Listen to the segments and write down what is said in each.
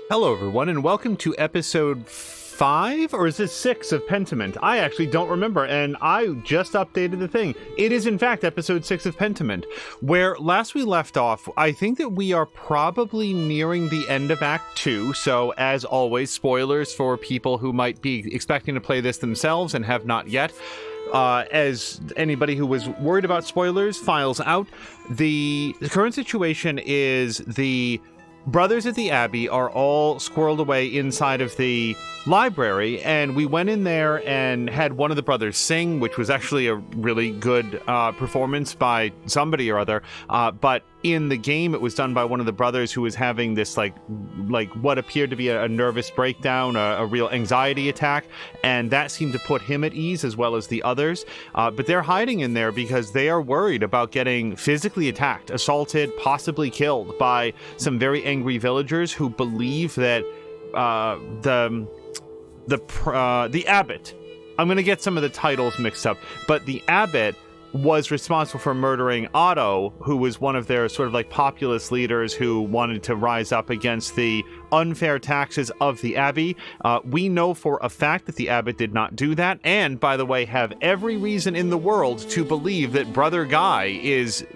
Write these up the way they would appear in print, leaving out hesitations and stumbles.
Hello, everyone, and welcome to episode 5, or is this 6 of Pentiment? I actually don't remember, and I just updated the thing. It is, in fact, episode 6 of Pentiment, where last we left off, I think that we are probably nearing the end of Act 2, so as always, spoilers for people who might be expecting to play this themselves and have not yet. As anybody who was worried about spoilers files out, the current situation is the brothers at the Abbey are all squirreled away inside of the library, and we went in there and had one of the brothers sing, which was actually a really good performance by somebody or other, but in the game it was done by one of the brothers who was having this like what appeared to be a nervous breakdown, a real anxiety attack, and that seemed to put him at ease as well as the others, but they're hiding in there because they are worried about getting physically attacked, assaulted, possibly killed by some very angry villagers who believe that the abbot, I'm going to get some of the titles mixed up, but the abbot was responsible for murdering Otto, who was one of their sort of like populist leaders who wanted to rise up against the unfair taxes of the Abbey. We know for a fact that the abbot did not do that, and by the way, have every reason in the world to believe that Brother Guy is,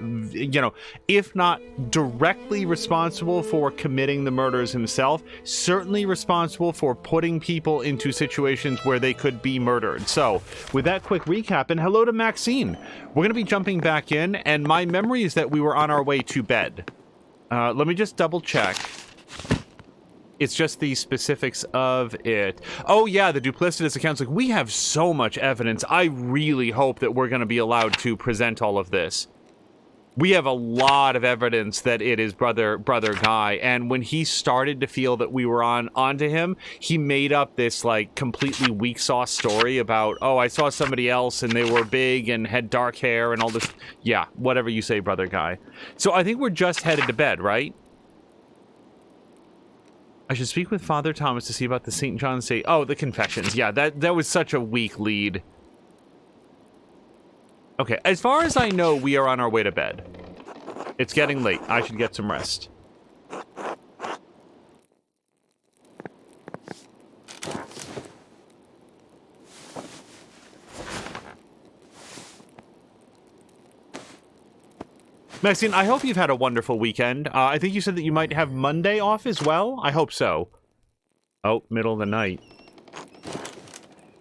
if not directly responsible for committing the murders himself, certainly responsible for putting people into situations where they could be murdered. So, with that quick recap, and hello to Maxine. We're going to be jumping back in, and my memory is that we were on our way to bed. Let me just double check. It's just the specifics of it. Oh yeah, the duplicitous accounts. Like, we have so much evidence. I really hope that we're going to be allowed to present all of this. We have a lot of evidence that it is brother Guy, and when he started to feel that we were onto him, he made up this like completely weak sauce story about, oh, I saw somebody else and they were big and had dark hair and all this. Yeah, whatever you say, Brother Guy. So I think we're just headed to bed, right? I should speak with Father Thomas to see about the St. John State. Oh, the confessions. Yeah, that was such a weak lead. Okay, as far as I know, we are on our way to bed. It's getting late. I should get some rest. Maxine, I hope you've had a wonderful weekend. I think you said that you might have Monday off as well? I hope so. Oh, middle of the night.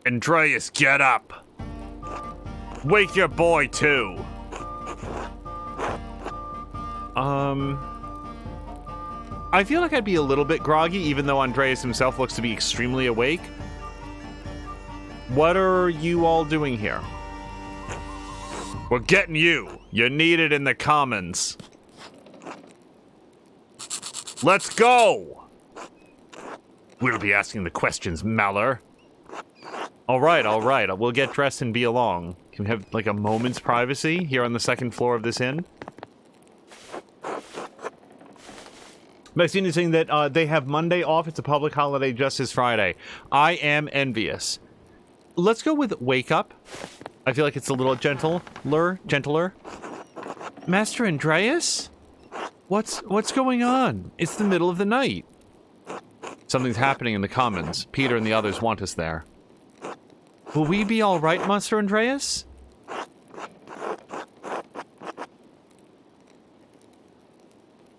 Andreas, get up! Wake your boy, too! I feel like I'd be a little bit groggy, even though Andreas himself looks to be extremely awake. What are you all doing here? We're getting you! You're needed in the commons. Let's go! We'll be asking the questions, Maller. Alright. We'll get dressed and be along. Can we have, like, a moment's privacy here on the second floor of this inn? Maxine is saying that they have Monday off. It's a public holiday just as Friday. I am envious. Let's go with wake up. I feel like it's a little gentler. Master Andreas? What's going on? It's the middle of the night. Something's happening in the commons. Peter and the others want us there. Will we be all right, Master Andreas?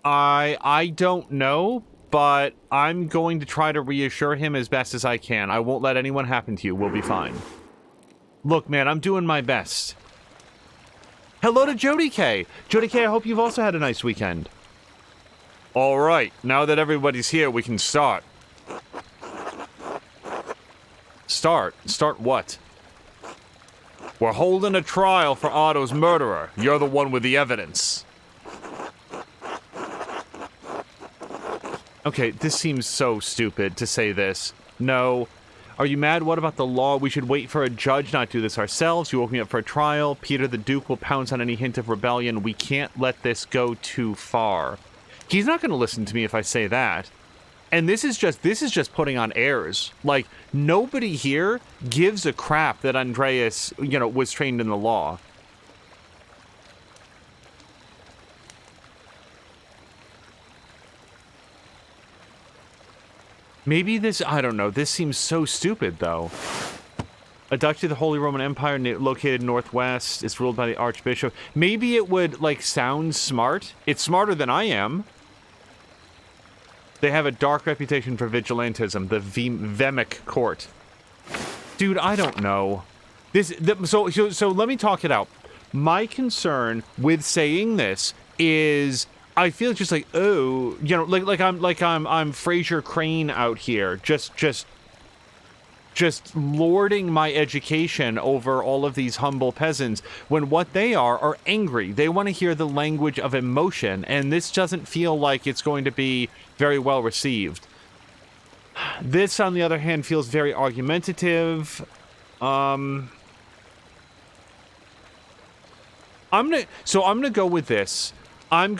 I don't know, but I'm going to try to reassure him as best as I can. I won't let anyone happen to you. We'll be fine. Look, man, I'm doing my best. Hello to Jody K. Jody K, I hope you've also had a nice weekend. All right, now that everybody's here, we can start. Start? Start what? We're holding a trial for Otto's murderer. You're the one with the evidence. Okay, this seems so stupid to say this. No. Are you mad? What about the law? We should wait for a judge, not do this ourselves. You woke me up for a trial. Peter the Duke will pounce on any hint of rebellion. We can't let this go too far. He's not going to listen to me if I say that. And this is just putting on airs. Like, nobody here gives a crap that Andreas, was trained in the law. Maybe this, I don't know, this seems so stupid, though. A duchy of the Holy Roman Empire located northwest. It's ruled by the Archbishop. Maybe it would, like, sound smart. It's smarter than I am. They have a dark reputation for vigilantism, the Vemic court. Dude, I don't know. So let me talk it out. My concern with saying this is I feel just like, oh, you know, I'm Fraser Crane out here, just lording my education over all of these humble peasants, when what they are angry. They want to hear the language of emotion, and this doesn't feel like it's going to be very well received. This, on the other hand, feels very argumentative. I'm gonna go with this. I'm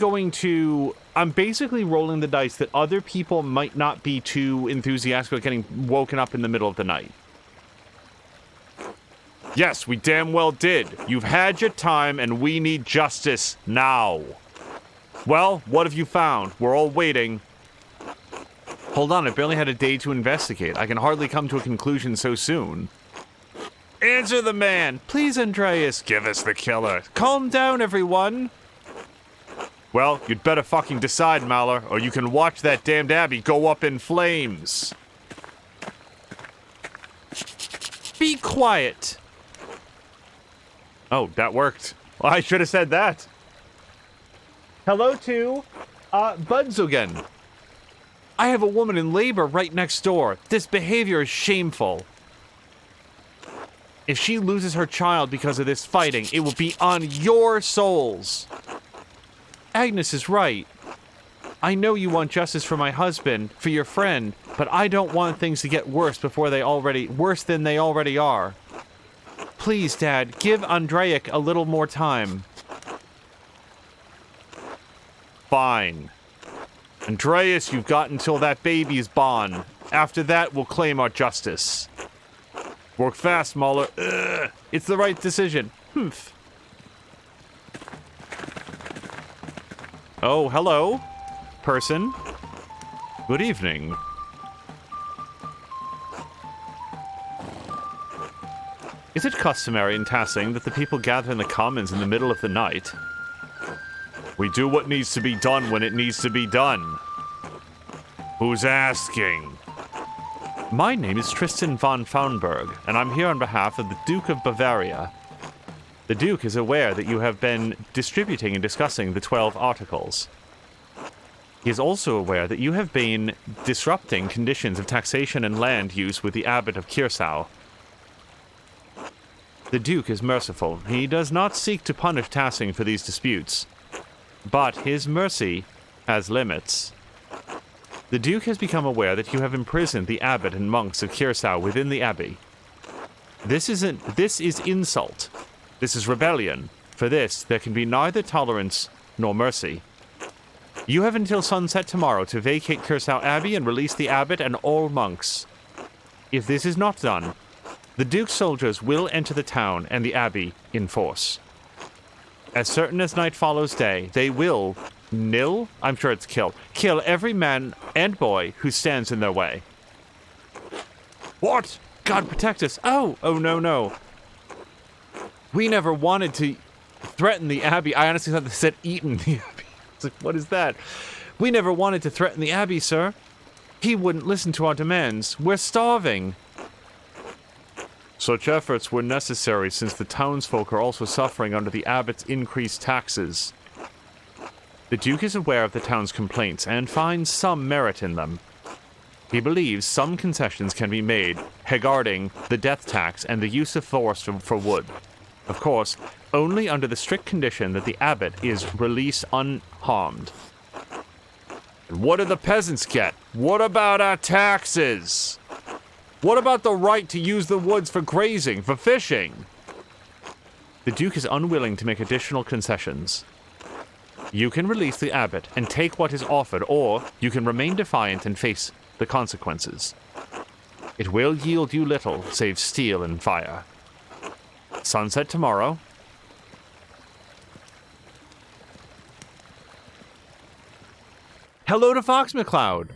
basically rolling the dice that other people might not be too enthusiastic about getting woken up in the middle of the night. Yes, we damn well did. You've had your time, and we need justice now. Well, what have you found? We're all waiting. Hold on, I barely had a day to investigate. I can hardly come to a conclusion so soon. Answer the man! Please, Andreas, give us the killer. Calm down, everyone. Well, you'd better fucking decide, Maller, or you can watch that damned abbey go up in flames. Be quiet. Oh, that worked. Well, I should have said that. Hello to, Budzogen. I have a woman in labor right next door. This behavior is shameful. If she loses her child because of this fighting, it will be on your souls. Agnes is right. I know you want justice for my husband, for your friend, but I don't want things to get worse worse than they already are. Please, Dad, give Andrejek a little more time. Fine. Andreas, you've got until that baby is born. After that, we'll claim our justice. Work fast, Mahler. Ugh. It's the right decision. Humph. Oh, hello, person. Good evening. Is it customary in Tassing that the people gather in the commons in the middle of the night? We do what needs to be done when it needs to be done. Who's asking? My name is Tristan von Faunberg, and I'm here on behalf of the Duke of Bavaria. The Duke is aware that you have been distributing and discussing the 12 articles. He is also aware that you have been disrupting conditions of taxation and land use with the Abbot of Kiersau. The Duke is merciful. He does not seek to punish Tassing for these disputes, but his mercy has limits. The Duke has become aware that you have imprisoned the Abbot and monks of Kiersau within the Abbey. This is insult. This is rebellion. For this, there can be neither tolerance nor mercy. You have until sunset tomorrow to vacate Kiersau Abbey and release the Abbot and all monks. If this is not done, the Duke's soldiers will enter the town and the Abbey in force. As certain as night follows day, they will I'm sure it's kill every man and boy who stands in their way. What? God protect us. Oh, no. We never wanted to threaten the Abbey. I honestly thought they said eaten the Abbey. It's like, what is that? We never wanted to threaten the Abbey, sir. He wouldn't listen to our demands. We're starving. Such efforts were necessary since the townsfolk are also suffering under the Abbot's increased taxes. The Duke is aware of the town's complaints and finds some merit in them. He believes some concessions can be made regarding the death tax and the use of force for wood. Of course, only under the strict condition that the Abbot is released unharmed. And what do the peasants get? What about our taxes? What about the right to use the woods for grazing, for fishing? The Duke is unwilling to make additional concessions. You can release the Abbot and take what is offered, or you can remain defiant and face the consequences. It will yield you little save steel and fire. Sunset tomorrow. Hello to Fox McCloud.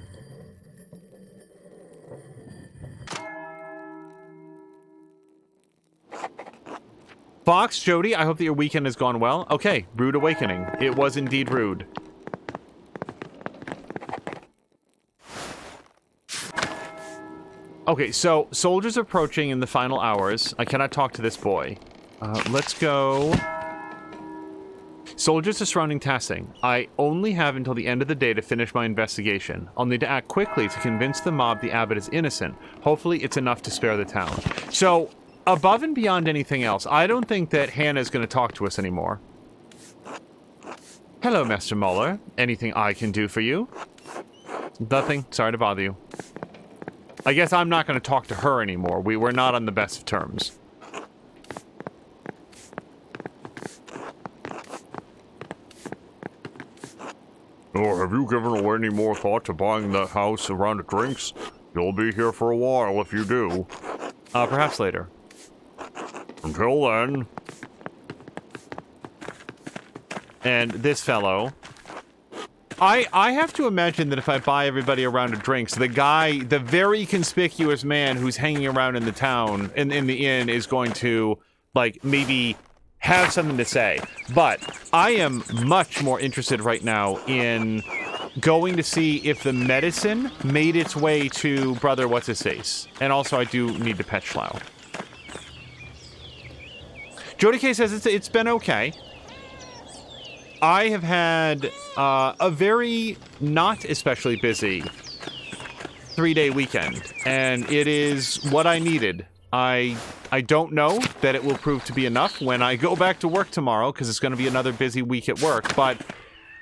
Fox, Jody, I hope that your weekend has gone well. Okay, rude awakening. It was indeed rude. Okay, so soldiers approaching in the final hours. I cannot talk to this boy. Let's go. Soldiers are surrounding Tassing. I only have until the end of the day to finish my investigation. I'll need to act quickly to convince the mob the abbot is innocent. Hopefully it's enough to spare the town. So, above and beyond anything else, I don't think that Hannah's going to talk to us anymore. Hello, Master Muller. Anything I can do for you? Nothing. Sorry to bother you. I guess I'm not going to talk to her anymore. We're not on the best of terms. Or have you given any more thought to buying that house around the drinks? You'll be here for a while if you do. Perhaps later. Until then. And this fellow... I have to imagine that if I buy everybody a round of drinks, the guy, the very conspicuous man who's hanging around in the town, in the inn, is going to, like, maybe have something to say. But I am much more interested right now in going to see if the medicine made its way to Brother What's-His-Face. And also, I do need to pet Schlau. Jody K says it's been okay. I have had a very not especially busy 3-day weekend, and it is what I needed. I don't know that it will prove to be enough when I go back to work tomorrow, because it's going to be another busy week at work, but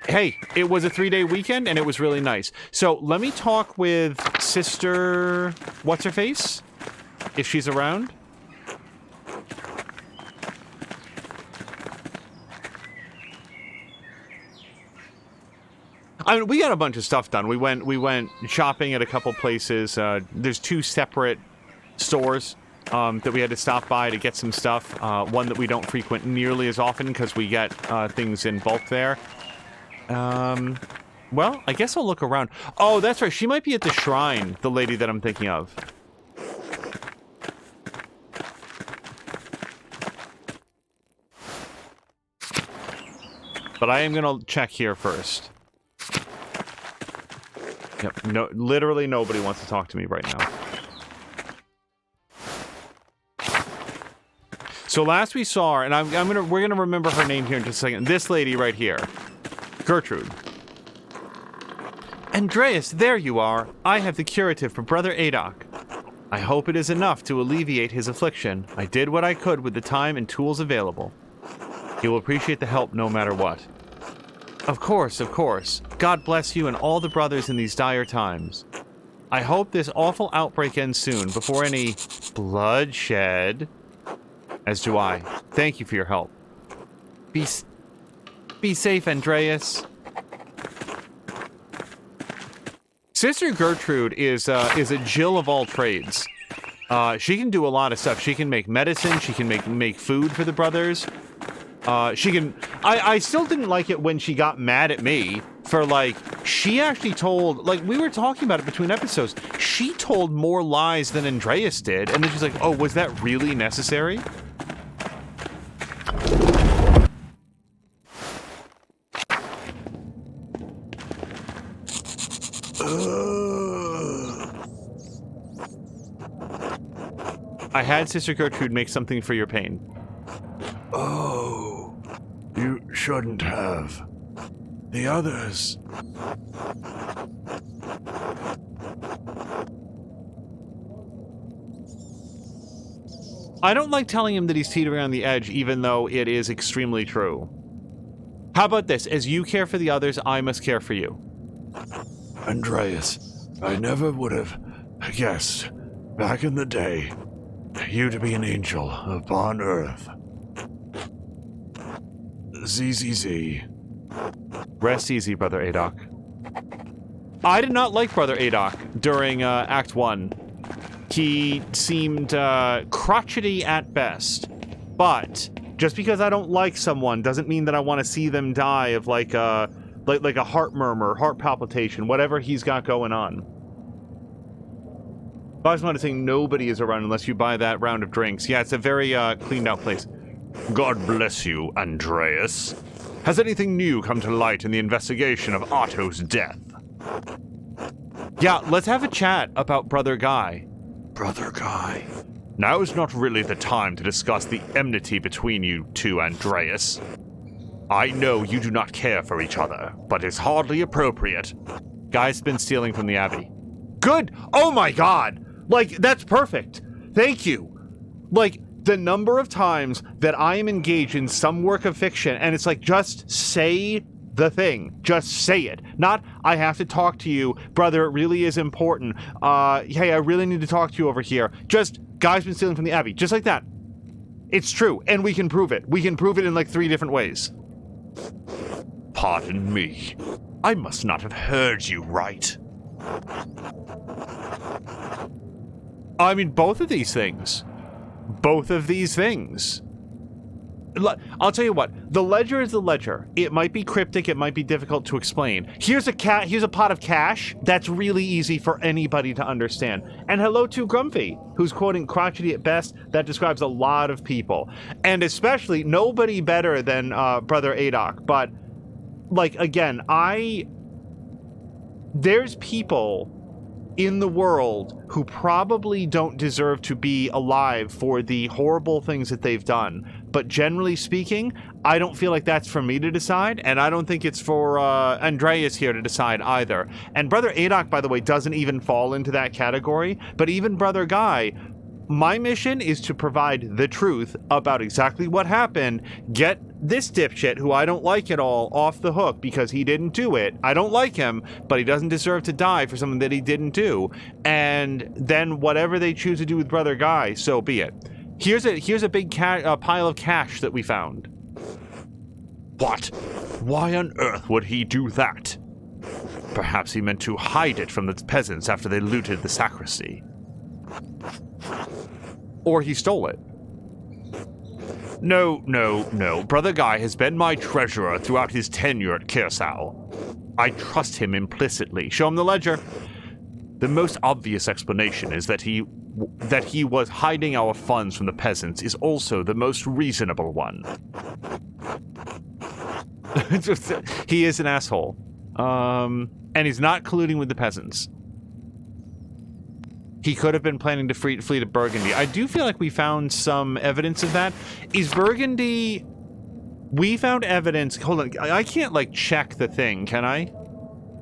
hey, it was a 3-day weekend, and it was really nice. So let me talk with Sister What's-Her-Face, if she's around. I mean, we got a bunch of stuff done. We went shopping at a couple places. There's 2 separate stores that we had to stop by to get some stuff. One that we don't frequent nearly as often because we get things in bulk there. Well, I guess I'll look around. Oh, that's right. She might be at the shrine, the lady that I'm thinking of. But I am going to check here first. Yep, no, literally nobody wants to talk to me right now. So last we saw her, and we're gonna remember her name here in just a second. This lady right here, Gertrude. Andreas, there you are. I have the curative for Brother Adok. I hope it is enough to alleviate his affliction. I did what I could with the time and tools available. He will appreciate the help no matter what. Of course, of course. God bless you and all the brothers in these dire times. I hope this awful outbreak ends soon, before any bloodshed. As do I. Thank you for your help. Be safe, Andreas. Sister Gertrude is a Jill of all trades. She can do a lot of stuff. She can make medicine. She can make food for the brothers. She can... I still didn't like it when she got mad at me for, like, she actually told... Like, we were talking about it between episodes. She told more lies than Andreas did. And then she's like, oh, was that really necessary? I had Sister Gertrude make something for your pain. Oh, you shouldn't have. The others. I don't like telling him that he's teetering on the edge, even though it is extremely true. How about this? As you care for the others, I must care for you. Andreas, I never would have guessed, back in the day, you to be an angel upon Earth. ZZZ. Rest easy, Brother Adok. I did not like Brother Adok during Act 1. He seemed crotchety at best. But just because I don't like someone doesn't mean that I want to see them die of like a heart murmur, heart palpitation, whatever he's got going on. I just want to say nobody is around unless you buy that round of drinks. Yeah, it's a very cleaned out place. God bless you, Andreas. Has anything new come to light in the investigation of Otto's death? Yeah, let's have a chat about Brother Guy. Brother Guy. Now is not really the time to discuss the enmity between you two, Andreas. I know you do not care for each other, but it's hardly appropriate. Guy's been stealing from the Abbey. Good! Oh my god! Like, that's perfect! Thank you! Like, the number of times that I am engaged in some work of fiction, and it's like, just say the thing. Just say it. Not, I have to talk to you, brother, it really is important. Hey, I really need to talk to you over here. Just, Guy's been stealing from the Abbey. Just like that. It's true, and we can prove it. We can prove it in like 3 different ways. Pardon me. I must not have heard you right. I mean, both of these things. Both of these things. I'll tell you what, the ledger is the ledger. It might be cryptic, it might be difficult to explain. Here's a pot of cash that's really easy for anybody to understand. And hello to Grumpy, who's quoting crotchety at best. That describes a lot of people. And especially nobody better than Brother Adok. But, like, again, there's people in the world who probably don't deserve to be alive for the horrible things that they've done. But generally speaking, I don't feel like that's for me to decide, and I don't think it's for Andreas here to decide either. And Brother Adok, by the way, doesn't even fall into that category. But even Brother Guy, my mission is to provide the truth about exactly what happened, get this dipshit, who I don't like at all, off the hook because he didn't do it. I don't like him, but he doesn't deserve to die for something that he didn't do. And then whatever they choose to do with Brother Guy, so be it. Here's a big pile of cash that we found. What? Why on earth would he do that? Perhaps he meant to hide it from the peasants after they looted the sacristy. Or he stole it. No. Brother Guy has been my treasurer throughout his tenure at Kiersau. I trust him implicitly. Show him the ledger. The most obvious explanation is that he was hiding our funds from the peasants is also the most reasonable one. He is an asshole. And he's not colluding with the peasants. He could have been planning to flee to Burgundy. I do feel like we found some evidence of that. Is Burgundy... We found evidence... Hold on. I can't, like, check the thing, can I?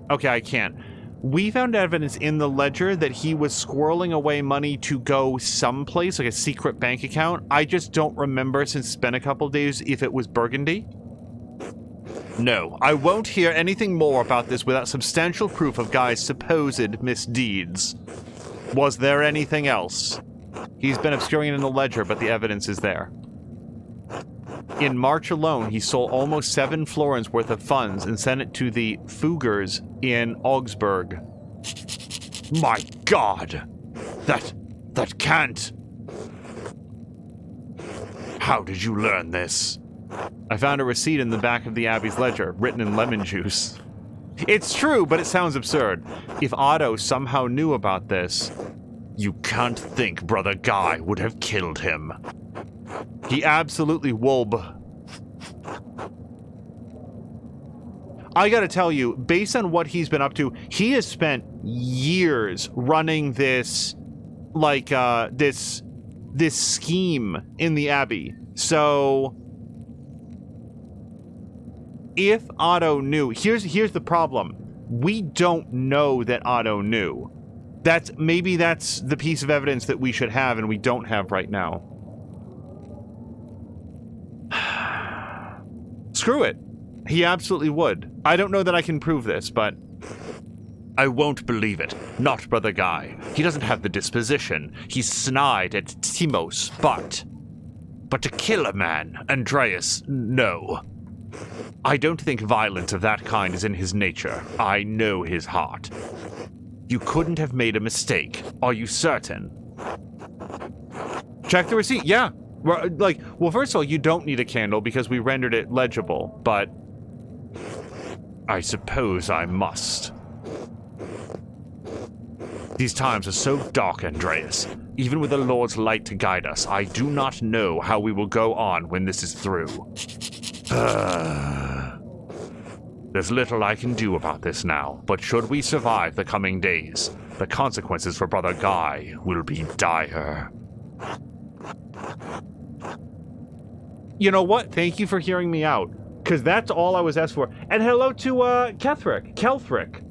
Okay, I can't. We found evidence in the ledger that he was squirreling away money to go someplace, like a secret bank account. I just don't remember, since it's been a couple days, if it was Burgundy. No, I won't hear anything more about this without substantial proof of Guy's supposed misdeeds. Was there anything else? He's been obscuring it in the ledger, but the evidence is there. In March alone, he stole almost 7 florins worth of funds and sent it to the Fuggers in Augsburg. My God! That can't... How did you learn this? I found a receipt in the back of the Abbey's ledger, written in lemon juice. It's true, but it sounds absurd. If Otto somehow knew about this... You can't think Brother Guy would have killed him. He absolutely would. I gotta tell you, based on what he's been up to, he has spent years running this, like, this scheme in the Abbey. So... if Otto knew... Here's the problem. We don't know that Otto knew. Maybe that's the piece of evidence that we should have and we don't have right now. Screw it. He absolutely would. I don't know that I can prove this, but... I won't believe it. Not Brother Guy. He doesn't have the disposition. He's snide at Timos, but to kill a man, Andreas, no. I don't think violence of that kind is in his nature. I know his heart. You couldn't have made a mistake. Are you certain? Check the receipt. Yeah. Well, first of all, you don't need a candle because we rendered it legible, but... I suppose I must. These times are so dark, Andreas. Even with the Lord's light to guide us, I do not know how we will go on when this is through. There's little I can do about this now, but should we survive the coming days, the consequences for Brother Guy will be dire. You know what? Thank you for hearing me out, because that's all I was asked for. And hello to Kelthrick.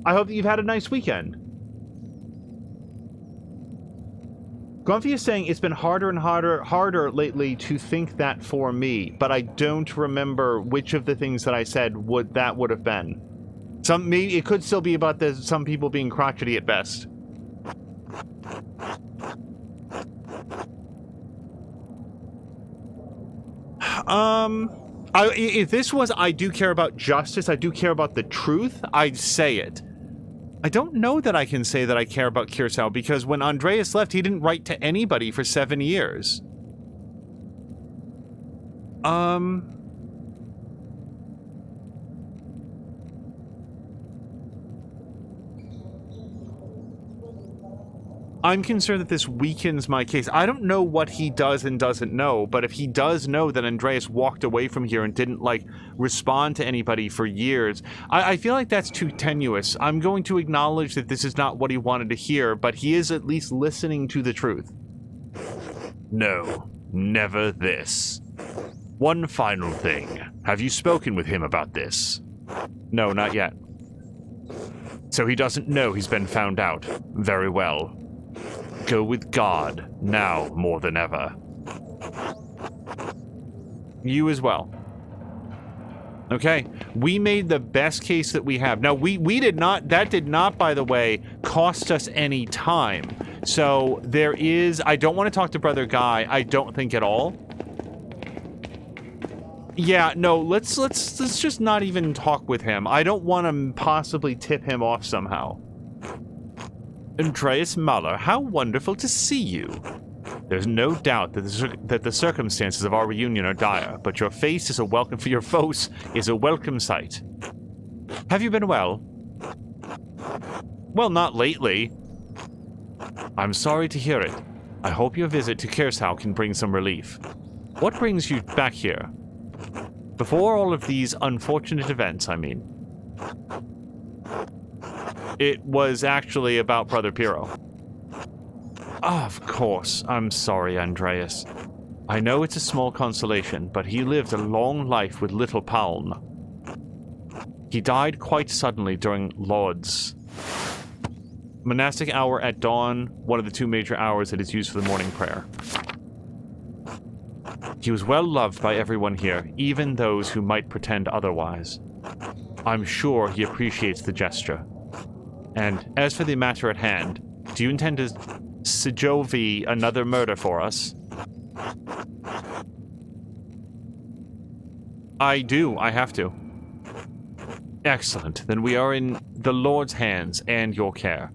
I hope that you've had a nice weekend. Grumpy is saying it's been harder and harder lately to think that for me, but I don't remember which of the things that I said would have been. Maybe it could still be about some people being crotchety at best. If this was I do care about justice, I do care about the truth, I'd say it. I don't know that I can say that I care about Kiersau, because when Andreas left, he didn't write to anybody for 7 years. I'm concerned that this weakens my case. I don't know what he does and doesn't know, but if he does know that Andreas walked away from here and didn't, respond to anybody for years, I feel like that's too tenuous. I'm going to acknowledge that this is not what he wanted to hear, but he is at least listening to the truth. No, never this. One final thing. Have you spoken with him about this? No, not yet. So he doesn't know he's been found out. Very well. Go with God, now more than ever. You as well. Okay, we made the best case that we have. Now, we did not, that did not, by the way, cost us any time. So there is, I don't want to talk to Brother Guy, I don't think at all. Yeah, no, let's just not even talk with him. I don't want to possibly tip him off somehow. Andreas Muller, how wonderful to see you. There's no doubt that the circumstances of our reunion are dire, but your face is a welcome for your foes is a welcome sight. Have you been well? Well, not lately. I'm sorry to hear it. I hope your visit to Kiersau can bring some relief. What brings you back here? Before all of these unfortunate events, I mean. It was actually about Brother Piero. Of course. I'm sorry, Andreas. I know it's a small consolation, but he lived a long life with little Palm. He died quite suddenly during Lord's monastic hour at dawn, one of the 2 major hours that is used for the morning prayer. He was well loved by everyone here, even those who might pretend otherwise. I'm sure he appreciates the gesture. And as for the matter at hand, do you intend to Sejovi another murder for us? I do. I have to. Excellent. Then we are in the Lord's hands and your care.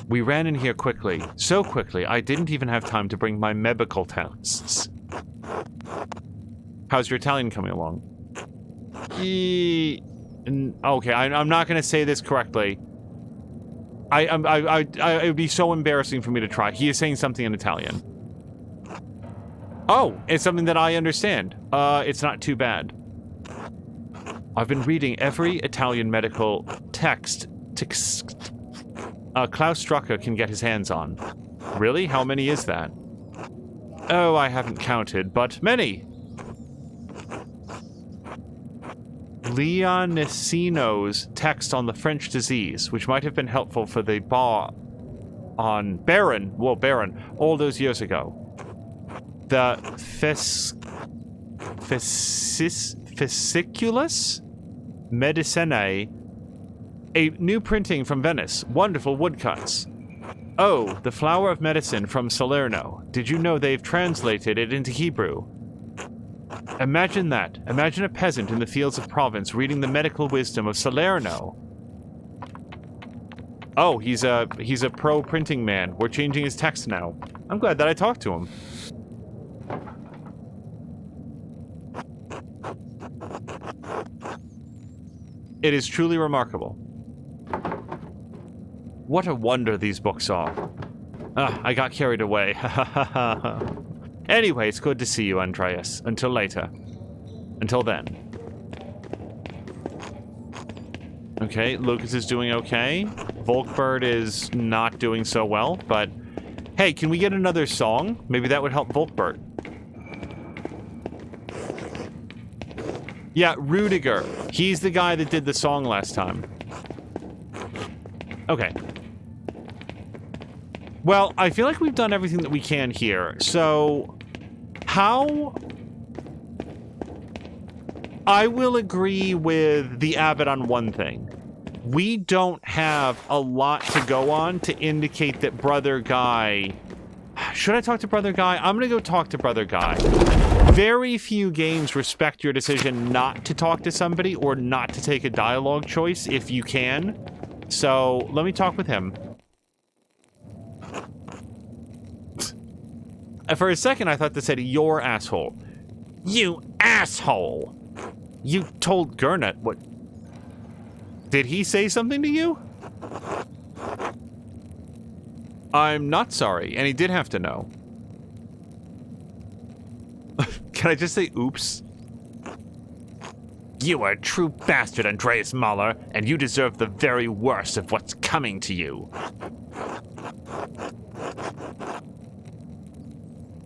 We ran in here quickly. So quickly, I didn't even have time to bring my medical tests. How's your Italian coming along? Okay, I'm not going to say this correctly. It would be so embarrassing for me to try. He is saying something in Italian. Oh, it's something that I understand. It's not too bad. I've been reading every Italian medical text Klaus Strucker can get his hands on. Really? How many is that? Oh, I haven't counted, but many. Leonicino's text on the French disease, which might have been helpful for the Baron, all those years ago. The Fasciculus Medicinae, a new printing from Venice, wonderful woodcuts. Oh, the Flower of Medicine from Salerno. Did you know they've translated it into Hebrew? Imagine that. Imagine a peasant in the fields of Provence reading the medical wisdom of Salerno. Oh, he's a pro-printing man. We're changing his text now. I'm glad that I talked to him. It is truly remarkable. What a wonder these books are. I got carried away. Anyway, it's good to see you, Andreas. Until later. Until then. Okay, Lucas is doing okay. Volkbird is not doing so well, but... Hey, can we get another song? Maybe that would help Volkbird. Yeah, Rudiger. He's the guy that did the song last time. Okay. Well, I feel like we've done everything that we can here. So, how... I will agree with the abbot on one thing. We don't have a lot to go on to indicate that Brother Guy... Should I talk to Brother Guy? I'm gonna go talk to Brother Guy. Very few games respect your decision not to talk to somebody or not to take a dialogue choice if you can. So, let me talk with him. For a second, I thought this said, "Your asshole." You asshole! You told Gurnet what... Did he say something to you? I'm not sorry, and he did have to know. Can I just say oops? You are a true bastard, Andreas Mahler, and you deserve the very worst of what's coming to you.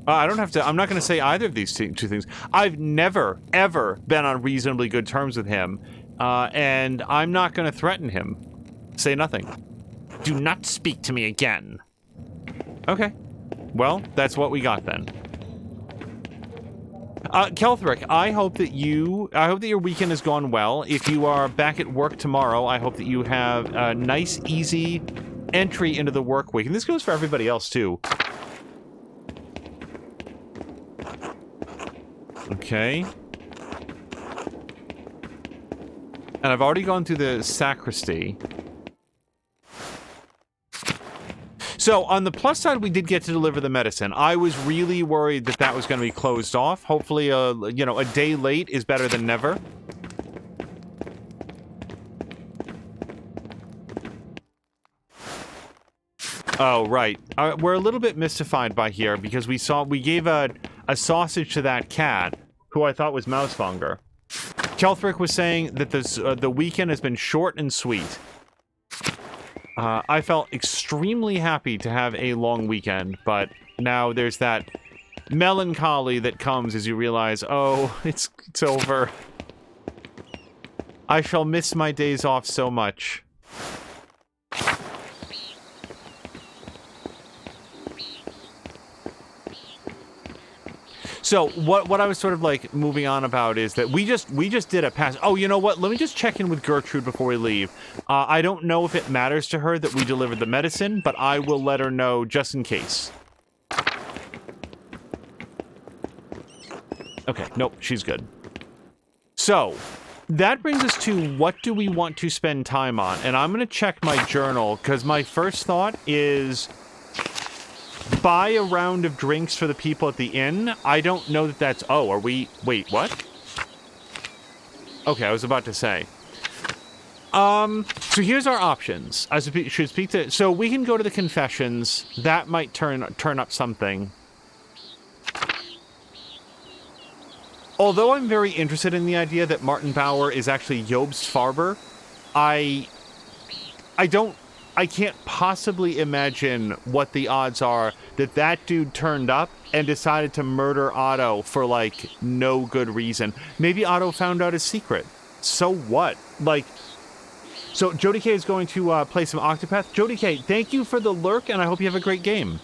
I don't have to... I'm not going to say either of these two things. I've never, ever been on reasonably good terms with him, and I'm not going to threaten him. Say nothing. Do not speak to me again. Okay. Well, that's what we got then. Kelthric, I hope that your weekend has gone well. If you are back at work tomorrow, I hope that you have a nice, easy entry into the work week. And this goes for everybody else, too. Okay. And I've already gone through the sacristy. So, on the plus side, we did get to deliver the medicine. I was really worried that that was going to be closed off. Hopefully, a day late is better than never. Oh, right. We're a little bit mystified by here because we gave a sausage to that cat, who I thought was Mousemonger. Kelthric was saying that the weekend has been short and sweet. I felt extremely happy to have a long weekend, but now there's that melancholy that comes as you realize, oh, it's over. I shall miss my days off so much. So, what I was sort of, like, moving on about is that we just did a pass... Oh, you know what? Let me just check in with Gertrude before we leave. I don't know if it matters to her that we delivered the medicine, but I will let her know just in case. Okay, nope, she's good. So, that brings us to what do we want to spend time on? And I'm going to check my journal, because my first thought is... buy a round of drinks for the people at the inn. I don't know that that's... Oh, are we... Wait, what? Okay, I was about to say. So here's our options. I should speak to... So we can go to the confessions. That might turn up something. Although I'm very interested in the idea that Martin Bauer is actually Jobst Farber, I can't possibly imagine what the odds are that that dude turned up and decided to murder Otto for, like, no good reason. Maybe Otto found out his secret. So what? Like, so Jody K is going to play some Octopath. Jody K, thank you for the lurk, and I hope you have a great game.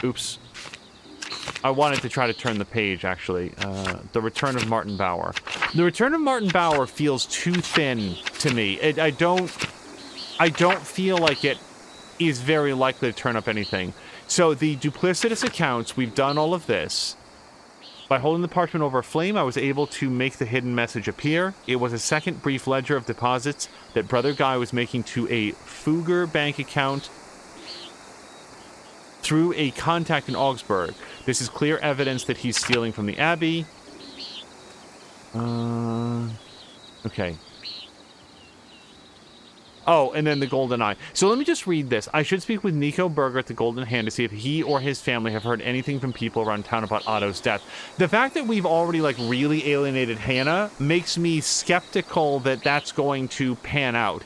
Oops. I wanted to try to turn the page, actually. The Return of Martin Bauer. The Return of Martin Bauer feels too thin to me. I don't feel like it is very likely to turn up anything. So the duplicitous accounts, we've done all of this. By holding the parchment over a flame, I was able to make the hidden message appear. It was a second brief ledger of deposits that Brother Guy was making to a Fugger bank account through a contact in Augsburg. This is clear evidence that he's stealing from the Abbey. Okay. Oh, and then the Golden Eye. So let me just read this. I should speak with Nico Berger at the Golden Hand to see if he or his family have heard anything from people around town about Otto's death. The fact that we've already, like, really alienated Hannah makes me skeptical that that's going to pan out.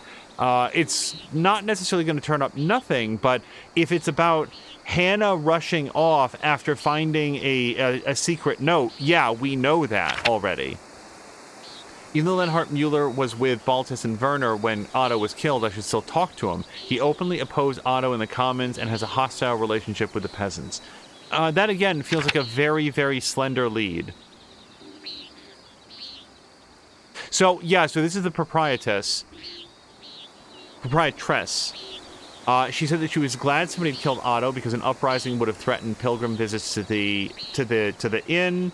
It's not necessarily going to turn up nothing, but if it's about Hannah rushing off after finding a secret note, yeah, we know that already. Even though Lenhart Mueller was with Baltus and Werner when Otto was killed, I should still talk to him. He openly opposed Otto in the Commons and has a hostile relationship with the peasants. That, again, feels like a very, very slender lead. So, yeah, so this is the proprietress. She said that she was glad somebody had killed Otto because an uprising would have threatened pilgrim visits to the inn.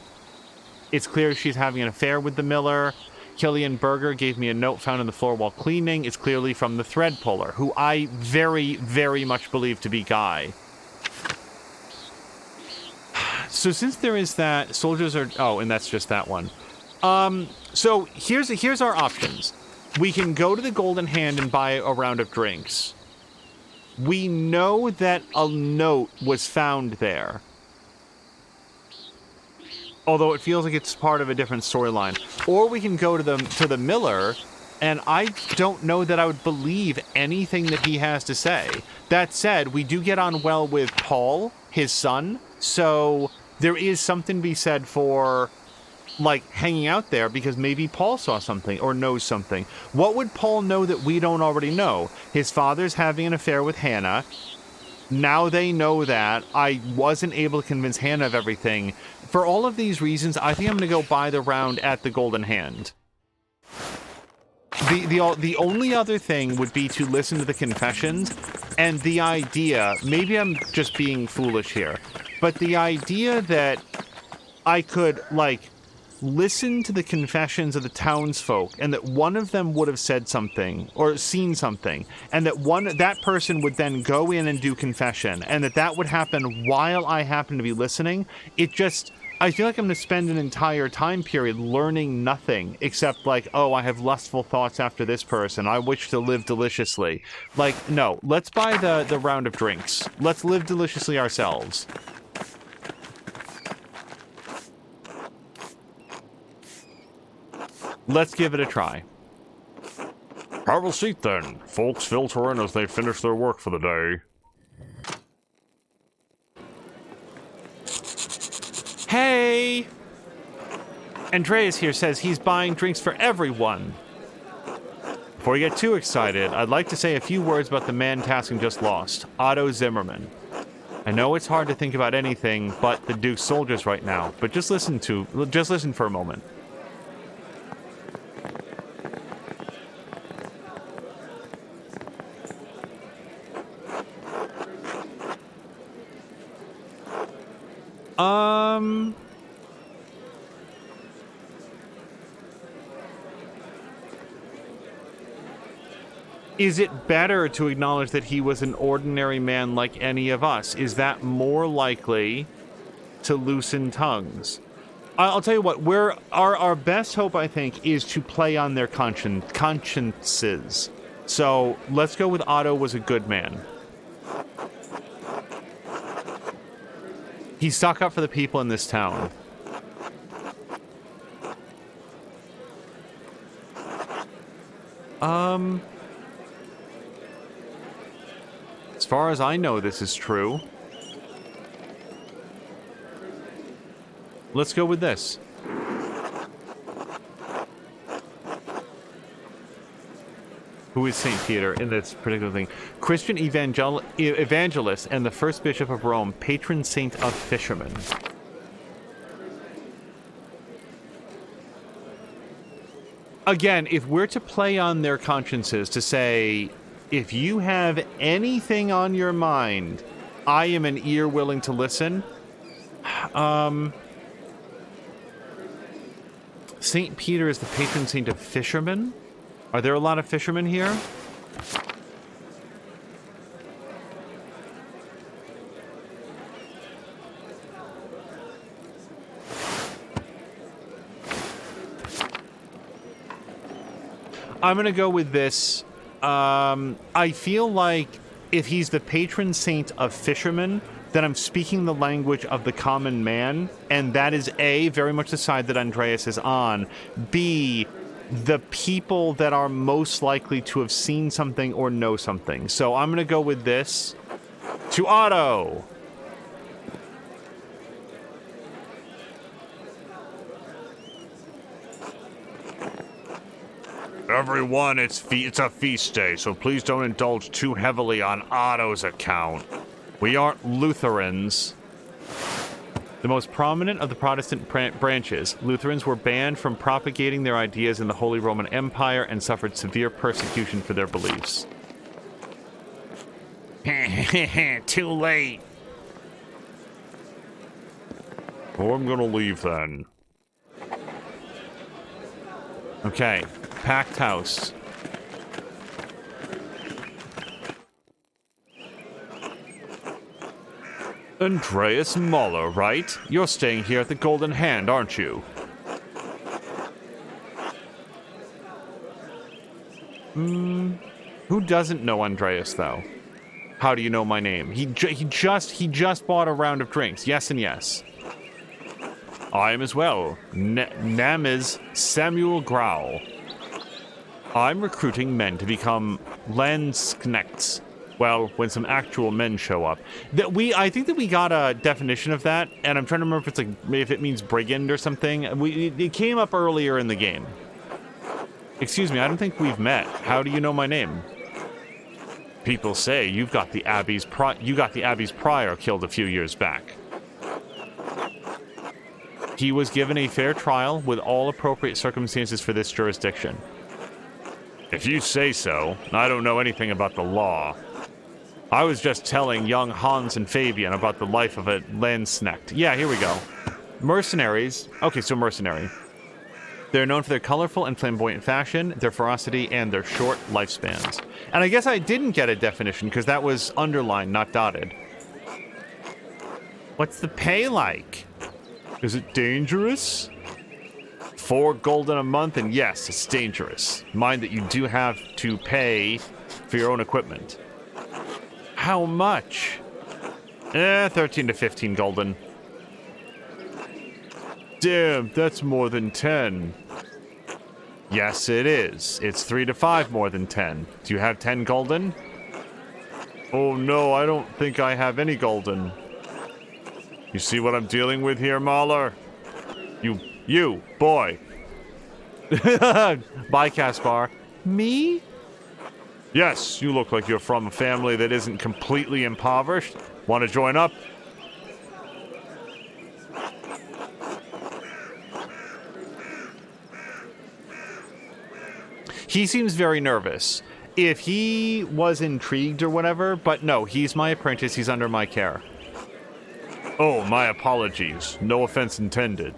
It's clear she's having an affair with the miller. Killian Berger gave me a note found on the floor while cleaning. It's clearly from the thread puller, who I very, very much believe to be Guy. So since there is that, soldiers are... Oh, and that's just that one. So here's our options. We can go to the Golden Hand and buy a round of drinks. We know that a note was found there. Although it feels like it's part of a different storyline. Or we can go to the miller, and I don't know that I would believe anything that he has to say. That said, we do get on well with Paul, his son, so there is something to be said for, like, hanging out there because maybe Paul saw something or knows something. What would Paul know that we don't already know? His father's having an affair with Hannah. Now they know that. I wasn't able to convince Hannah of everything. For all of these reasons, I think I'm going to go buy the round at the Golden Hand. The only other thing would be to listen to the confessions, and the idea, maybe I'm just being foolish here, but the idea that I could, like, listen to the confessions of the townsfolk, and that one of them would have said something or seen something, and that person would then go in and do confession, and that would happen while I happen to be listening. I feel like I'm going to spend an entire time period learning nothing except, like, oh, I have lustful thoughts after this person. I wish to live deliciously. Like, no, let's buy the round of drinks. Let's live deliciously ourselves. Let's give it a try. Have a seat then. Folks filter in as they finish their work for the day. Hey! Andreas here says he's buying drinks for everyone. Before you get too excited, I'd like to say a few words about the man tasking just lost, Otto Zimmerman. I know it's hard to think about anything but the Duke's soldiers right now, but just listen for a moment. Is it better to acknowledge that he was an ordinary man like any of us? Is that more likely to loosen tongues? I'll tell you what, our best hope, I think, is to play on their consciences. So let's go with Otto was a good man. He stuck up for the people in this town. As far as I know, this is true. Let's go with this. Who is St. Peter in this particular thing? Christian evangelist and the first bishop of Rome, patron saint of fishermen. Again, if we're to play on their consciences, to say, if you have anything on your mind, I am an ear willing to listen. St. Peter is the patron saint of fishermen? Are there a lot of fishermen here? I'm going to go with this I feel like if he's the patron saint of fishermen, then I'm speaking the language of the common man, and that is A, very much the side that Andreas is on, B, the people that are most likely to have seen something or know something. So I'm going to go with this to Otto. Everyone, it's a feast day, so please don't indulge too heavily on Otto's account. We aren't Lutherans. The most prominent of the Protestant branches, Lutherans were banned from propagating their ideas in the Holy Roman Empire and suffered severe persecution for their beliefs. Too late. Oh, I'm gonna leave then. Okay, packed house. Andreas Muller, right? You're staying here at the Golden Hand, aren't you? Who doesn't know Andreas, though? How do you know my name? He just bought a round of drinks. Yes and yes. I am as well. Nam is Samuel Grau. I'm recruiting men to become Landsknechts. Well, when some actual men show up. I think that we got a definition of that, and I'm trying to remember if it means brigand or something. It came up earlier in the game. Excuse me, I don't think we've met. How do you know my name? People say you got the Abbey's prior killed a few years back. He was given a fair trial with all appropriate circumstances for this jurisdiction. If you say so, I don't know anything about the law. I was just telling young Hans and Fabian about the life of a Landsknecht. Yeah, here we go. Mercenaries. Okay, so mercenary. They're known for their colorful and flamboyant fashion, their ferocity, and their short lifespans. And I guess I didn't get a definition because that was underlined, not dotted. What's the pay like? Is it dangerous? 4 golden a month, and yes, it's dangerous. Mind that you do have to pay for your own equipment. How much? 13 to 15 golden. Damn, that's more than 10. Yes, it is. It's 3 to 5 more than 10. Do you have 10 golden? Oh no, I don't think I have any golden. You see what I'm dealing with here, Mahler? You, boy. Bye, Caspar. Me? Yes, you look like you're from a family that isn't completely impoverished. Want to join up? He seems very nervous. If he was intrigued or whatever, but no, he's my apprentice, he's under my care. Oh, my apologies. No offense intended.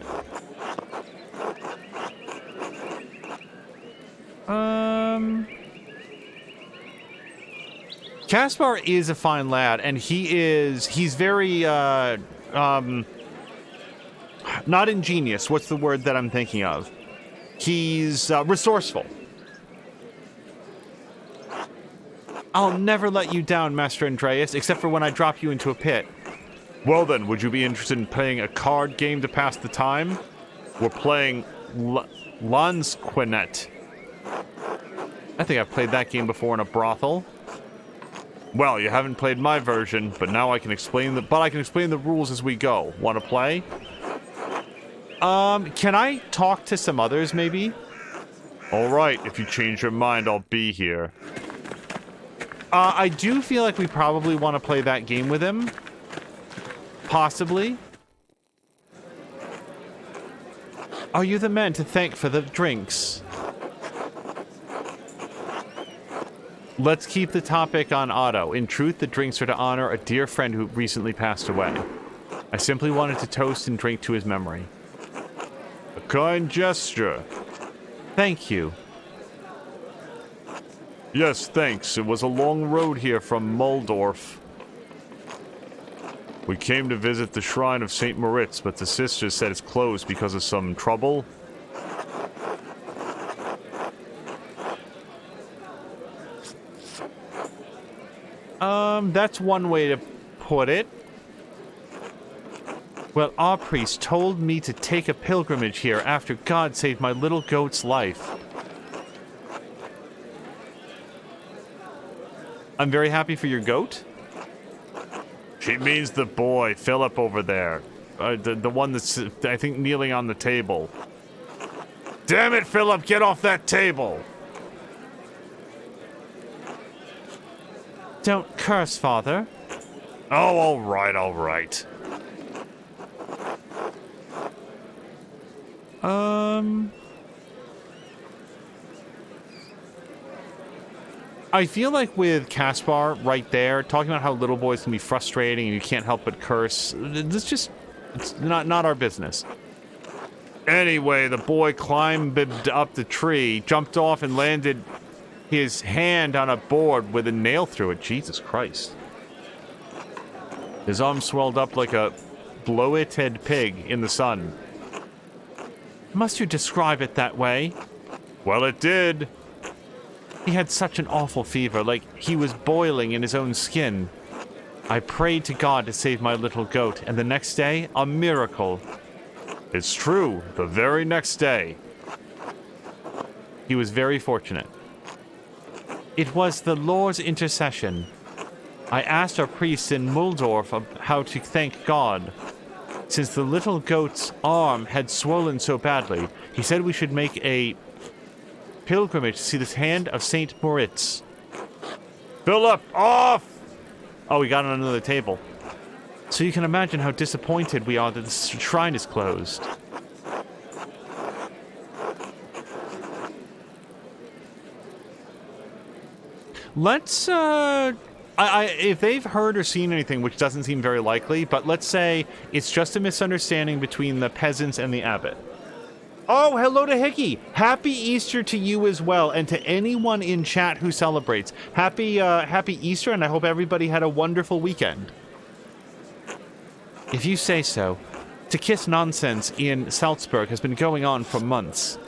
Caspar is a fine lad, and he's very, not ingenious. What's the word that I'm thinking of? He's, resourceful. I'll never let you down, Master Andreas, except for when I drop you into a pit. Well then, would you be interested in playing a card game to pass the time? We're playing Landsquinet. I think I've played that game before in a brothel. Well, you haven't played my version, but now I can explain the rules as we go. Want to play? Can I talk to some others, maybe? All right, if you change your mind, I'll be here. I do feel like we probably want to play that game with him. Possibly. Are you the man to thank for the drinks? Let's keep the topic on Otto. In truth, the drinks are to honor a dear friend who recently passed away. I simply wanted to toast and drink to his memory. A kind gesture. Thank you. Yes, thanks. It was a long road here from Muldorf. We came to visit the shrine of St. Moritz, but the sisters said it's closed because of some trouble. That's one way to put it. Well, our priest told me to take a pilgrimage here after God saved my little goat's life. I'm very happy for your goat. She means the boy, Philip, over there. The one that's, I think, kneeling on the table. Damn it, Philip, get off that table! Don't curse, Father. Oh, all right, all right. I feel like with Caspar right there, talking about how little boys can be frustrating and you can't help but curse, it's not our business. Anyway, the boy climbed up the tree, jumped off, and landed his hand on a board with a nail through it. Jesus Christ. His arm swelled up like a bloated pig in the sun. Must you describe it that way? Well, it did. He had such an awful fever, like he was boiling in his own skin. I prayed to God to save my little goat, and the next day, a miracle. It's true, the very next day. He was very fortunate. It was the Lord's intercession. I asked our priest in Muldorf how to thank God. Since the little goat's arm had swollen so badly, he said we should make a pilgrimage to see the hand of Saint Moritz. Philip, off! Oh, we got on another table. So you can imagine how disappointed we are that the shrine is closed. Let's, if they've heard or seen anything, which doesn't seem very likely, but let's say it's just a misunderstanding between the peasants and the abbot. Oh, hello to Hickey. Happy Easter to you as well, and to anyone in chat who celebrates. Happy Easter, and I hope everybody had a wonderful weekend. If you say so. To kiss nonsense in Salzburg has been going on for months.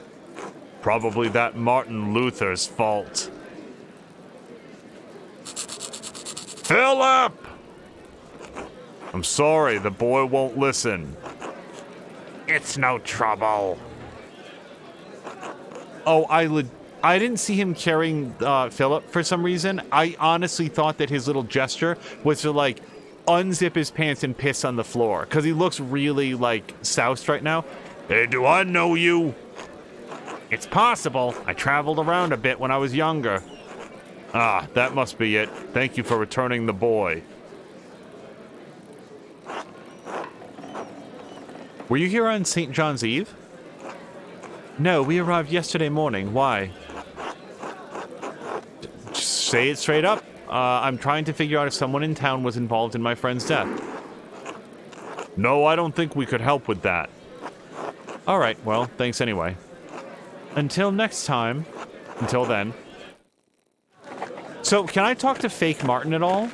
Probably that Martin Luther's fault. Philip! I'm sorry, the boy won't listen. It's no trouble. Oh, I didn't see him carrying Philip for some reason. I honestly thought that his little gesture was to, like, unzip his pants and piss on the floor, because he looks really, like, soused right now. Hey, do I know you? It's possible. I traveled around a bit when I was younger. Ah, that must be it. Thank you for returning the boy. Were you here on St. John's Eve? No, we arrived yesterday morning. Why? Just say it straight up. I'm trying to figure out if someone in town was involved in my friend's death. No, I don't think we could help with that. All right, well, thanks anyway. Until next time. Until then. So, can I talk to fake Martin at all?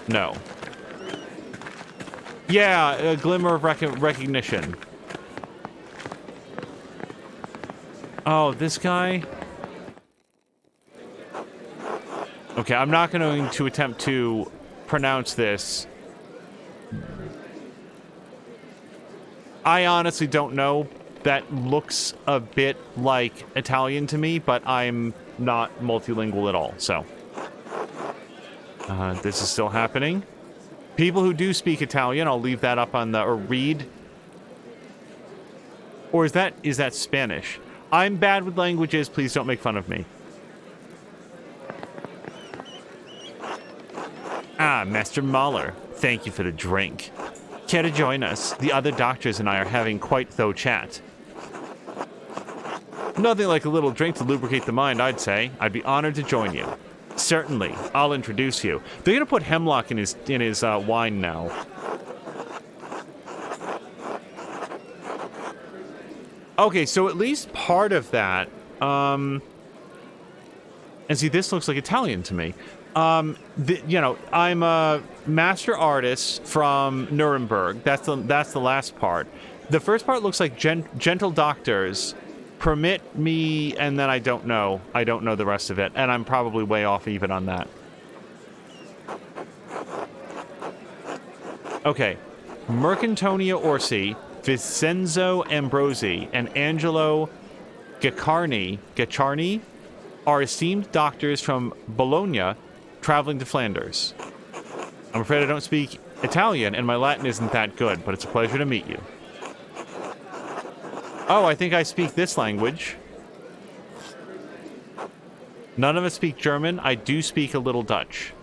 No. Yeah, a glimmer of recognition. Oh, this guy? Okay, I'm not going to attempt to pronounce this. I honestly don't know. That looks a bit like Italian to me, but I'm not multilingual at all, so. This is still happening. People who do speak Italian, I'll leave that up on the, or read. Or is that Spanish? I'm bad with languages, please don't make fun of me. Ah, Master Mahler, thank you for the drink. Care to join us? The other doctors and I are having quite the chat. Nothing like a little drink to lubricate the mind, I'd say. I'd be honored to join you. Certainly, I'll introduce you. They're gonna put hemlock in his wine now. Okay, so at least part of that, and see, this looks like Italian to me. I'm a master artist from Nuremberg. That's the last part. The first part looks like gentle doctors permit me, and then I don't know the rest of it, and I'm probably way off even on that. Okay. Mercantonia Orsi, Vincenzo Ambrosi, and Angelo Gacciarni are esteemed doctors from Bologna traveling to Flanders. I'm afraid I don't speak Italian, and my Latin isn't that good, but it's a pleasure to meet you. Oh, I think I speak this language. None of us speak German. I do speak a little Dutch.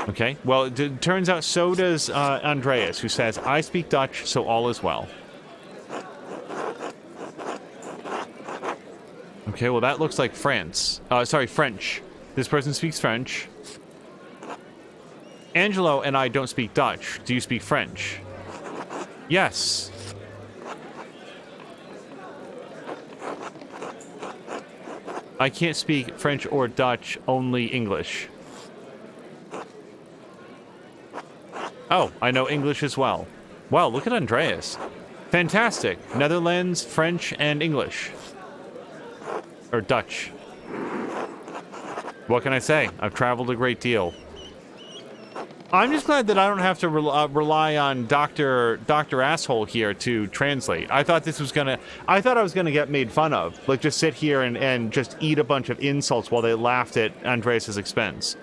Okay, well, it turns out so does Andreas, who says, I speak Dutch, so all is well. Okay, well, that looks like France. French. This person speaks French. Angelo and I don't speak Dutch. Do you speak French? Yes. I can't speak French or Dutch, only English. Oh, I know English as well. Wow, look at Andreas. Fantastic. Netherlands, French, and English. Or Dutch. What can I say? I've traveled a great deal. I'm just glad that I don't have to rely on Dr. Asshole here to translate. I thought I was gonna get made fun of. Like, just sit here and just eat a bunch of insults while they laughed at Andreas' expense.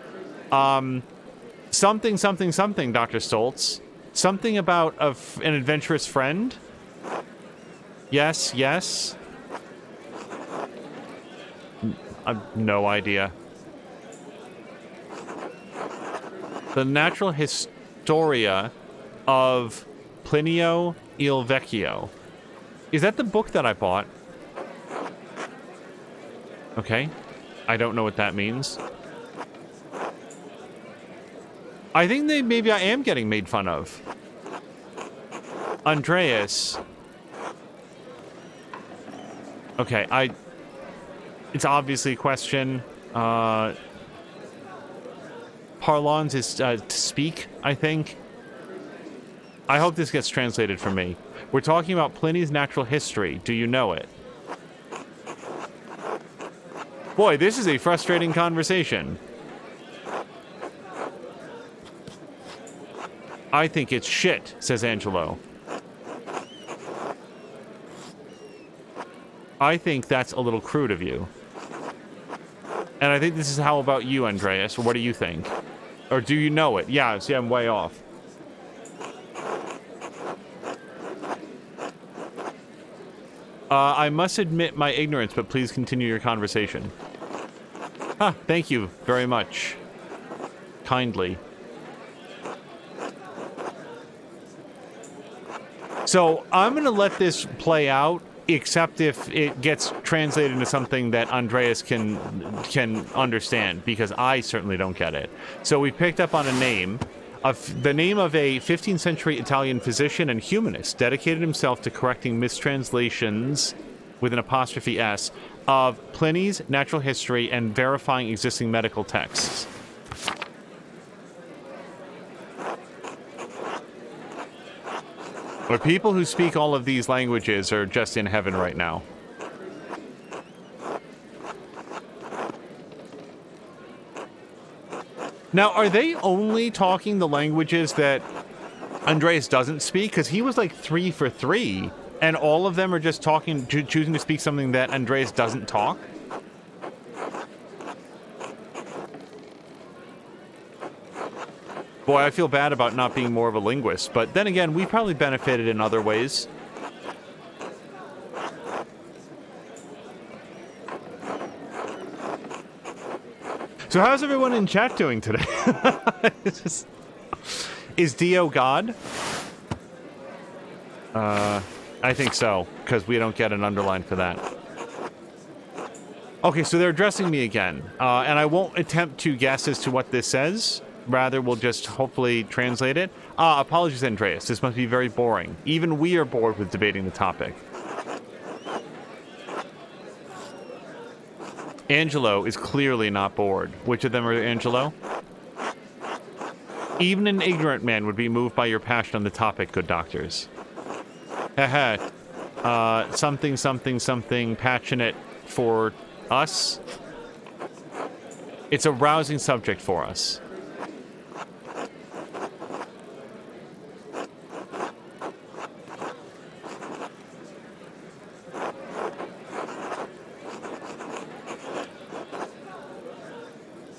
Something, Dr. Stoltz. Something about an adventurous friend? Yes. I've no idea. The Natural Historia of Plinio il Vecchio. Is that the book that I bought? Okay. I don't know what that means. I think maybe I am getting made fun of. Andreas. Okay, it's obviously a question. Parlons is to speak, I think. I hope this gets translated for me. We're talking about Pliny's natural history. Do you know it? Boy, this is a frustrating conversation. I think it's shit, says Angelo. I think that's a little crude of you. And I think this is how about you, Andreas? Or what do you think? Or do you know it? Yeah, see, I'm way off. I must admit my ignorance, but please continue your conversation. Thank you very much. Kindly. So I'm going to let this play out, except if it gets translated into something that Andreas can understand, because I certainly don't get it. So we picked up on a name. The name of a 15th century Italian physician and humanist dedicated himself to correcting mistranslations, with an apostrophe S, of Pliny's natural history and verifying existing medical texts. But people who speak all of these languages are just in heaven right now. Now, are they only talking the languages that Andreas doesn't speak? Because he was like 3 for 3, and all of them are just choosing to speak something that Andreas doesn't talk? Boy, I feel bad about not being more of a linguist, but then again, we probably benefited in other ways. So how's everyone in chat doing today? Is Dio God? I think so, because we don't get an underline for that. Okay, so they're addressing me again, and I won't attempt to guess as to what this says. Rather, we'll just hopefully translate it. Apologies, Andreas. This must be very boring. Even we are bored with debating the topic. Angelo is clearly not bored. Which of them are Angelo? Even an ignorant man would be moved by your passion on the topic, good doctors. Haha. Something passionate for us. It's a rousing subject for us.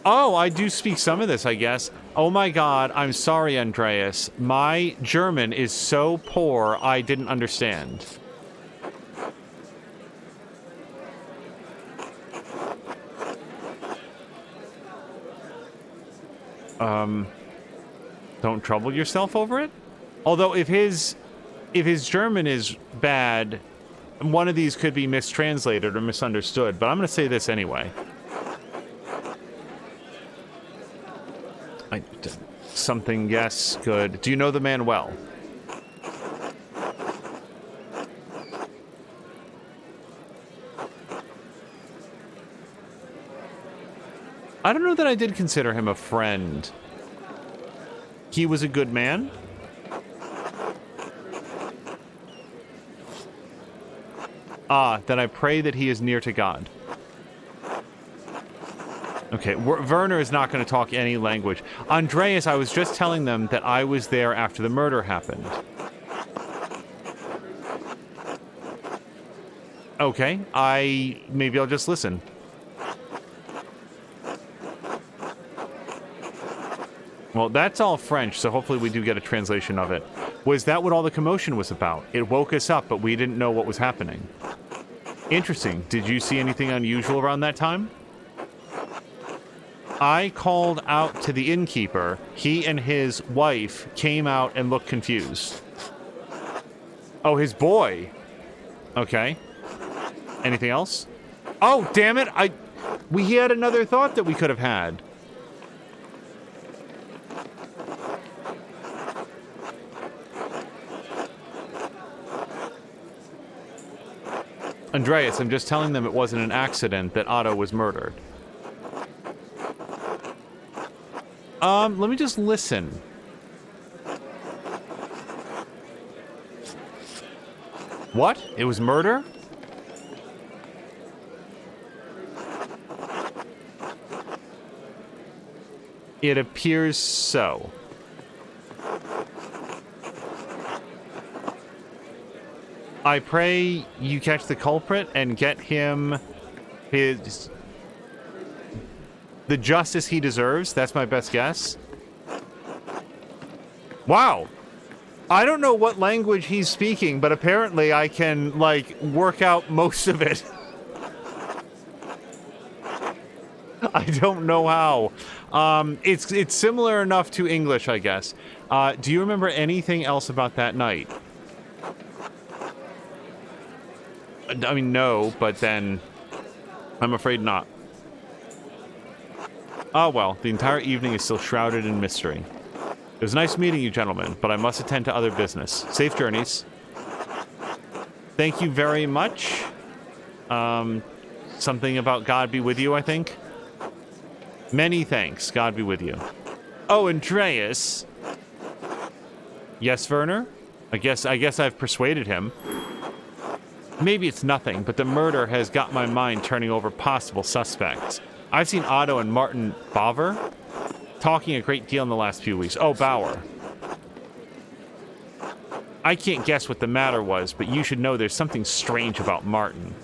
Oh, I do speak some of this, I guess. Oh my god, I'm sorry, Andreas. My German is so poor, I didn't understand. Don't trouble yourself over it? Although if his German is bad, one of these could be mistranslated or misunderstood, but I'm going to say this anyway. Something, yes, good. Do you know the man well? I don't know that I did consider him a friend. He was a good man? Ah, then I pray that he is near to God. Okay, Werner is not going to talk any language. Andreas, I was just telling them that I was there after the murder happened. Okay, maybe I'll just listen. Well, that's all French, so hopefully we do get a translation of it. Was that what all the commotion was about? It woke us up, but we didn't know what was happening. Interesting. Did you see anything unusual around that time? I called out to the innkeeper. He and his wife came out and looked confused. Oh, his boy. Okay. Anything else? Oh, damn it. We had another thought that we could have had. Andreas, I'm just telling them it wasn't an accident that Otto was murdered. Let me just listen. What? It was murder? It appears so. I pray you catch the culprit and get him the justice he deserves. That's my best guess. Wow. I don't know what language he's speaking, but apparently I can, like, work out most of it. I don't know how. It's similar enough to English, I guess. Do you remember anything else about that night? I mean, no, but then I'm afraid not. Oh, well, the entire evening is still shrouded in mystery. It was nice meeting you, gentlemen, but I must attend to other business. Safe journeys. Thank you very much. Something about God be with you, I think. Many thanks. God be with you. Oh, Andreas. Yes, Werner? I guess I've persuaded him. Maybe it's nothing, but the murder has got my mind turning over possible suspects. I've seen Otto and Martin Bauer talking a great deal in the last few weeks. Oh, Bauer. I can't guess what the matter was, but you should know there's something strange about Martin.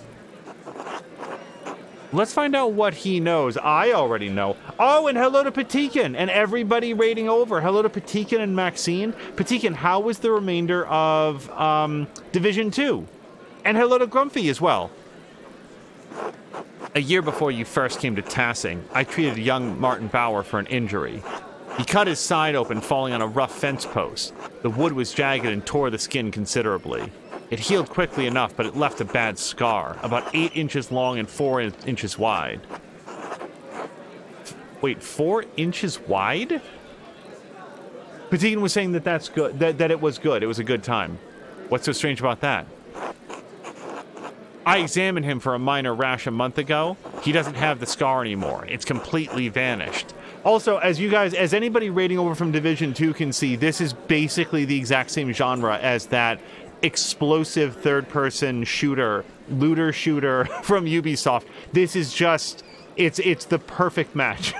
Let's find out what he knows. I already know. Oh, and hello to Patikin and everybody raiding over. Hello to Patikin and Maxine. Patikin, how was the remainder of Division 2? And hello to Grumpy as well. A year before you first came to Tassing, I treated young Martin Bauer for an injury. He cut his side open, falling on a rough fence post. The wood was jagged and tore the skin considerably. It healed quickly enough, but it left a bad scar, about 8 inches long and 4 inches wide. Wait, 4 inches wide? Patikin was saying that that's good, that it was good. It was a good time. What's so strange about that? I examined him for a minor rash a month ago. He doesn't have the scar anymore. It's completely vanished. Also, as anybody raiding over from Division 2 can see, this is basically the exact same genre as that explosive third-person looter shooter from Ubisoft. This is just, it's the perfect match.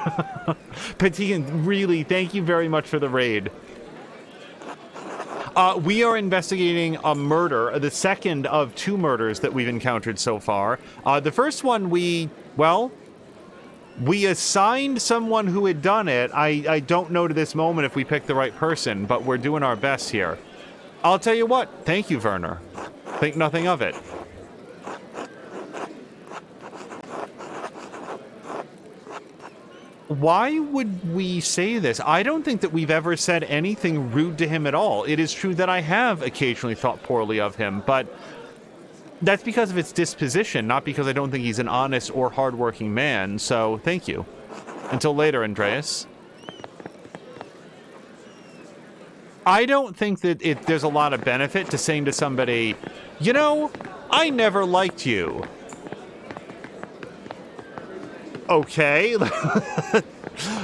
Patikin, really, thank you very much for the raid. We are investigating a murder, the second of 2 murders that we've encountered so far. The first one We assigned someone who had done it. I don't know to this moment if we picked the right person, but we're doing our best here. I'll tell you what. Thank you, Werner. Think nothing of it. Why would we say this? I don't think that we've ever said anything rude to him at all. It is true that I have occasionally thought poorly of him, but that's because of its disposition, not because I don't think he's an honest or hardworking man, so thank you. Until later, Andreas. I don't think that there's a lot of benefit to saying to somebody, you know, I never liked you. Okay.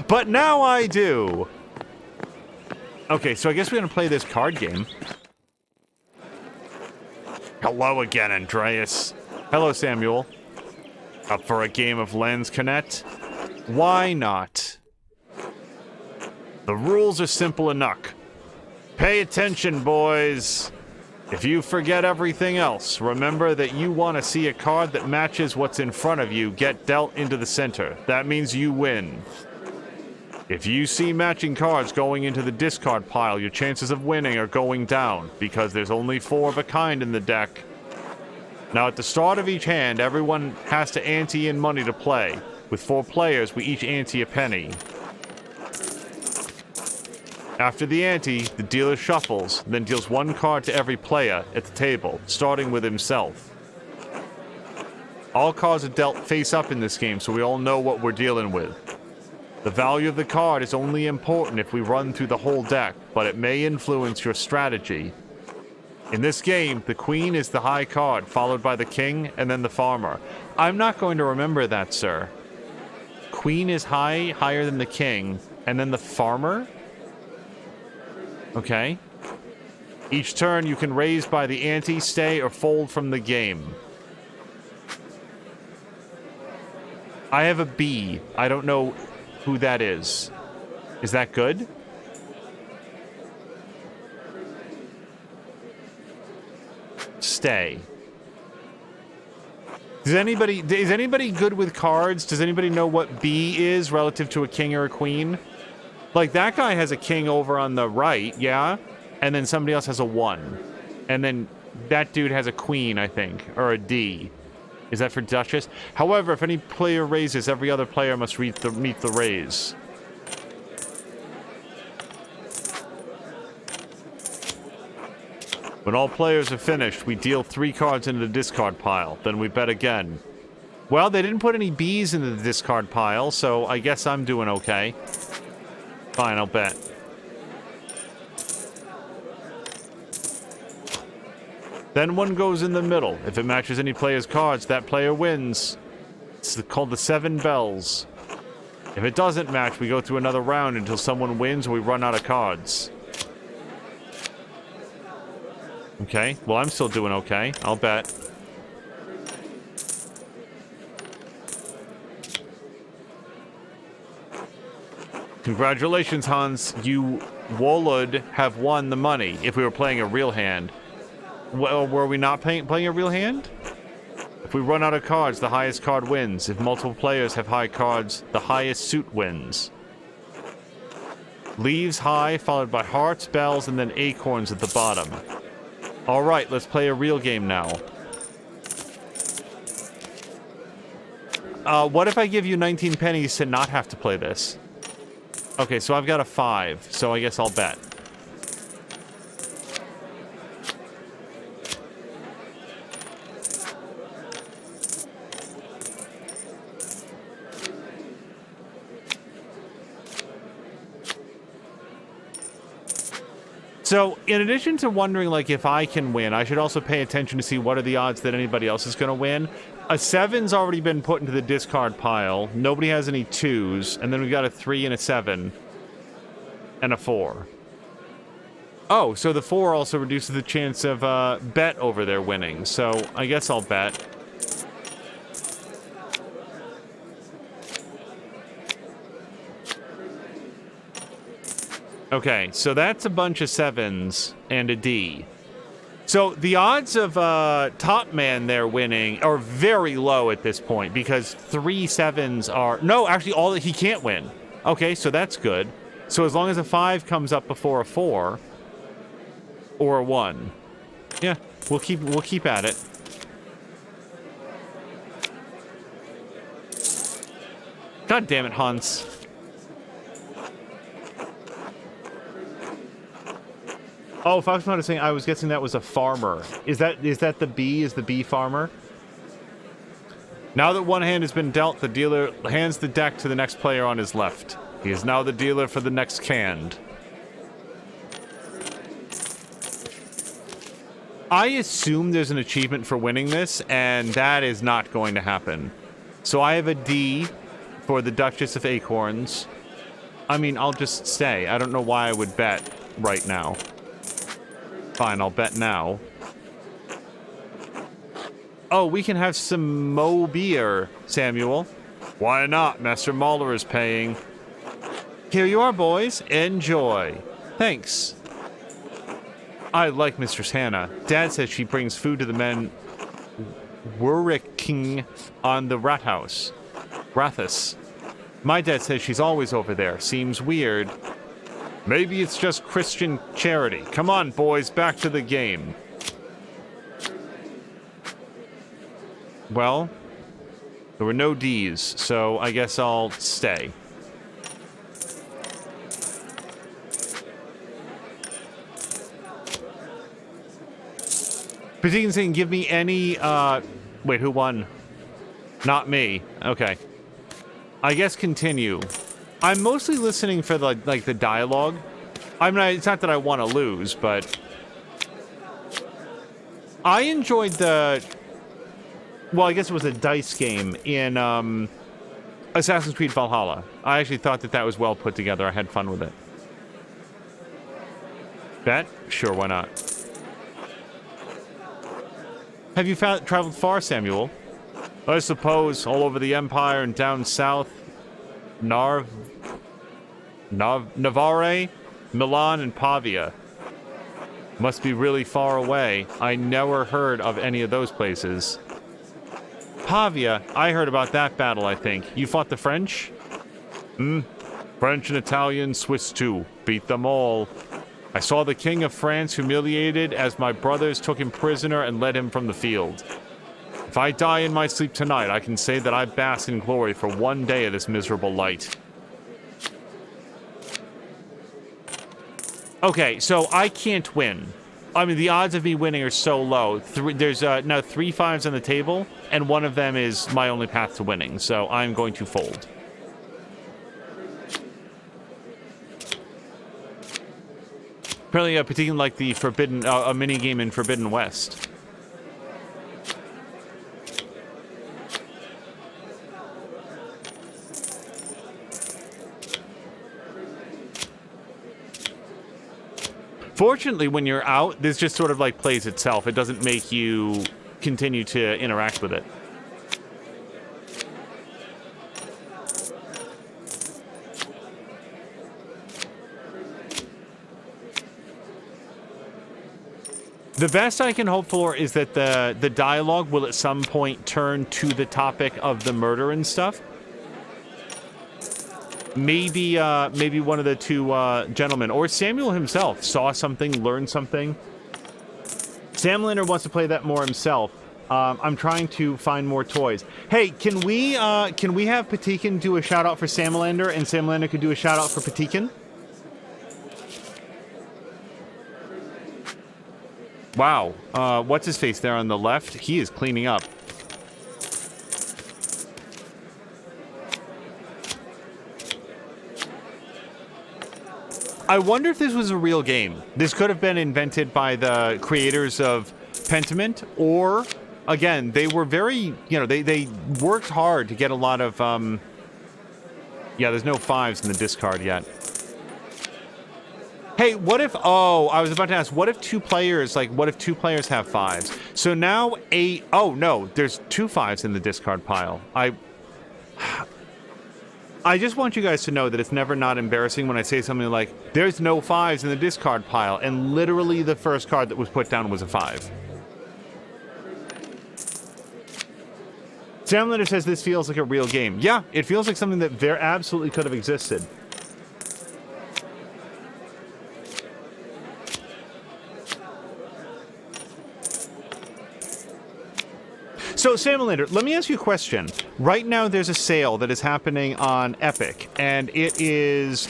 But now I do. Okay, so I guess we're going to play this card game. Hello again, Andreas. Hello, Samuel. Up for a game of Lens Connect? Why not? The rules are simple enough. Pay attention, boys. If you forget everything else, remember that you want to see a card that matches what's in front of you get dealt into the center. That means you win. If you see matching cards going into the discard pile, your chances of winning are going down, because there's only 4 of a kind in the deck. Now, at the start of each hand, everyone has to ante in money to play. With 4 players, we each ante a penny. After the ante, the dealer shuffles, then deals 1 card to every player at the table, starting with himself. All cards are dealt face up in this game, so we all know what we're dealing with. The value of the card is only important if we run through the whole deck, but it may influence your strategy. In this game, the queen is the high card, followed by the king, and then the farmer. I'm not going to remember that, sir. Queen is higher than the king, and then the farmer? Okay. Each turn you can raise by the ante, stay, or fold from the game. I have a B. I don't know who that is. Is that good? Stay. Is anybody good with cards? Does anybody know what B is relative to a king or a queen? Like, that guy has a king over on the right, yeah? And then somebody else has a 1. And then that dude has a queen, I think. Or a D. Is that for Duchess? However, if any player raises, every other player must meet the raise. When all players are finished, we deal 3 cards into the discard pile. Then we bet again. Well, they didn't put any Bs into the discard pile, so I guess I'm doing okay. Fine, I'll bet. Then 1 goes in the middle. If it matches any player's cards, that player wins. It's called the 7 bells. If it doesn't match, we go through another round until someone wins or we run out of cards. Okay, well, I'm still doing okay. I'll bet. Congratulations, Hans. You would have won the money if we were playing a real hand. Well, were we not playing a real hand? If we run out of cards, the highest card wins. If multiple players have high cards, the highest suit wins. Leaves high, followed by hearts, bells, and then acorns at the bottom. Alright, let's play a real game now. What if I give you 19 pennies to not have to play this? Okay, so I've got a 5, so I guess I'll bet. So, in addition to wondering, like, if I can win, I should also pay attention to see what are the odds that anybody else is going to win. A 7's already been put into the discard pile. Nobody has any 2s. And then we've got a 3 and a 7. And a 4. Oh, so the 4 also reduces the chance of bet over their winning. So, I guess I'll bet. Okay, so that's a bunch of 7s and a D. So So the odds of Top Man there winning are very low at this point because 3 7s are... No, actually, he can't win. Okay, so that's good. So as long as a 5 comes up before a 4 or a 1. Yeah, we'll keep at it. God damn it, Hans. Oh, Fox Mod is saying I was guessing that was a farmer. Is that the bee? Is the bee farmer? Now that one hand has been dealt, the dealer hands the deck to the next player on his left. He is now the dealer for the next hand. I assume there's an achievement for winning this, and that is not going to happen. So I have a D for the Duchess of Acorns. I mean, I'll just stay. I don't know why I would bet right now. Fine, I'll bet now. Oh, we can have some Mo beer, Samuel. Why not? Master Mahler is paying. Here you are, boys. Enjoy. Thanks. I like Mistress Hannah. Dad says she brings food to the men working on the Rathaus. My dad says she's always over there. Seems weird. Maybe it's just Christian charity. Come on, boys, back to the game. Well, there were no D's, so I guess I'll stay. Petition saying, give me any, wait, who won? Not me. Okay. I guess continue. I'm mostly listening for the, like, the dialogue. I mean, it's not that I want to lose, but... I enjoyed the... Well, I guess it was a dice game in, Assassin's Creed Valhalla. I actually thought that was well put together. I had fun with it. Bet? Sure, why not? Have you traveled far, Samuel? I suppose, all over the Empire and down south. Navarre, Milan, and Pavia. Must be really far away. I never heard of any of those places. Pavia, I heard about that battle, I think. You fought the French? French and Italian, Swiss too. Beat them all. I saw the King of France humiliated as my brothers took him prisoner and led him from the field. If I die in my sleep tonight, I can say that I bask in glory for one day of this miserable light. Okay, so I can't win. I mean, the odds of me winning are so low. There's now 3 5s on the table, and one of them is my only path to winning, so I'm going to fold. Apparently, particularly like the Forbidden, a mini game in Forbidden West. Fortunately, when you're out, this just sort of like plays itself. It doesn't make you continue to interact with it. The best I can hope for is that the dialogue will at some point turn to the topic of the murder and stuff. Maybe one of the 2 gentlemen, or Samuel himself, saw something, learned something. Samlander wants to play that more himself. I'm trying to find more toys. Hey, can we have Patikin do a shout out for Samlander, and Samlander could do a shout out for Patikin? Wow. What's his face there on the left? He is cleaning up. I wonder if this was a real game. This could have been invented by the creators of Pentiment, or, again, they were very, they worked hard to get a lot of, yeah, there's no 5s in the discard yet. Hey, what if, I was about to ask, what if 2 players have 5s? So now oh no, there's 2 5s in the discard pile. I just want you guys to know that it's never not embarrassing when I say something like, there's no 5s in the discard pile, and literally the first card that was put down was a 5. Samlander says this feels like a real game. Yeah, it feels like something that very absolutely could have existed. So, Samlander, let me ask you a question. Right now, there's a sale that is happening on Epic, and it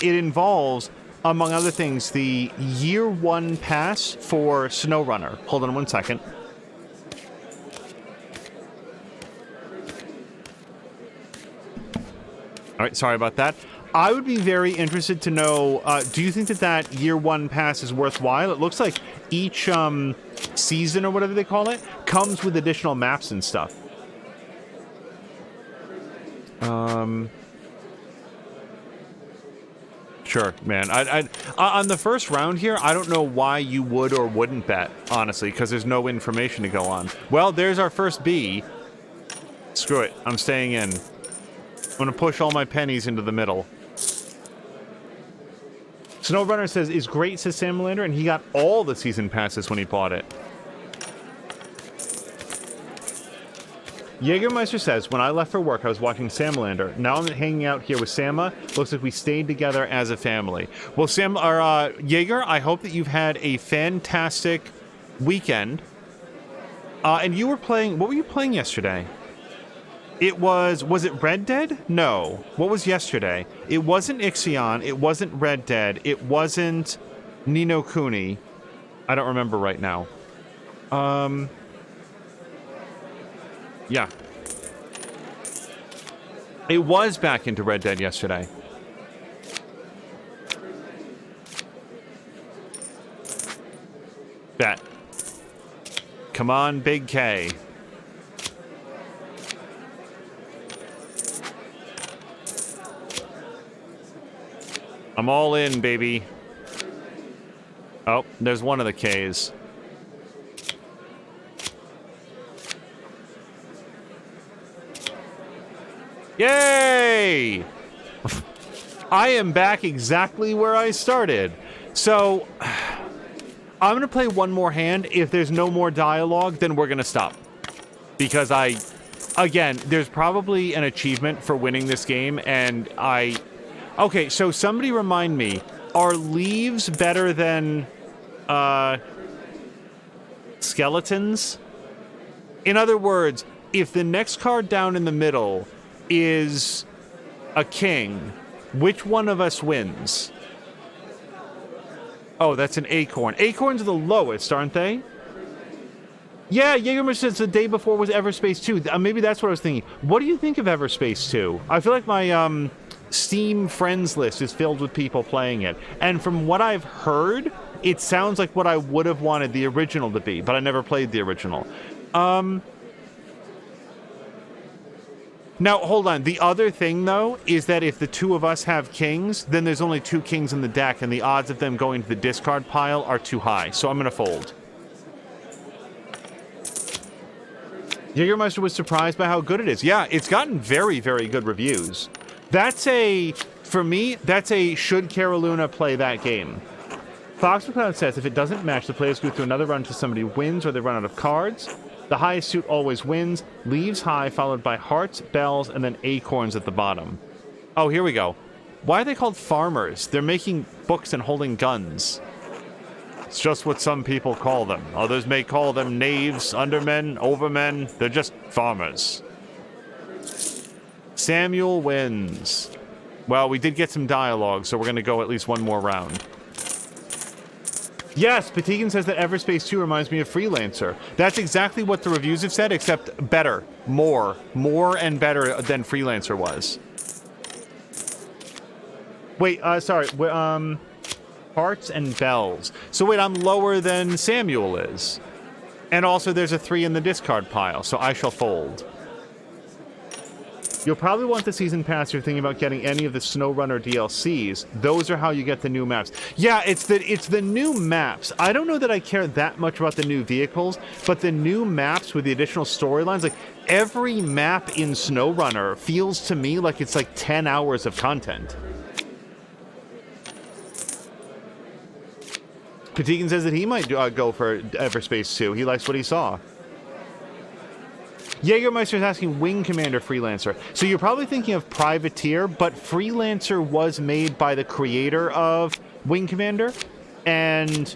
involves, among other things, the Year 1 pass for SnowRunner. Hold on one second. All right, sorry about that. I would be very interested to know, do you think that that Year 1 pass is worthwhile? It looks like each season, or whatever they call it, comes with additional maps and stuff. Sure, man. On the first round here, I don't know why you would or wouldn't bet, honestly, because there's no information to go on. Well, there's our first B. Screw it. I'm staying in. I'm going to push all my pennies into the middle. SnowRunner says, is great, says Samlander, and he got all the season passes when he bought it. Jägermeister says, when I left for work, I was watching Samlander. Now I'm hanging out here with Sama. Looks like we stayed together as a family. Well, Jaeger, I hope that you've had a fantastic weekend. And you were playing, what were you playing yesterday? It was it Red Dead? No. What was yesterday? It wasn't Ixion. It wasn't Red Dead. It wasn't Ni no Kuni. I don't remember right now. Yeah. It was back into Red Dead yesterday. Bet. Come on, Big K. I'm all in, baby. Oh, there's one of the Ks. Yay! I am back exactly where I started. So, I'm going to play one more hand. If there's no more dialogue, then we're going to stop. Because again, there's probably an achievement for winning this game, and okay, so somebody remind me, are leaves better than, skeletons? In other words, if the next card down in the middle is a king, which one of us wins? Oh, that's an acorn. Acorns are the lowest, aren't they? Yeah, Jägermeister says the day before was Everspace 2. Maybe that's what I was thinking. What do you think of Everspace 2? I feel like my, Steam friends list is filled with people playing it. And from what I've heard, it sounds like what I would have wanted the original to be, but I never played the original. Now, hold on. The other thing, though, is that if the two of us have kings, then there's only 2 kings in the deck, and the odds of them going to the discard pile are too high. So I'm going to fold. Jägermeister was surprised by how good it is. Yeah, it's gotten very, very good reviews. For me, that's a should Caroluna play that game. Fox McCloud says if it doesn't match, the players go through another run until somebody wins or they run out of cards. The highest suit always wins. Leaves high, followed by hearts, bells, and then acorns at the bottom. Oh, here we go. Why are they called farmers? They're making books and holding guns. It's just what some people call them. Others may call them knaves, undermen, overmen. They're just farmers. Samuel wins. Well, we did get some dialogue, so we're going to go at least one more round. Yes, Patigan says that Everspace 2 reminds me of Freelancer. That's exactly what the reviews have said, except better. More and better than Freelancer was. Wait, sorry. Hearts and bells. So wait, I'm lower than Samuel is. And also there's a 3 in the discard pile, so I shall fold. You'll probably want the season pass if you're thinking about getting any of the SnowRunner DLCs. Those are how you get the new maps. Yeah, it's the new maps. I don't know that I care that much about the new vehicles, but the new maps with the additional storylines, like every map in SnowRunner feels to me like it's like 10 hours of content. Patigan says that he might go for Everspace 2. He likes what he saw. Jägermeister is asking Wing Commander Freelancer. So you're probably thinking of Privateer, but Freelancer was made by the creator of Wing Commander, and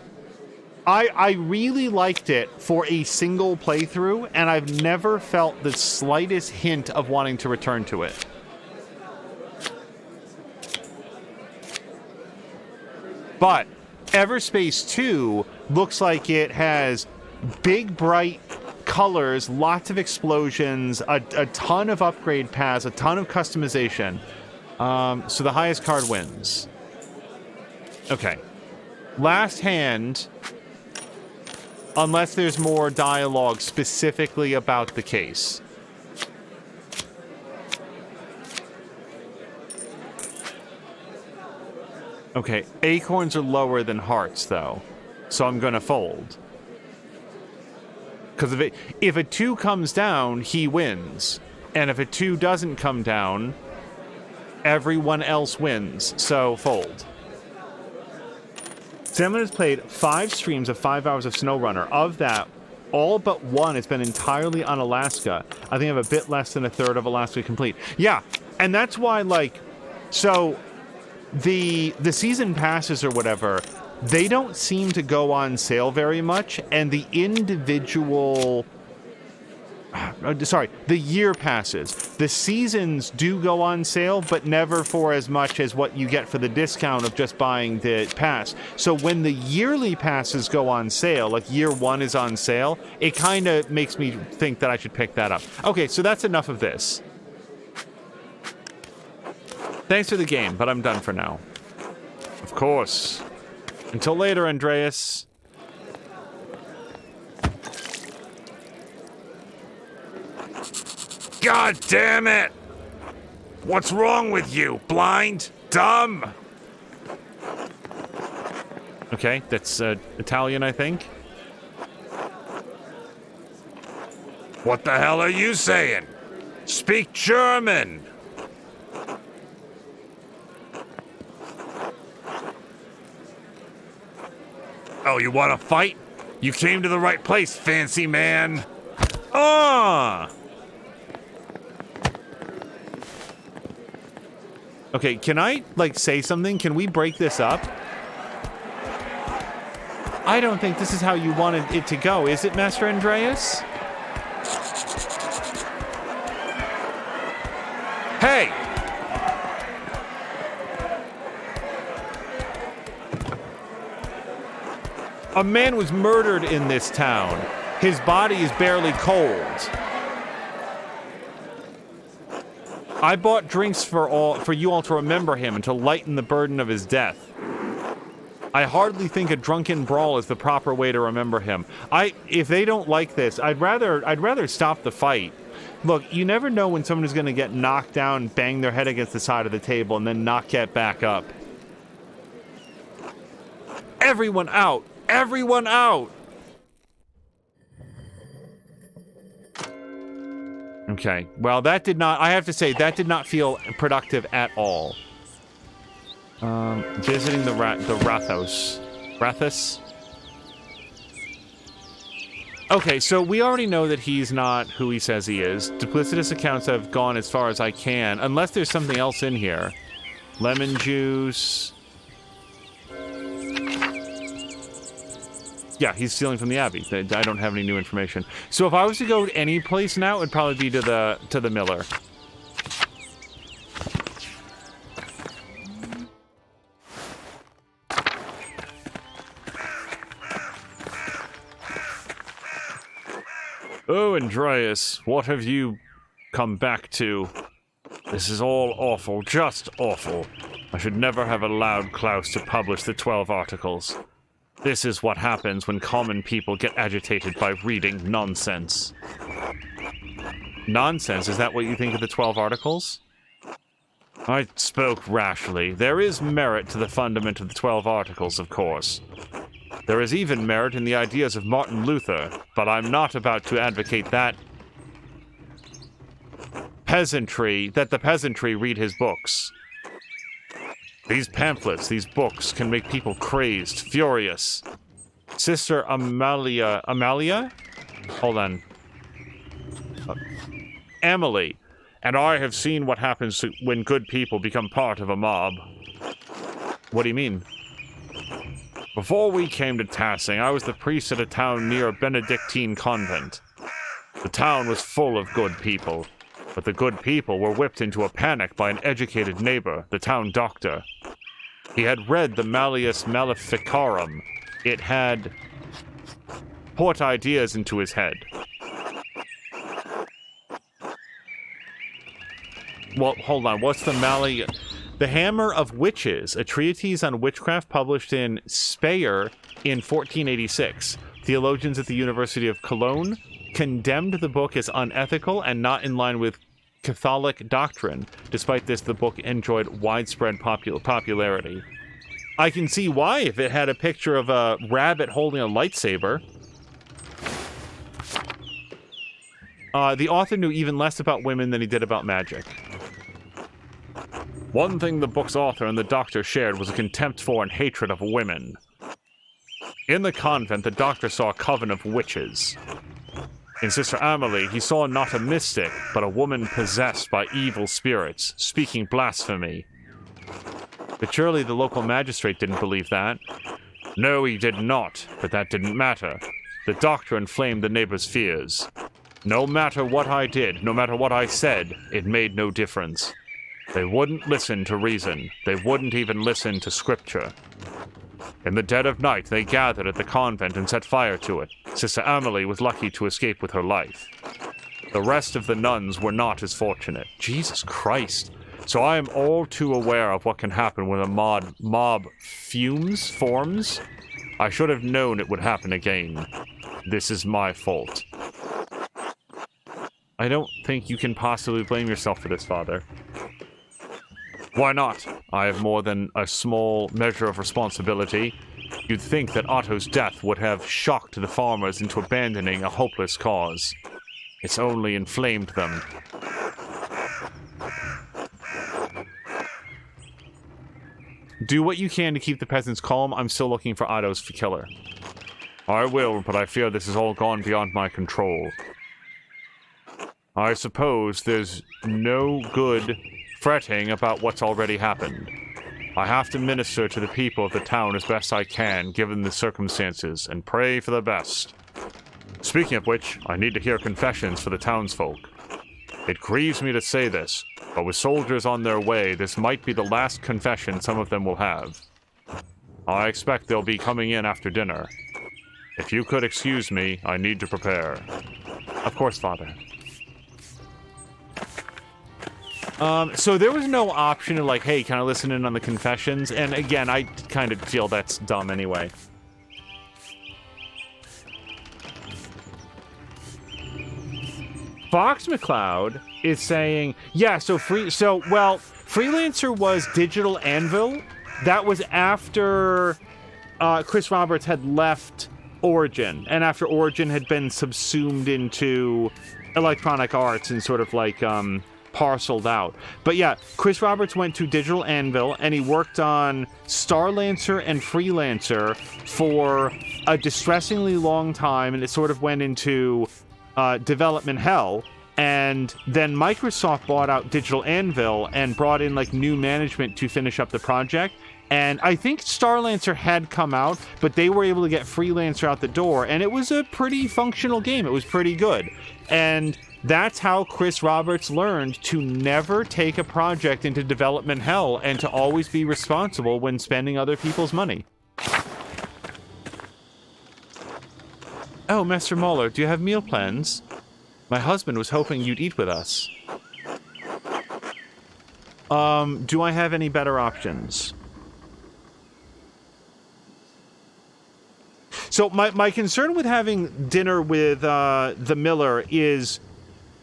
I really liked it for a single playthrough, and I've never felt the slightest hint of wanting to return to it. But Everspace 2 looks like it has big, bright colors, lots of explosions, a ton of upgrade paths, a ton of customization. So the highest card wins. Okay. Last hand, unless there's more dialogue specifically about the case. Okay, acorns are lower than hearts, though, so I'm going to fold. Because if a 2 comes down, he wins. And if a 2 doesn't come down, everyone else wins. So, fold. Salmon has played 5 streams of 5 hours of SnowRunner. Of that, all but 1 has been entirely on Alaska. I think I have a bit less than a third of Alaska complete. Yeah, and that's why, like... So, the season passes or whatever... They don't seem to go on sale very much, and the individual... the year passes. The seasons do go on sale, but never for as much as what you get for the discount of just buying the pass. So when the yearly passes go on sale, like year 1 is on sale, it kind of makes me think that I should pick that up. Okay, so that's enough of this. Thanks for the game, but I'm done for now. Of course. Until later, Andreas. God damn it! What's wrong with you? Blind? Dumb? Okay, that's Italian, I think. What the hell are you saying? Speak German! Oh, you want to fight? You came to the right place, fancy man. Ah! Okay, can I, like, say something? Can we break this up? I don't think this is how you wanted it to go, is it, Master Andreas? Hey! A man was murdered in this town. His body is barely cold. I bought drinks for you all to remember him and to lighten the burden of his death. I hardly think a drunken brawl is the proper way to remember him. If they don't like this, I'd rather stop the fight. Look, you never know when someone is going to get knocked down, bang their head against the side of the table, and then not get back up. Everyone out! Everyone out! Okay, well, that did not... I have to say, that did not feel productive at all. Visiting the Rathos. Rathos? Okay, so we already know that he's not who he says he is. Duplicitous accounts have gone as far as I can, unless there's something else in here. Lemon juice... Yeah, he's stealing from the Abbey. I don't have any new information. So if I was to go to any place now, it would probably be to the Miller. Oh, Andreas, what have you come back to? This is all awful, just awful. I should never have allowed Klaus to publish the 12 articles. This is what happens when common people get agitated by reading nonsense. nonsense. Is that what you think of the 12 articles? I spoke rashly. There is merit to the fundament of the 12 articles, of course. There is even merit in the ideas of Martin Luther, but I'm not about to advocate that the peasantry read his books. These pamphlets, these books, can make people crazed, furious. Sister Amalia? Hold on. Emily. And I have seen what happens when good people become part of a mob. What do you mean? Before we came to Tassing, I was the priest at a town near a Benedictine convent. The town was full of good people, but the good people were whipped into a panic by an educated neighbor, the town doctor. He had read the Malleus Maleficarum. It had put ideas into his head. Well, hold on. What's the The Hammer of Witches, a treatise on witchcraft published in Speyer in 1486. Theologians at the University of Cologne condemned the book as unethical and not in line with Catholic doctrine. Despite this, the book enjoyed widespread popularity. I can see why if it had a picture of a rabbit holding a lightsaber. The author knew even less about women than he did about magic. One thing the book's author and the doctor shared was a contempt for and hatred of women. In the convent, the doctor saw a coven of witches. In Sister Amelie, he saw not a mystic, but a woman possessed by evil spirits, speaking blasphemy. But surely the local magistrate didn't believe that. No, he did not, but that didn't matter. The doctor inflamed the neighbor's fears. No matter what I did, no matter what I said, it made no difference. They wouldn't listen to reason. They wouldn't even listen to scripture. In the dead of night, they gathered at the convent and set fire to it. Sister Amelie was lucky to escape with her life. The rest of the nuns were not as fortunate. Jesus Christ. So I am all too aware of what can happen when a mob forms. I should have known it would happen again. This is my fault. I don't think you can possibly blame yourself for this, Father. Why not? I have more than a small measure of responsibility. You'd think that Otto's death would have shocked the farmers into abandoning a hopeless cause. It's only inflamed them. Do what you can to keep the peasants calm. I'm still looking for Otto's killer. I will, but I fear this has all gone beyond my control. I suppose there's no good fretting about what's already happened. I have to minister to the people of the town as best I can, given the circumstances, and pray for the best. Speaking of which, I need to hear confessions for the townsfolk. It grieves me to say this, but with soldiers on their way, this might be the last confession some of them will have. I expect they'll be coming in after dinner. If you could excuse me, I need to prepare. Of course, Father. So there was no option of like, hey, can I listen in on the confessions? And again, I kind of feel that's dumb anyway. Fox McCloud is saying, yeah, Freelancer was Digital Anvil. That was after Chris Roberts had left Origin, and after Origin had been subsumed into Electronic Arts and sort of like parceled out. But yeah, Chris Roberts went to Digital Anvil and he worked on Starlancer and Freelancer for a distressingly long time, and it sort of went into development hell. And then Microsoft bought out Digital Anvil and brought in like new management to finish up the project. And I think Starlancer had come out, but they were able to get Freelancer out the door, and it was a pretty functional game. It was pretty good. And that's how Chris Roberts learned to never take a project into development hell and to always be responsible when spending other people's money. Oh, Master Muller, do you have meal plans? My husband was hoping you'd eat with us. Do I have any better options? So my concern with having dinner with the Miller is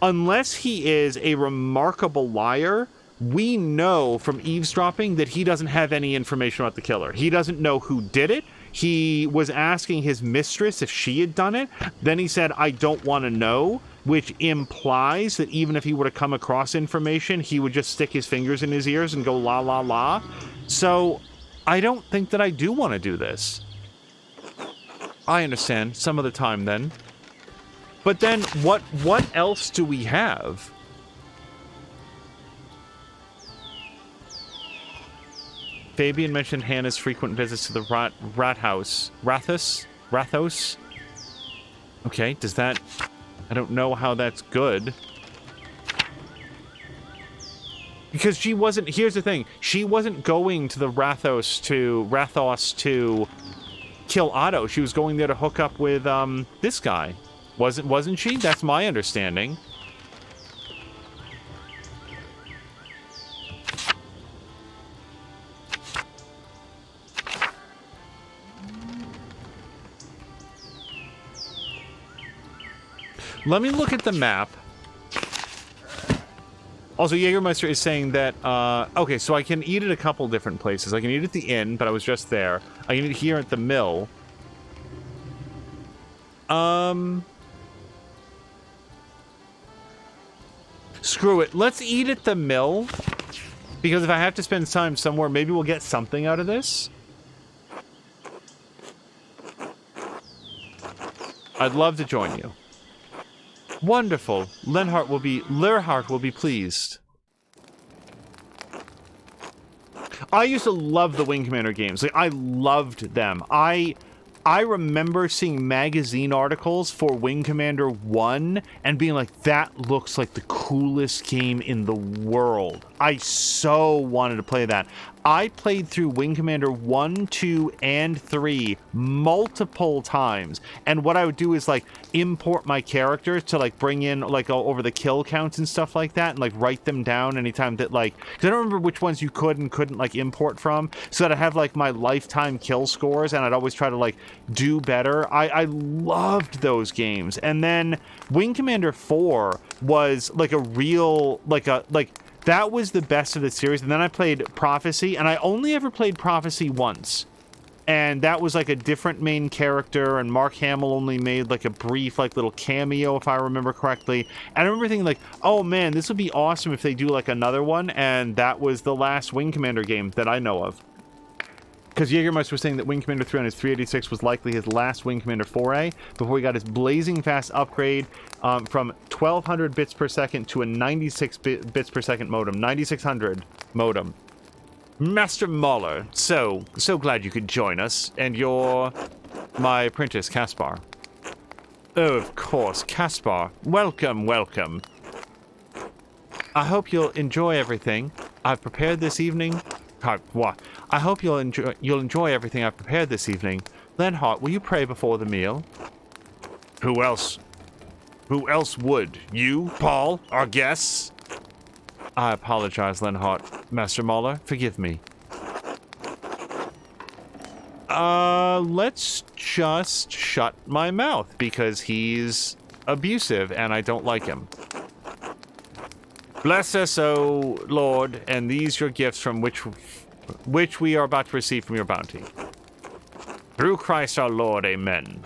unless he is a remarkable liar, we know from eavesdropping that he doesn't have any information about the killer. He doesn't know who did it. He was asking his mistress if she had done it. Then he said, I don't want to know, which implies that even if he were to come across information, he would just stick his fingers in his ears and go la la la. So I don't think that I do want to do this. I understand. Some other time then. But then what else do we have? Fabian mentioned Hannah's frequent visits to the rat house. Rathos? Okay, does that... I don't know how that's good. Because she wasn't... Here's the thing. She wasn't going to the Rathos to kill Otto. She was going there to hook up with, this guy. Wasn't she? That's my understanding. Let me look at the map. Also, Jägermeister is saying that, okay, so I can eat at a couple different places. I can eat at the inn, but I was just there. I can eat here at the mill. Screw it. Let's eat at the mill. Because if I have to spend time somewhere, maybe we'll get something out of this. I'd love to join you. Wonderful. Learhart will be pleased. I used to love the Wing Commander games. Like, I loved them. I remember seeing magazine articles for Wing Commander 1 and being like, that looks like the coolest game in the world. I so wanted to play that. I played through Wing Commander 1, 2, and 3 multiple times. And what I would do is, like, import my characters to, like, bring in, like, over the kill counts and stuff like that and, like, write them down anytime that, like... Because I don't remember which ones you could and couldn't, like, import from. So that I have, like, my lifetime kill scores and I'd always try to, like, do better. I loved those games. And then Wing Commander 4 was, like, a real... That was the best of the series, and then I played Prophecy, and I only ever played Prophecy once. And that was, like, a different main character, and Mark Hamill only made, like, a brief, like, little cameo, if I remember correctly. And I remember thinking, like, oh, man, this would be awesome if they do, like, another one, and that was the last Wing Commander game that I know of. Because Jägermeister was saying that Wing Commander 3 on his 386 was likely his last Wing Commander 4A before he got his blazing fast upgrade from 1200 bits per second to a 96 bits per second modem, 9600 modem. Master Mahler, so glad you could join us, and you're my apprentice, Caspar. Oh, of course, Caspar. Welcome, welcome. I hope you'll enjoy everything I've prepared this evening. I hope you'll enjoy everything I've prepared this evening. Lenhart, will you pray before the meal? Who else? Who else would? You, Paul, our guests? I apologize, Lenhart. Master Mahler, forgive me. Let's just shut my mouth, because he's abusive, and I don't like him. Bless us, O Lord, and these your gifts from which we are about to receive from your bounty. Through Christ our Lord, amen.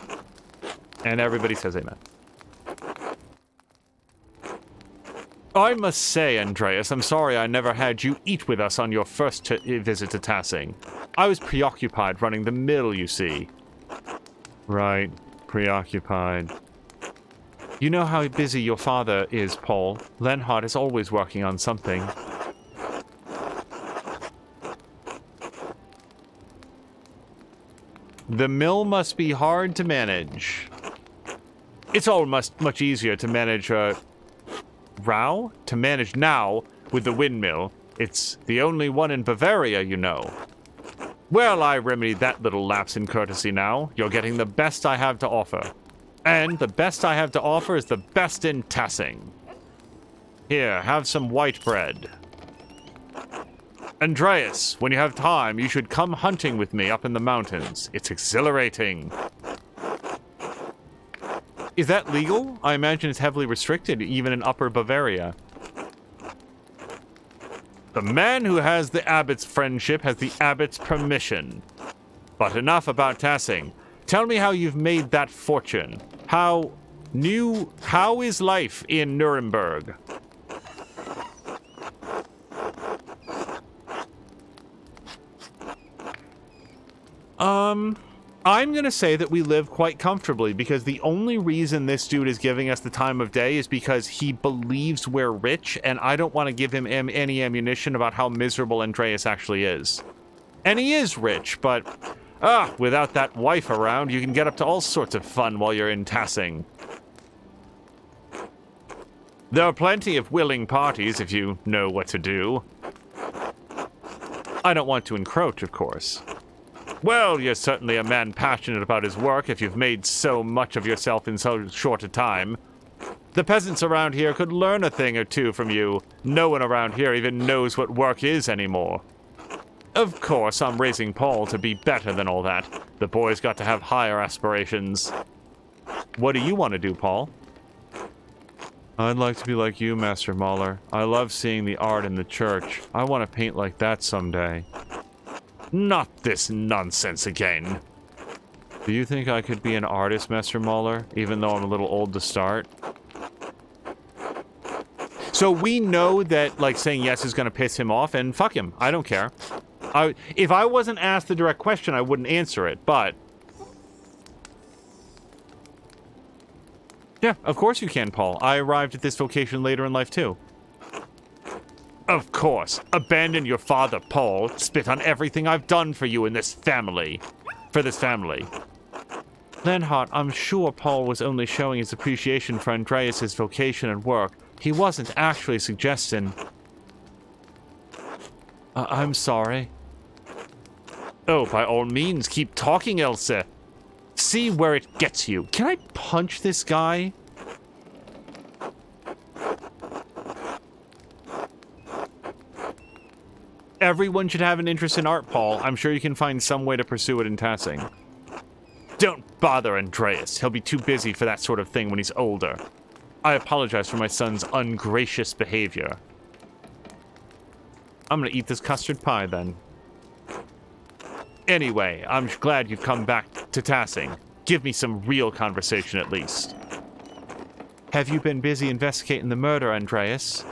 And everybody says amen. I must say, Andreas, I'm sorry I never had you eat with us on your first visit to Tassing. I was preoccupied running the mill, you see. Right, preoccupied. You know how busy your father is, Paul. Lenhart is always working on something. The mill must be hard to manage. It's almost much easier to manage to manage now with the windmill. It's the only one in Bavaria, you know. Well, I remedied that little lapse in courtesy now. You're getting the best I have to offer. And the best I have to offer is the best in Tassing. Here, have some white bread. Andreas, when you have time, you should come hunting with me up in the mountains. It's exhilarating. Is that legal? I imagine it's heavily restricted, even in Upper Bavaria. The man who has the abbot's friendship has the abbot's permission. But enough about Tassing. Tell me how you've made that fortune. How is life in Nuremberg? I'm gonna say that we live quite comfortably, because the only reason this dude is giving us the time of day is because he believes we're rich, and I don't want to give him any ammunition about how miserable Andreas actually is. And he is rich, but without that wife around, you can get up to all sorts of fun while you're in Tassing. There are plenty of willing parties if you know what to do. I don't want to encroach, of course. Well, you're certainly a man passionate about his work if you've made so much of yourself in so short a time. The peasants around here could learn a thing or two from you. No one around here even knows what work is anymore. Of course, I'm raising Paul to be better than all that. The boy's got to have higher aspirations. What do you want to do, Paul? I'd like to be like you, Master Mahler. I love seeing the art in the church. I want to paint like that someday. Not this nonsense again. Do you think I could be an artist, Master Mahler, even though I'm a little old to start? So we know that, like, saying yes is going to piss him off, and fuck him. I don't care. If I wasn't asked the direct question, I wouldn't answer it, but... Yeah, of course you can, Paul. I arrived at this vocation later in life, too. Of course. Abandon your father, Paul. Spit on everything I've done for you in this family. For this family. Lenhart, I'm sure Paul was only showing his appreciation for Andreas' vocation and work. He wasn't actually suggesting... I'm sorry. Oh, by all means, keep talking, Elsa. See where it gets you. Can I punch this guy? Everyone should have an interest in art, Paul. I'm sure you can find some way to pursue it in Tassing. Don't bother Andreas. He'll be too busy for that sort of thing when he's older. I apologize for my son's ungracious behavior. I'm gonna eat this custard pie, then. Anyway, I'm glad you've come back to Tassing. Give me some real conversation, at least. Have you been busy investigating the murder, Andreas?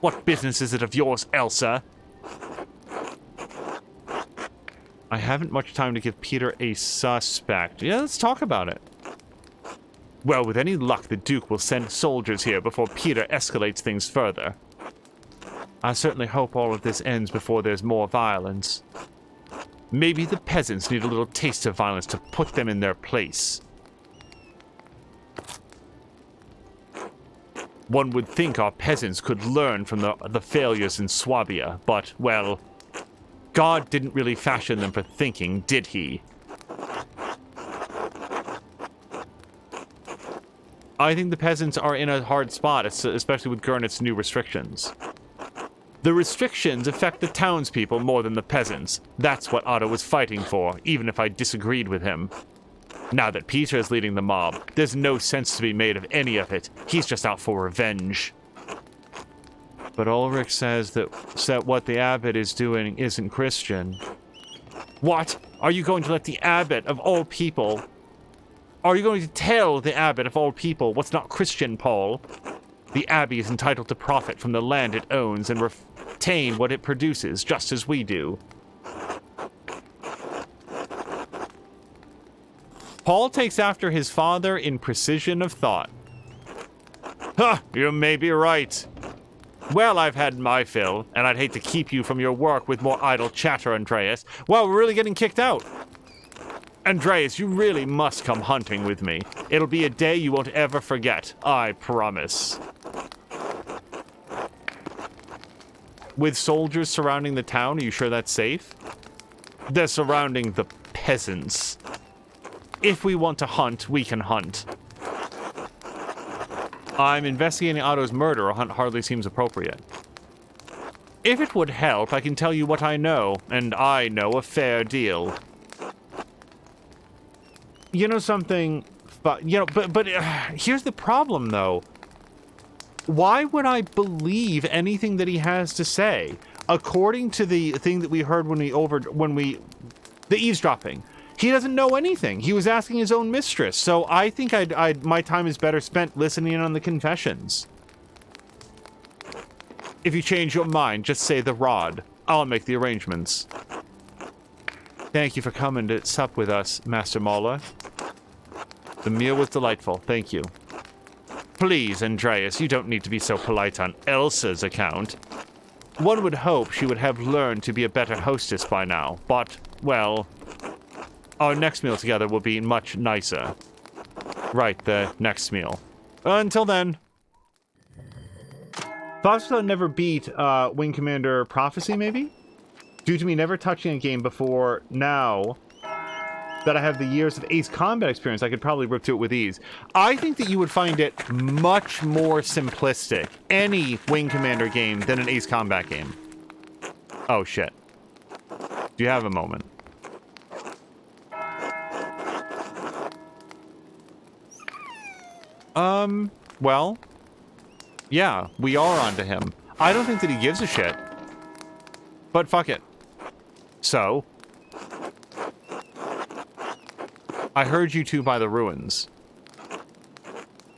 What business is it of yours, Elsa? I haven't much time to give Peter a suspect. Yeah, let's talk about it. Well, with any luck, the Duke will send soldiers here before Peter escalates things further. I certainly hope all of this ends before there's more violence. Maybe the peasants need a little taste of violence to put them in their place. One would think our peasants could learn from the failures in Swabia, but, well, God didn't really fashion them for thinking, did he? I think the peasants are in a hard spot, especially with Gernot's new restrictions. The restrictions affect the townspeople more than the peasants. That's what Otto was fighting for, even if I disagreed with him. Now that Peter is leading the mob, there's no sense to be made of any of it. He's just out for revenge. But Ulrich says that what the abbot is doing isn't Christian. What? Are you going to let the abbot of all people... Are you going to tell the abbot of all people what's not Christian, Paul? The abbey is entitled to profit from the land it owns and retain what it produces, just as we do. Paul takes after his father in precision of thought. Huh, you may be right. Well, I've had my fill, and I'd hate to keep you from your work with more idle chatter, Andreas. Well, we're really getting kicked out. Andreas, you really must come hunting with me. It'll be a day you won't ever forget, I promise. With soldiers surrounding the town, are you sure that's safe? They're surrounding the peasants. If we want to hunt, we can hunt. I'm investigating Otto's murder. A hunt hardly seems appropriate. If it would help, I can tell you what I know, and I know a fair deal. You know something? But, you know, but here's the problem, though. Why would I believe anything that he has to say? According to the thing that we heard the eavesdropping, he doesn't know anything. He was asking his own mistress. So I think my time is better spent listening on the confessions. If you change your mind, just say the rod. I'll make the arrangements. Thank you for coming to sup with us, Master Mauler. The meal was delightful. Thank you. Please, Andreas, you don't need to be so polite on Elsa's account. One would hope she would have learned to be a better hostess by now, but, well, our next meal together will be much nicer. Right, the next meal. Until then. Foxglove never beat Wing Commander Prophecy, maybe? Due to me never touching a game before now that I have the years of Ace Combat experience, I could probably rip through it with ease. I think that you would find it much more simplistic, any Wing Commander game, than an Ace Combat game. Oh, shit. Do you have a moment? Well, yeah, we are onto him. I don't think that he gives a shit. But fuck it. So, I heard you two by the ruins.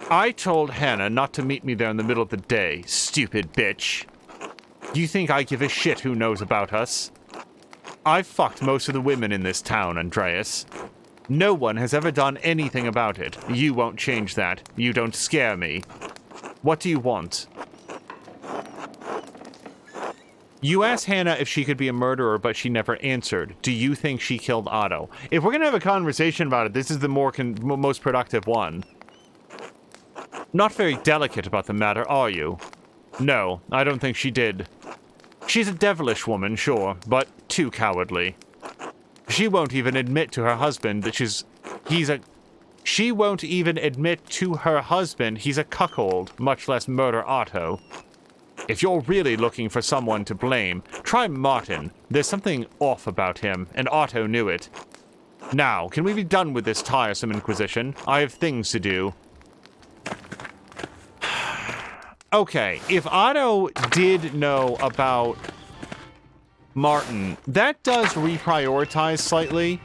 I told Hannah not to meet me there in the middle of the day, stupid bitch. You think I give a shit who knows about us? I've fucked most of the women in this town, Andreas. No one has ever done anything about it. You won't change that. You don't scare me. What do you want? You asked Hannah if she could be a murderer, but she never answered. Do you think she killed Otto? If we're gonna have a conversation about it, this is the most productive one. Not very delicate about the matter, are you? No, I don't think she did. She's a devilish woman, sure, but too cowardly. She won't even admit to her husband that She won't even admit to her husband he's a cuckold, much less murder Otto. If you're really looking for someone to blame, try Martin. There's something off about him, and Otto knew it. Now, can we be done with this tiresome inquisition? I have things to do. Okay, if Otto did know about Martin, that does reprioritize slightly.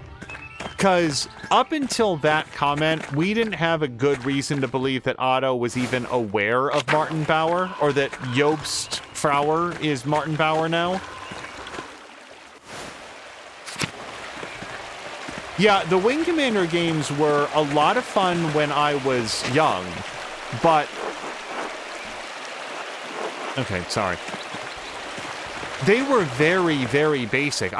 Because up until that comment, we didn't have a good reason to believe that Otto was even aware of Martin Bauer, or that Jobst Frauer is Martin Bauer now. Yeah, the Wing Commander games were a lot of fun when I was young, but... Okay, sorry. They were very, very basic.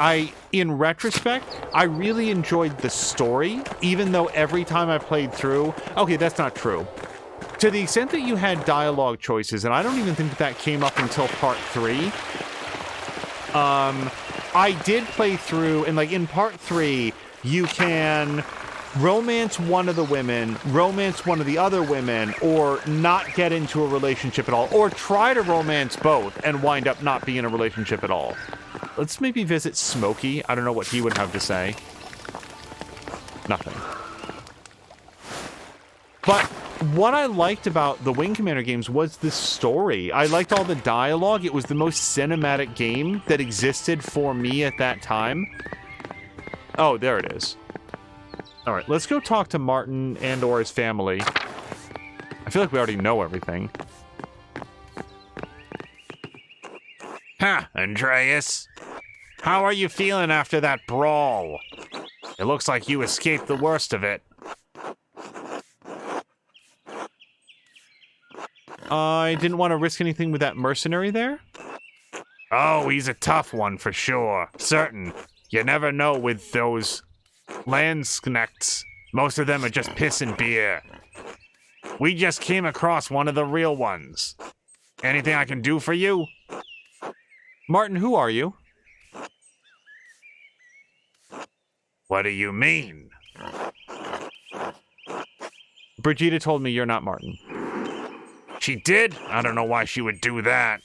In retrospect, I really enjoyed the story, even though every time I played through... Okay, that's not true. To the extent that you had dialogue choices, and I don't even think that came up until part 3, I did play through, and like in part 3, you can romance one of the women, romance one of the other women, or not get into a relationship at all, or try to romance both and wind up not being in a relationship at all. Let's maybe visit Smokey. I don't know what he would have to say. Nothing. But what I liked about the Wing Commander games was the story. I liked all the dialogue. It was the most cinematic game that existed for me at that time. Oh, there it is. All right, let's go talk to Martin and or his family. I feel like we already know everything. Ha, Andreas. How are you feeling after that brawl? It looks like you escaped the worst of it. I didn't want to risk anything with that mercenary there. Oh, he's a tough one for sure. Certain. You never know with those Landsknechts. Most of them are just piss and beer. We just came across one of the real ones. Anything I can do for you? Martin, who are you? What do you mean? Brigida told me you're not Martin. She did? I don't know why she would do that.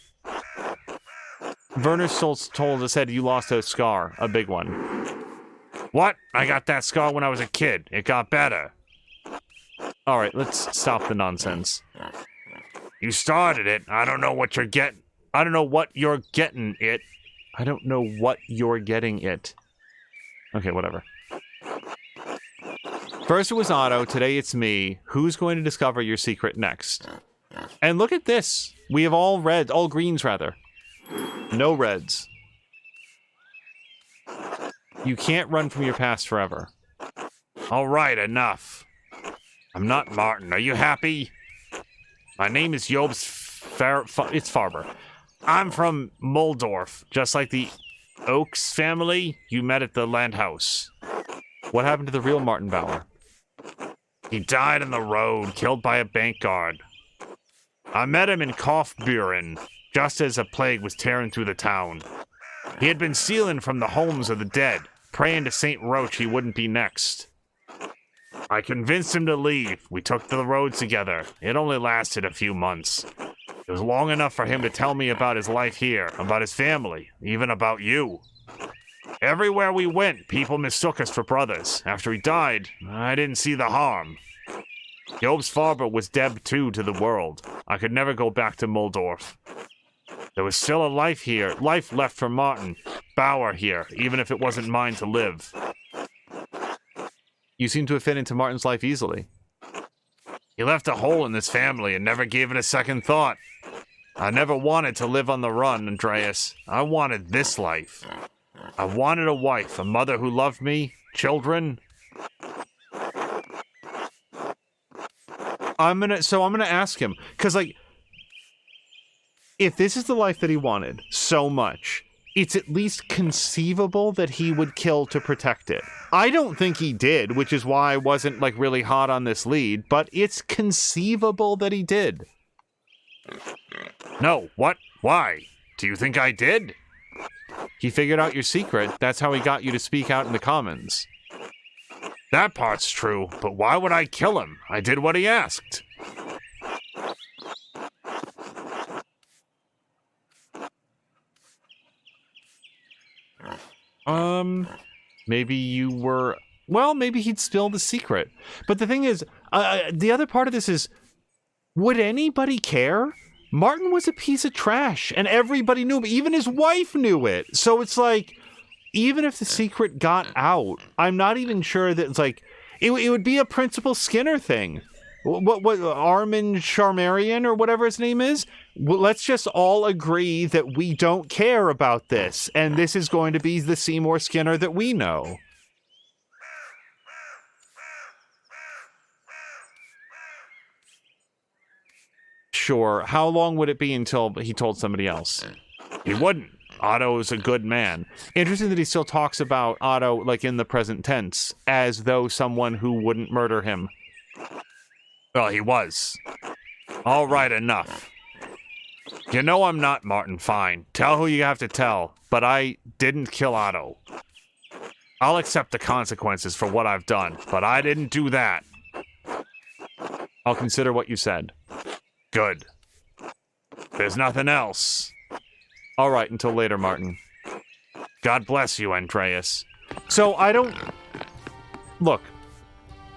Werner Stoltz said you lost a scar, a big one. What? I got that scar when I was a kid. It got better. All right, let's stop the nonsense. You started it. I don't know what you're getting. I don't know what you're getting it. I don't know what you're getting it. Okay, whatever. First it was Otto, today it's me. Who's going to discover your secret next? And look at this. We have all reds, all greens rather. No reds. You can't run from your past forever. All right, enough. I'm not Martin. Are you happy? My name is Jobs it's Farber. I'm from Muldorf, just like the Oaks family you met at the land house. What happened to the real Martin Bauer? He died on the road, killed by a bank guard. I met him in Kaufbeuren, just as a plague was tearing through the town. He had been stealing from the homes of the dead, praying to St. Roach he wouldn't be next. I convinced him to leave. We took the road together. It only lasted a few months. It was long enough for him to tell me about his life here, about his family, even about you. Everywhere we went, people mistook us for brothers. After he died, I didn't see the harm. Job's father was dead too to the world. I could never go back to Muldorf. There was still a life here, life left for Martin Bauer here, even if it wasn't mine to live. You seem to have fit into Martin's life easily. He left a hole in this family and never gave it a second thought. I never wanted to live on the run, Andreas. I wanted this life. I wanted a wife, a mother who loved me, children. I'm gonna ask him, because, like, if this is the life that he wanted so much, it's at least conceivable that he would kill to protect it. I don't think he did, which is why I wasn't, like, really hot on this lead, but it's conceivable that he did. No, what? Why? Do you think I did? He figured out your secret. That's how he got you to speak out in the Commons. That part's true, but why would I kill him? I did what he asked. Maybe you were... Well, maybe he'd spill the secret. But the thing is, the other part of this is, would anybody care? Martin was a piece of trash, and everybody knew him. Even his wife knew it. So it's like, even if the secret got out, I'm not even sure that it's like... It would be a Principal Skinner thing. What Armin Sharmarian or whatever his name is? Well, let's just all agree that we don't care about this, and this is going to be the Seymour Skinner that we know. Sure. How long would it be until he told somebody else? He wouldn't. Otto is a good man. Interesting that he still talks about Otto, like, in the present tense, as though someone who wouldn't murder him. Well, he was. All right, enough. You know I'm not Martin, fine. Tell who you have to tell, but I didn't kill Otto. I'll accept the consequences for what I've done, but I didn't do that. I'll consider what you said. Good. There's nothing else. All right, until later, Martin. God bless you, Andreas. So I don't... Look,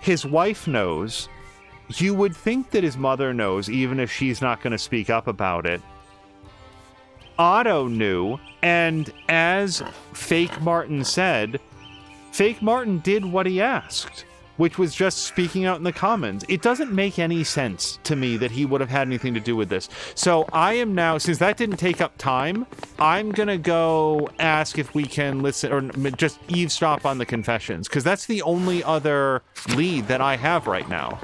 his wife knows. You would think that his mother knows, even if she's not going to speak up about it. Otto knew, and as Fake Martin said, Fake Martin did what he asked, which was just speaking out in the Commons. It doesn't make any sense to me that he would have had anything to do with this. So I am now, since that didn't take up time, I'm going to go ask if we can listen, or just eavesdrop on the confessions, because that's the only other lead that I have right now.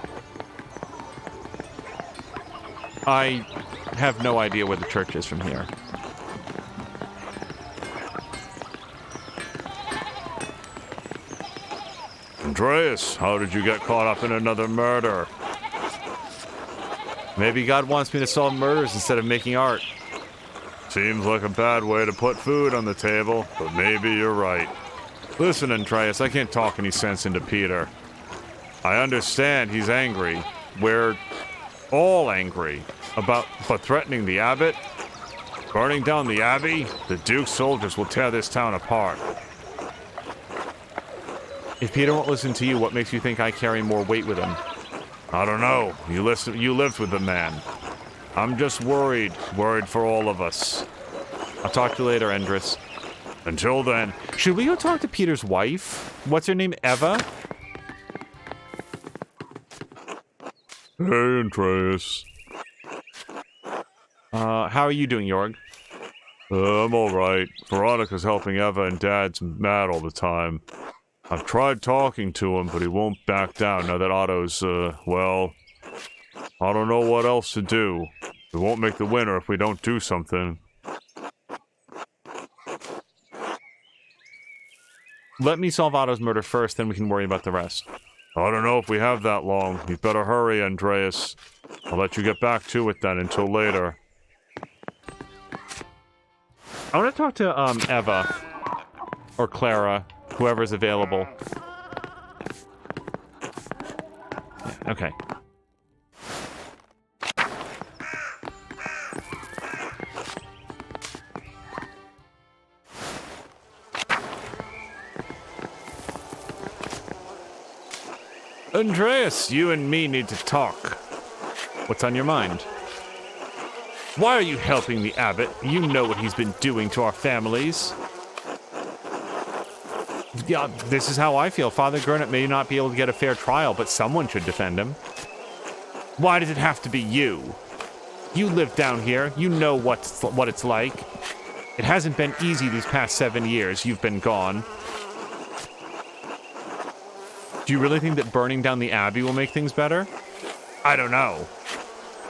I have no idea where the church is from here. Andreas, how did you get caught up in another murder? Maybe God wants me to solve murders instead of making art. Seems like a bad way to put food on the table, but maybe you're right. Listen, Andreas, I can't talk any sense into Peter. I understand he's angry. We're all angry. But threatening the abbot? Burning down the abbey? The Duke's soldiers will tear this town apart. If Peter won't listen to you, what makes you think I carry more weight with him? I don't know. You lived with the man. I'm just worried for all of us. I'll talk to you later, Endris. Until then, should we go talk to Peter's wife? What's her name? Eva? Hey, Andreas. How are you doing, Jorg? I'm alright. Veronica's helping Eva and Dad's mad all the time. I've tried talking to him, but he won't back down now that Otto's, well... I don't know what else to do. We won't make the winner if we don't do something. Let me solve Otto's murder first, then we can worry about the rest. I don't know if we have that long. You better hurry, Andreas. I'll let you get back to it then until later. I want to talk to, Eva. Or Clara. Whoever's available. Yeah, okay. Andreas, you and me need to talk. What's on your mind? Why are you helping the abbot? You know what he's been doing to our families. Yeah, this is how I feel. Father Gurnett may not be able to get a fair trial, but someone should defend him. Why does it have to be you? You live down here. You know what it's like. It hasn't been easy these past 7 years. You've been gone. Do you really think that burning down the abbey will make things better? I don't know.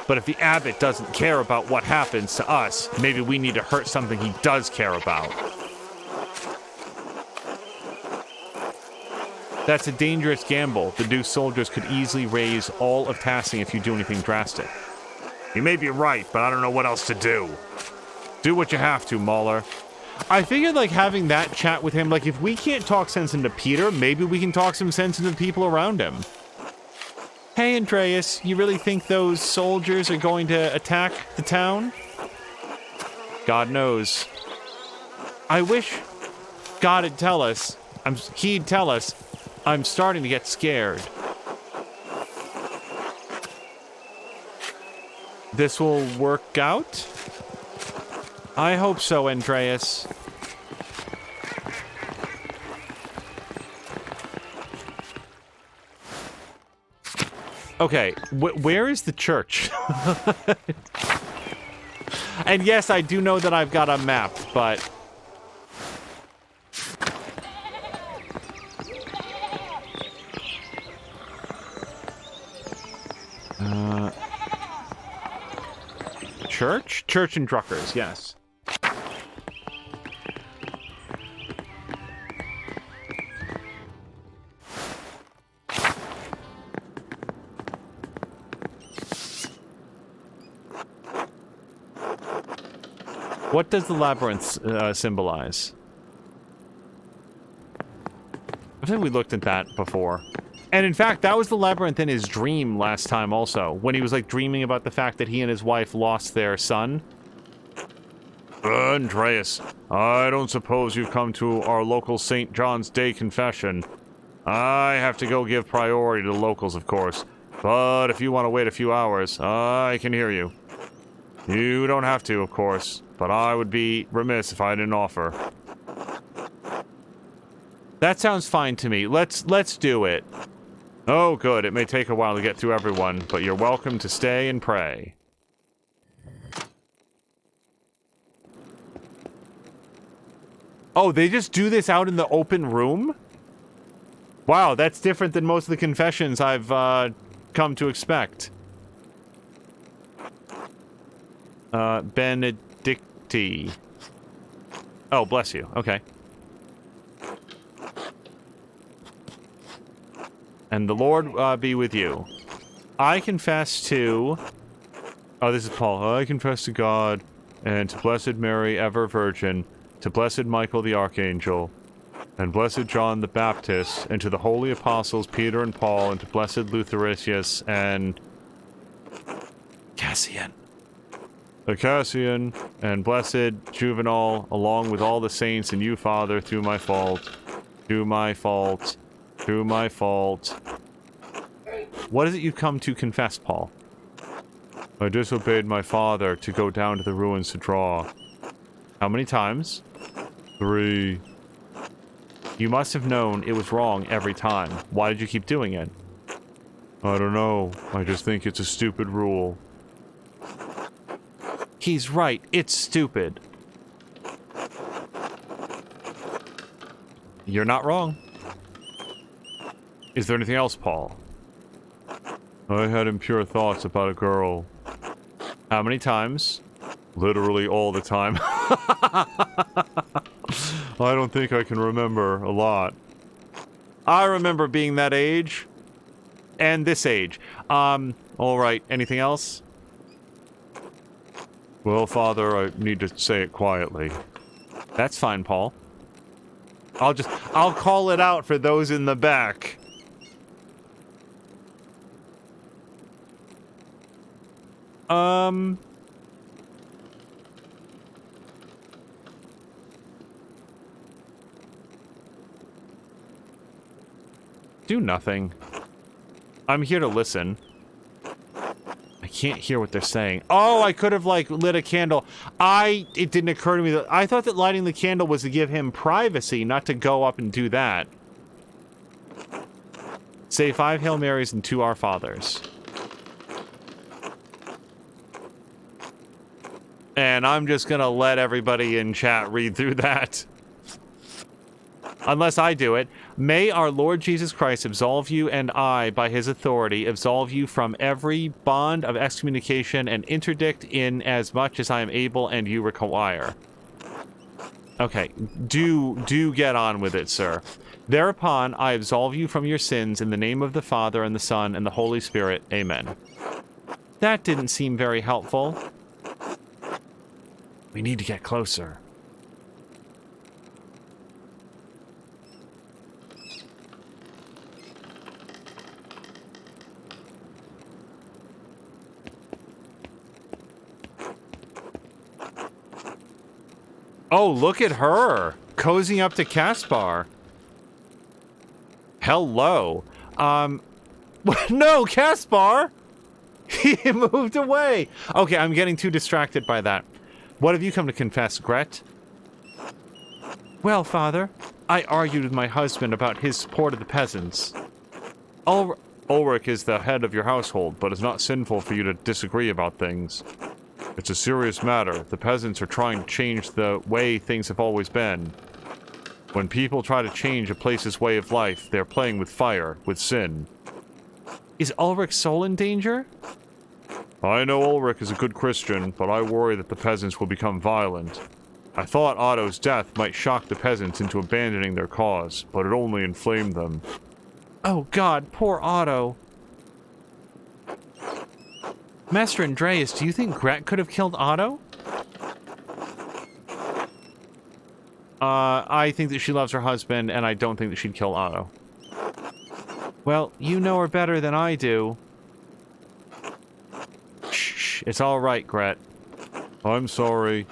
But if the abbot doesn't care about what happens to us, maybe we need to hurt something he does care about. That's a dangerous gamble. The new soldiers could easily raise all of Tassing if you do anything drastic. You may be right, but I don't know what else to do. Do what you have to, Mauler. I figured, like, having that chat with him, like, if we can't talk sense into Peter, maybe we can talk some sense into the people around him. Hey, Andreas, you really think those soldiers are going to attack the town? God knows. I wish God'd tell us. He'd tell us. I'm starting to get scared. This will work out? I hope so, Andreas. Okay, where is the church? And yes, I do know that I've got a map, but... Church? Church and Druckers, yes. What does the labyrinth symbolize? I think we looked at that before. And in fact, that was the labyrinth in his dream last time also, when he was like dreaming about the fact that he and his wife lost their son. Andreas, I don't suppose you've come to our local St. John's Day confession. I have to go give priority to the locals, of course. But if you want to wait a few hours, I can hear you. You don't have to, of course, but I would be remiss if I didn't offer. That sounds fine to me. Let's do it. Oh, good. It may take a while to get through everyone, but you're welcome to stay and pray. Oh, they just do this out in the open room? Wow, that's different than most of the confessions I've come to expect. Benedicti. Oh, bless you. Okay. And the Lord be with you. I confess to... Oh, this is Paul. I confess to God, and to Blessed Mary, ever Virgin, to Blessed Michael the Archangel, and Blessed John the Baptist, and to the holy apostles Peter and Paul, and to Blessed Luthericius, and... Cassian. Cassian, and Blessed Juvenal, along with all the saints, and you, Father, through my fault, What is it you've come to confess, Paul? I disobeyed my father to go down to the ruins to draw. How many times? 3. You must have known it was wrong every time. Why did you keep doing it? I don't know. I just think it's a stupid rule. He's right. It's stupid. You're not wrong. Is there anything else, Paul? I had impure thoughts about a girl. How many times? Literally all the time. I don't think I can remember a lot. I remember being that age. And this age. Alright, anything else? Well, Father, I need to say it quietly. That's fine, Paul. I'll call it out for those in the back. Do nothing. I'm here to listen. I can't hear what they're saying. Oh, I could have, like, lit a candle. It didn't occur to me that... I thought that lighting the candle was to give him privacy, not to go up and do that. Say 5 Hail Marys and 2 Our Fathers. And I'm just gonna let everybody in chat read through that. Unless I do it. May our Lord Jesus Christ absolve you, and I, by his authority, absolve you from every bond of excommunication and interdict in as much as I am able and you require. Okay, do get on with it, sir. Thereupon, I absolve you from your sins in the name of the Father, and the Son, and the Holy Spirit. Amen. That didn't seem very helpful. We need to get closer. Oh, look at her! Cozying up to Caspar. Hello. No, Caspar! He moved away! Okay, I'm getting too distracted by that. What have you come to confess, Gret? Well, Father, I argued with my husband about his support of the peasants. Ulrich is the head of your household, but it's not sinful for you to disagree about things. It's a serious matter. The peasants are trying to change the way things have always been. When people try to change a place's way of life, they're playing with fire, with sin. Is Ulrich's soul in danger? I know Ulrich is a good Christian, but I worry that the peasants will become violent. I thought Otto's death might shock the peasants into abandoning their cause, but it only inflamed them. Oh God, poor Otto. Master Andreas, do you think Gret could have killed Otto? I think that she loves her husband, and I don't think that she'd kill Otto. Well, you know her better than I do. Shh, it's all right, Gret. I'm sorry.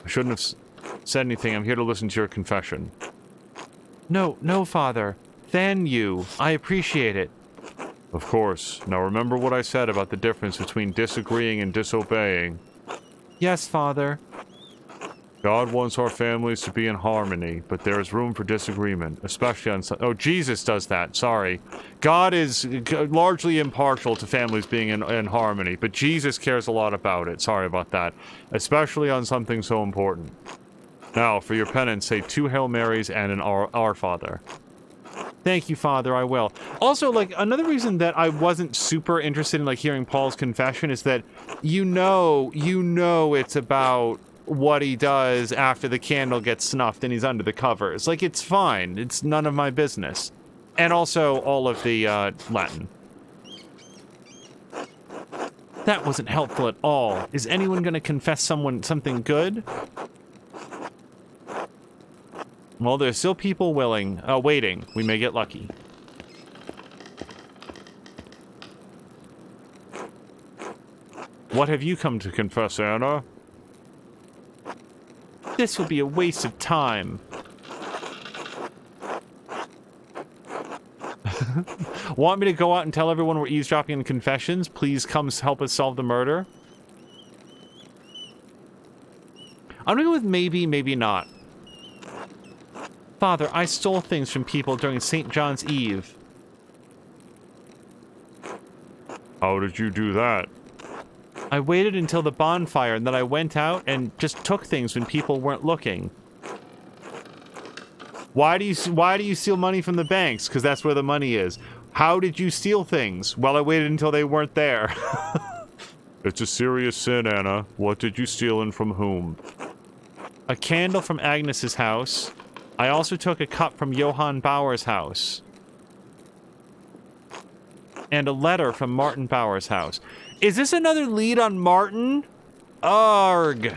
I shouldn't have said anything. I'm here to listen to your confession. No, Father. Than you. I appreciate it. Of course. Now remember what I said about the difference between disagreeing and disobeying. Yes, Father. God wants our families to be in harmony, but there is room for disagreement, especially on... Oh, Jesus does that. Sorry. God is largely impartial to families being in harmony, but Jesus cares a lot about it. Sorry about that. Especially on something so important. Now, for your penance, say 2 Hail Marys and an Our Father. Thank you, Father, I will. Also, like, another reason that I wasn't super interested in, like, hearing Paul's confession is that you know it's about what he does after the candle gets snuffed and he's under the covers. Like, it's fine. It's none of my business. And also, all of the, Latin. That wasn't helpful at all. Is anyone gonna confess something good? Well, there's still people waiting. We may get lucky. What have you come to confess, Anna? This will be a waste of time. Want me to go out and tell everyone we're eavesdropping in confessions? Please come help us solve the murder. I'm gonna go with maybe, maybe not. Father, I stole things from people during St. John's Eve. How did you do that? I waited until the bonfire and then I went out and just took things when people weren't looking. Why do you steal money from the banks? Because that's where the money is. How did you steal things? Well, I waited until they weren't there. It's a serious sin, Anna. What did you steal and from whom? A candle from Agnes's house. I also took a cup from Johann Bauer's house. And a letter from Martin Bauer's house. Is this another lead on Martin? Arg.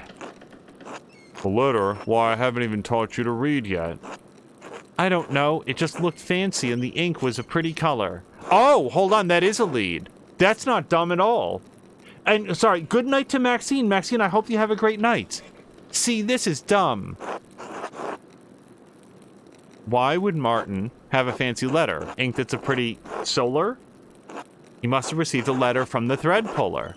A letter? Why, I haven't even taught you to read yet. I don't know. It just looked fancy and the ink was a pretty color. Oh, hold on. That is a lead. That's not dumb at all. And, sorry, good night to Maxine. Maxine, I hope you have a great night. See, this is dumb. Why would Martin have a fancy letter? Ink that's a pretty solar? He must have received a letter from the thread puller.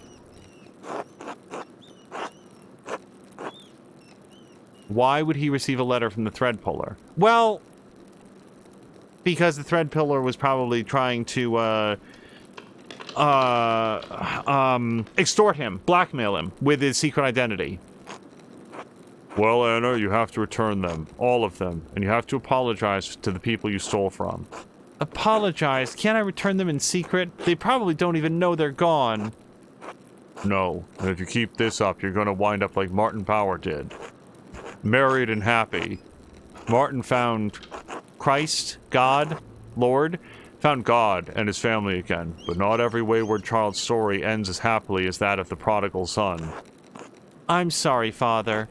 Why would he receive a letter from the thread puller? Well, because the thread puller was probably trying to extort him, blackmail him with his secret identity. Well, Anna, you have to return them. All of them. And you have to apologize to the people you stole from. Apologize? Can't I return them in secret? They probably don't even know they're gone. No. And if you keep this up, you're gonna wind up like Martin Bauer did. Married and happy. Martin found Christ, God, Lord, found God and his family again. But not every wayward child's story ends as happily as that of the prodigal son. I'm sorry, Father.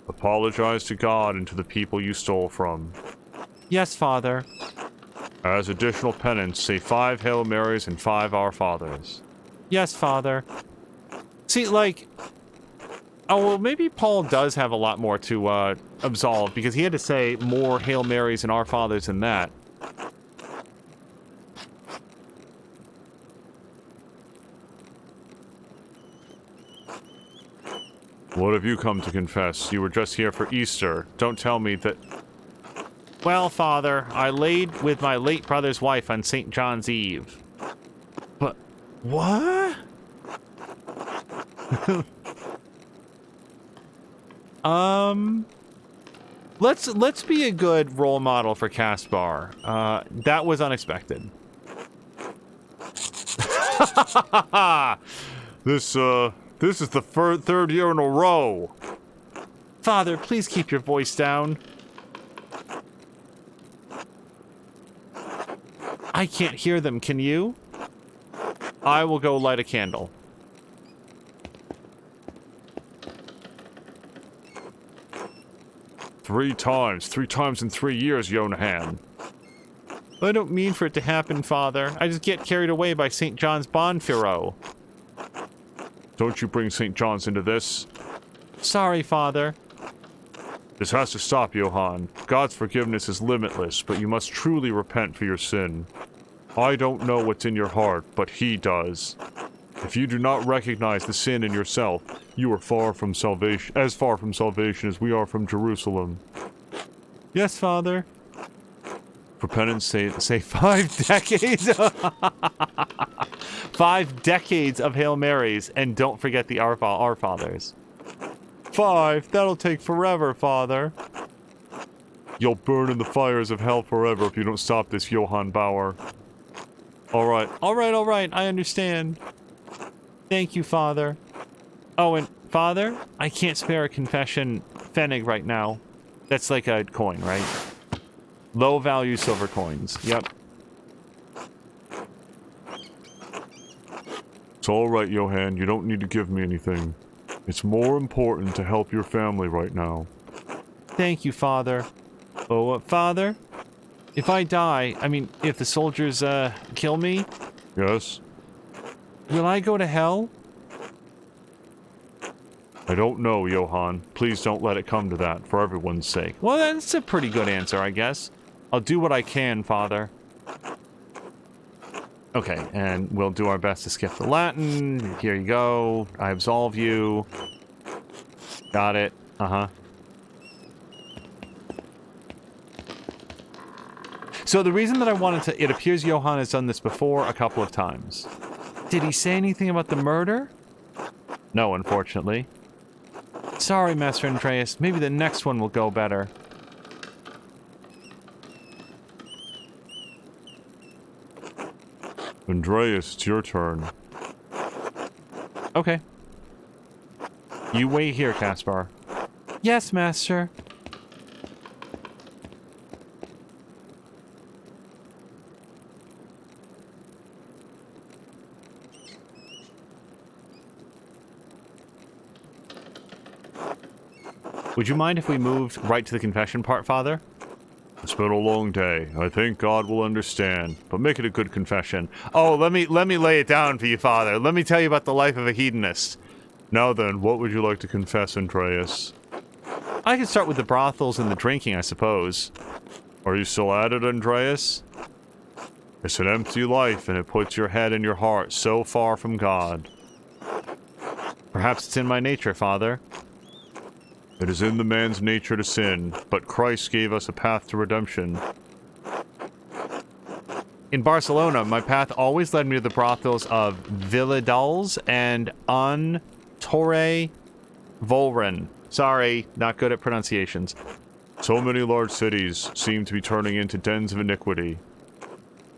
Apologize to God and to the people you stole from. Yes, Father. As additional penance, say 5 Hail Marys and 5 Our Fathers. Yes, Father. See, like... Oh, well, maybe Paul does have a lot more to absolve, because he had to say more Hail Marys and Our Fathers than that. What have you come to confess? You were just here for Easter. Don't tell me that... Well, Father, I laid with my late brother's wife on St. John's Eve. But... What? Let's be a good role model for Caspar. That was unexpected. This is the third year in a row. Father, please keep your voice down. I can't hear them, can you? I will go light a candle. Three times in 3 years, Jonahan. I don't mean for it to happen, Father. I just get carried away by St. John's Bonfiro. Don't you bring St. John's into this. Sorry, Father. This has to stop, Johann. God's forgiveness is limitless, but you must truly repent for your sin. I don't know what's in your heart, but He does. If you do not recognize the sin in yourself, you are far from salvation, as as we are from Jerusalem. Yes, Father. For penance, say 5 decades. 5 decades of Hail Marys, and don't forget the Our Fathers. 5? That'll take forever, Father. You'll burn in the fires of hell forever if you don't stop this, Johann Bauer. All right, I understand. Thank you, Father. Oh, and Father, I can't spare a confession pfennig right now. That's like a coin, right? Low value silver coins. Yep. It's all right, Johann. You don't need to give me anything. It's more important to help your family right now. Thank you, Father. Oh, Father? If I die, I mean, if the soldiers, kill me? Yes? Will I go to hell? I don't know, Johann. Please don't let it come to that, for everyone's sake. Well, that's a pretty good answer, I guess. I'll do what I can, Father. Okay, and we'll do our best to skip the Latin. Here you go. I absolve you. Got it. Uh-huh. So the reason that I wanted to... It appears Johann has done this before a couple of times. Did he say anything about the murder? No, unfortunately. Sorry, Master Andreas. Maybe the next one will go better. Andreas, it's your turn. Okay. You wait here, Caspar. Yes, Master. Would you mind if we moved right to the confession part, Father? It's been a long day. I think God will understand, but make it a good confession. Oh, let me lay it down for you, Father. Let me tell you about the life of a hedonist. Now then, what would you like to confess, Andreas? I could start with the brothels and the drinking, I suppose. Are you still at it, Andreas? It's an empty life, and it puts your head and your heart so far from God. Perhaps it's in my nature, Father. It is in the man's nature to sin, but Christ gave us a path to redemption. In Barcelona, my path always led me to the brothels of Villadals and Un Torre Volren. Sorry, not good at pronunciations. So many large cities seem to be turning into dens of iniquity.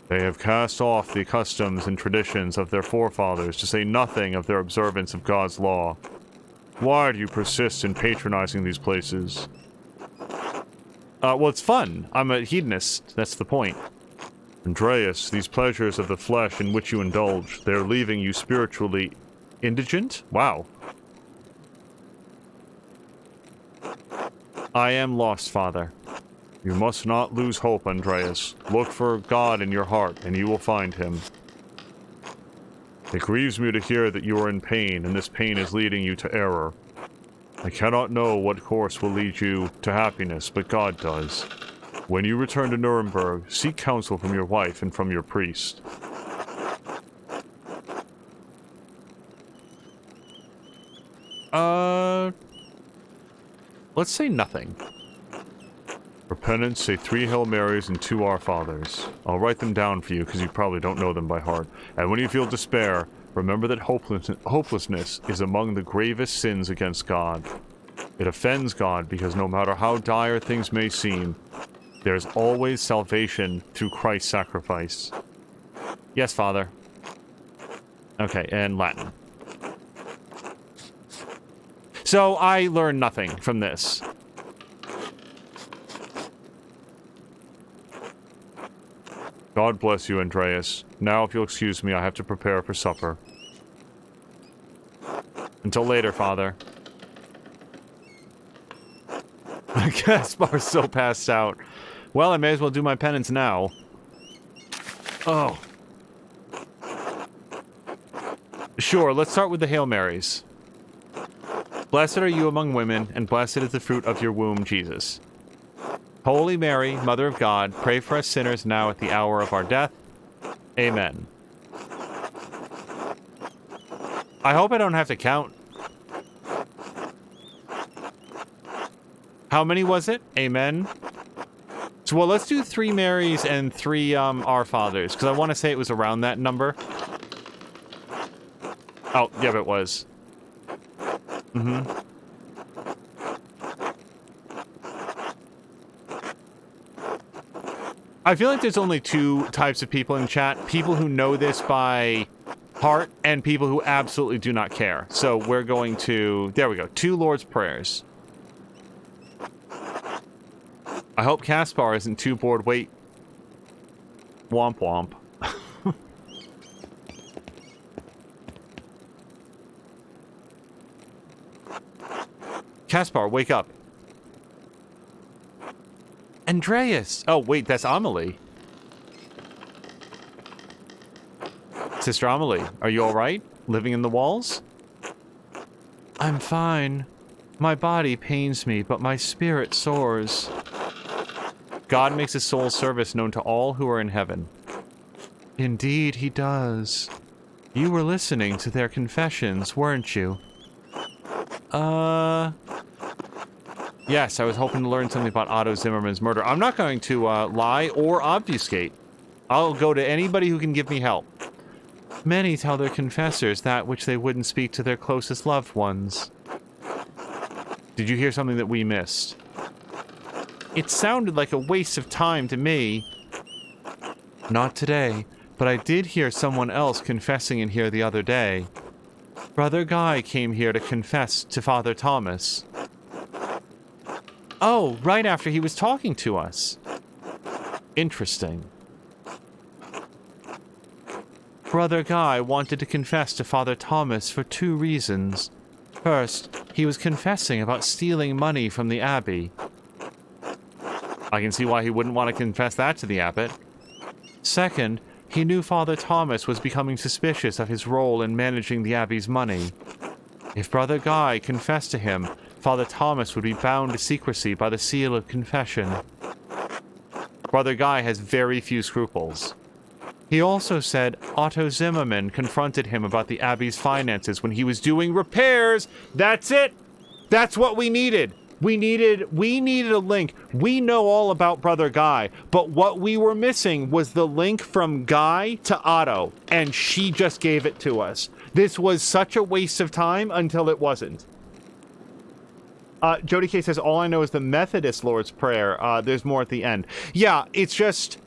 They have cast off the customs and traditions of their forefathers, to say nothing of their observance of God's law. Why do you persist in patronizing these places? Well, it's fun. I'm a hedonist. That's the point. Andreas, these pleasures of the flesh in which you indulge, they are leaving you spiritually indigent? Wow. I am lost, Father. You must not lose hope, Andreas. Look for God in your heart, and you will find him. It grieves me to hear that you are in pain, and this pain is leading you to error. I cannot know what course will lead you to happiness, but God does. When you return to Nuremberg, seek counsel from your wife and from your priest. Let's say nothing. For penance, say 3 Hail Marys and 2 Our Fathers. I'll write them down for you because you probably don't know them by heart. And when you feel despair, remember that hopelessness is among the gravest sins against God. It offends God because no matter how dire things may seem, there's always salvation through Christ's sacrifice. Yes, Father. Okay, and Latin. So I learned nothing from this. God bless you, Andreas. Now, if you'll excuse me, I have to prepare for supper. Until later, Father. Gaspar's so passed out. Well, I may as well do my penance now. Oh. Sure, let's start with the Hail Marys. Blessed are you among women, and blessed is the fruit of your womb, Jesus. Holy Mary, Mother of God, pray for us sinners now at the hour of our death. Amen. I hope I don't have to count. How many was it? Amen. So, well, let's do 3 Marys and 3 Our Fathers, because I want to say it was around that number. Oh, yeah, it was. Mm-hmm. I feel like there's only 2 types of people in chat. People who know this by heart and people who absolutely do not care. So we're going to... There we go. 2 Lord's Prayers. I hope Caspar isn't too bored. Wait. Womp womp. Caspar, wake up. Andreas! Oh, wait, that's Amelie. Sister Amelie, are you alright? Living in the walls? I'm fine. My body pains me, but my spirit soars. God makes his soul's service known to all who are in heaven. Indeed, he does. You were listening to their confessions, weren't you? Yes, I was hoping to learn something about Otto Zimmerman's murder. I'm not going to lie or obfuscate. I'll go to anybody who can give me help. Many tell their confessors that which they wouldn't speak to their closest loved ones. Did you hear something that we missed? It sounded like a waste of time to me. Not today, but I did hear someone else confessing in here the other day. Brother Guy came here to confess to Father Thomas. Oh, right after he was talking to us. Interesting. Brother Guy wanted to confess to Father Thomas for 2 reasons. First, he was confessing about stealing money from the abbey. I can see why he wouldn't want to confess that to the abbot. Second, he knew Father Thomas was becoming suspicious of his role in managing the abbey's money. If Brother Guy confessed to him, Father Thomas would be bound to secrecy by the seal of confession. Brother Guy has very few scruples. He also said Otto Zimmerman confronted him about the abbey's finances when he was doing repairs. That's it! That's what we needed! We needed a link. We know all about Brother Guy, but what we were missing was the link from Guy to Otto, and she just gave it to us. This was such a waste of time until it wasn't. Jody K says, all I know is the Methodist Lord's Prayer. There's more at the end. Yeah, it's just...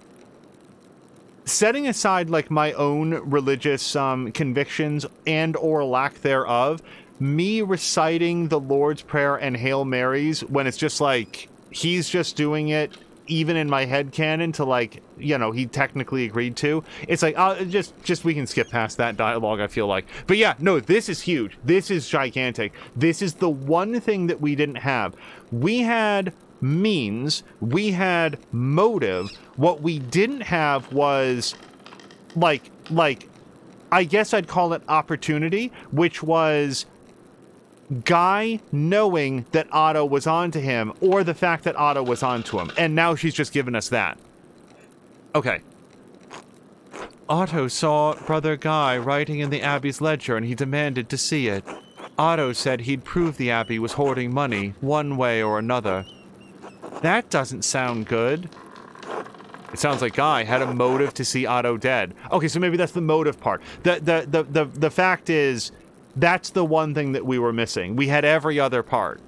setting aside, like, my own religious convictions and or lack thereof, me reciting the Lord's Prayer and Hail Marys when it's just like, he's just doing it even in my head canon to, like, you know, he technically agreed to. It's like, just we can skip past that dialogue, I feel like. But yeah, no, this is huge. This is gigantic. This is the one thing that we didn't have. We had means, we had motive. What we didn't have was, like, I guess I'd call it opportunity, which was Guy knowing that Otto was onto him, or the fact that Otto was onto him. And now she's just given us that. Okay. Otto saw Brother Guy writing in the Abbey's ledger, and he demanded to see it. Otto said he'd prove the Abbey was hoarding money, one way or another. That doesn't sound good. It sounds like Guy had a motive to see Otto dead. Okay, so maybe that's the motive part. The fact is, that's the one thing that we were missing. We had every other part.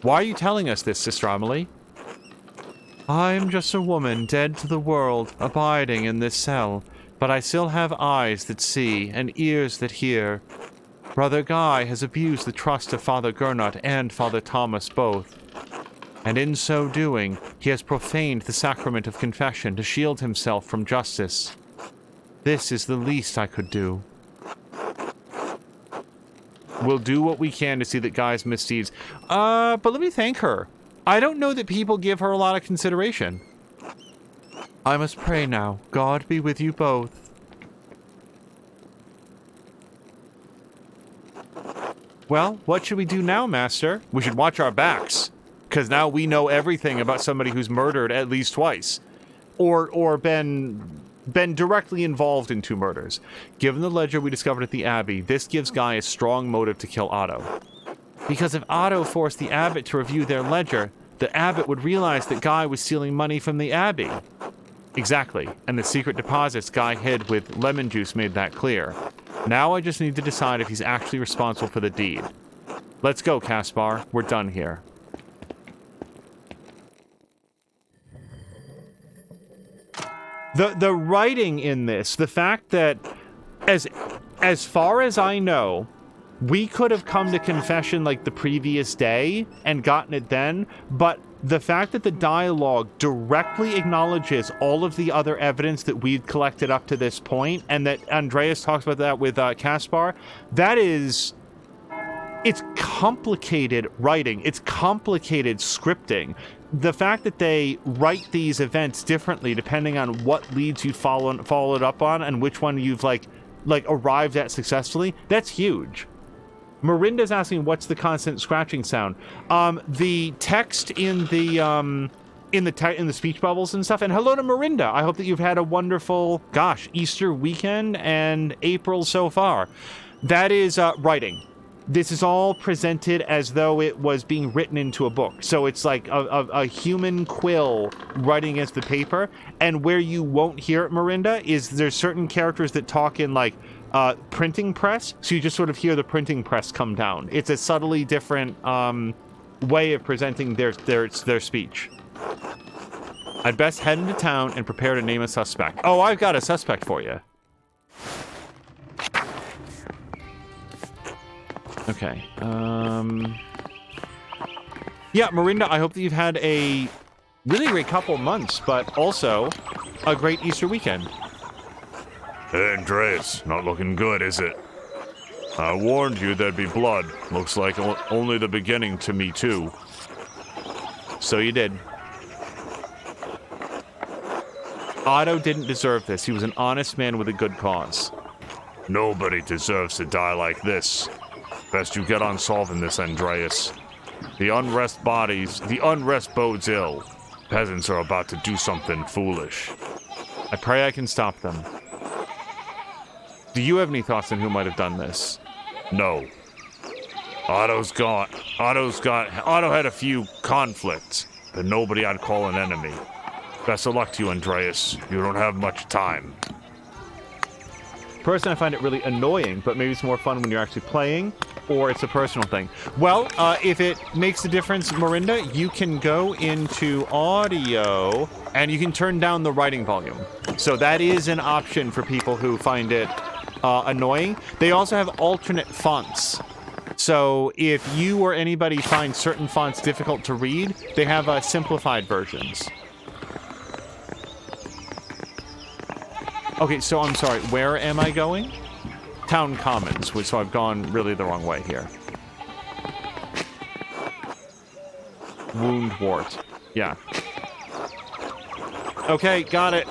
Why are you telling us this, Sister Amelie? I'm just a woman dead to the world, abiding in this cell, but I still have eyes that see and ears that hear. Brother Guy has abused the trust of Father Gernot and Father Thomas both. And in so doing, he has profaned the sacrament of confession to shield himself from justice. This is the least I could do. We'll do what we can to see that Guy's misdeeds. But let me thank her. I don't know that people give her a lot of consideration. I must pray now. God be with you both. Well, what should we do now, Master? We should watch our backs. Because now we know everything about somebody who's murdered at least twice. Or been directly involved in 2 murders. Given the ledger we discovered at the Abbey, this gives Guy a strong motive to kill Otto. Because if Otto forced the abbot to review their ledger, the abbot would realize that Guy was stealing money from the Abbey. Exactly, and the secret deposits Guy hid with lemon juice made that clear. Now I just need to decide if he's actually responsible for the deed. Let's go, Caspar. We're done here. The writing in this, the fact that, as far as I know, we could have come to confession like the previous day and gotten it then, but the fact that the dialogue directly acknowledges all of the other evidence that we'd collected up to this point, and that Andreas talks about that with Caspar, that is... It's complicated writing. It's complicated scripting. The fact that they write these events differently depending on what leads you followed up on and which one you've like arrived at successfully, that's huge. Miranda's asking what's the constant scratching sound. The text in the in the speech bubbles and stuff. And hello to Marinda. I hope that you've had a wonderful, gosh, Easter weekend and April so far. That is writing. This is all presented as though it was being written into a book. So it's like a human quill writing against the paper. And where you won't hear it, Marinda, is there's certain characters that talk in like printing press. So you just sort of hear the printing press come down. It's a subtly different way of presenting their speech. I'd best head into town and prepare to name a suspect. Oh, I've got a suspect for you. Okay. Yeah, Marinda, I hope that you've had a really great couple months, but also a great Easter weekend. Hey, Andreas, not looking good, is it? I warned you there'd be blood. Looks like only the beginning to me, too. So you did. Otto didn't deserve this. He was an honest man with a good cause. Nobody deserves to die like this. Best you get on solving this, Andreas. The unrest bodes ill. Peasants are about to do something foolish. I pray I can stop them. Do you have any thoughts on who might have done this? No. Otto had a few conflicts, but nobody I'd call an enemy. Best of luck to you, Andreas. You don't have much time. Personally, I find it really annoying, but maybe it's more fun when you're actually playing, or it's a personal thing. Well, if it makes a difference, Marinda, you can go into audio, and you can turn down the writing volume. So that is an option for people who find it annoying. They also have alternate fonts. So if you or anybody finds certain fonts difficult to read, they have simplified versions. Okay, so I'm sorry, where am I going? Town Commons, so I've gone really the wrong way here. Wound wart. Yeah. Okay, got it.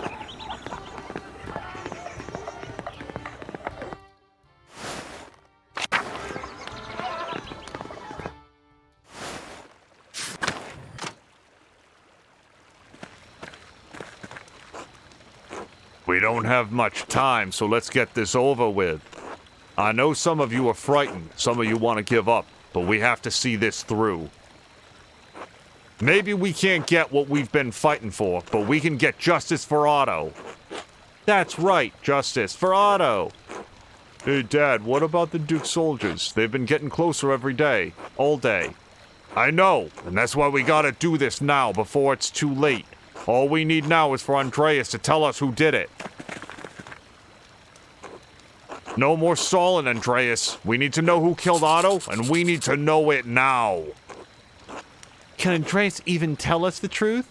We don't have much time, so let's get this over with. I know some of you are frightened, some of you want to give up, but we have to see this through. Maybe we can't get what we've been fighting for, but we can get justice for Otto. That's right, justice for Otto. Hey, Dad, what about the Duke's soldiers? They've been getting closer every day, all day. I know, and that's why we gotta do this now, before it's too late. All we need now is for Andreas to tell us who did it. No more stalling, Andreas. We need to know who killed Otto, and we need to know it now. Can Andreas even tell us the truth?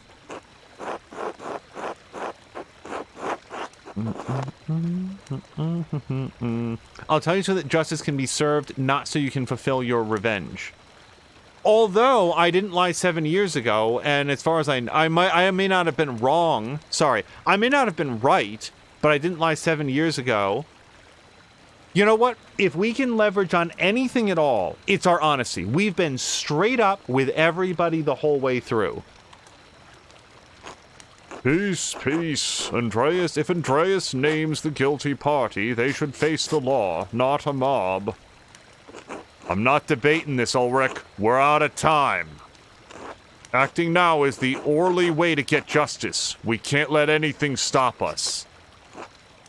I'll tell you so that justice can be served, not so you can fulfill your revenge. Although I didn't lie 7 years ago, and as far as I may not have been wrong. Sorry, I may not have been right, but I didn't lie 7 years ago. You know what? If we can leverage on anything at all, it's our honesty. We've been straight up with everybody the whole way through. Peace, peace. If Andreas names the guilty party, they should face the law, not a mob. I'm not debating this, Ulrich. We're out of time. Acting now is the only way to get justice. We can't let anything stop us.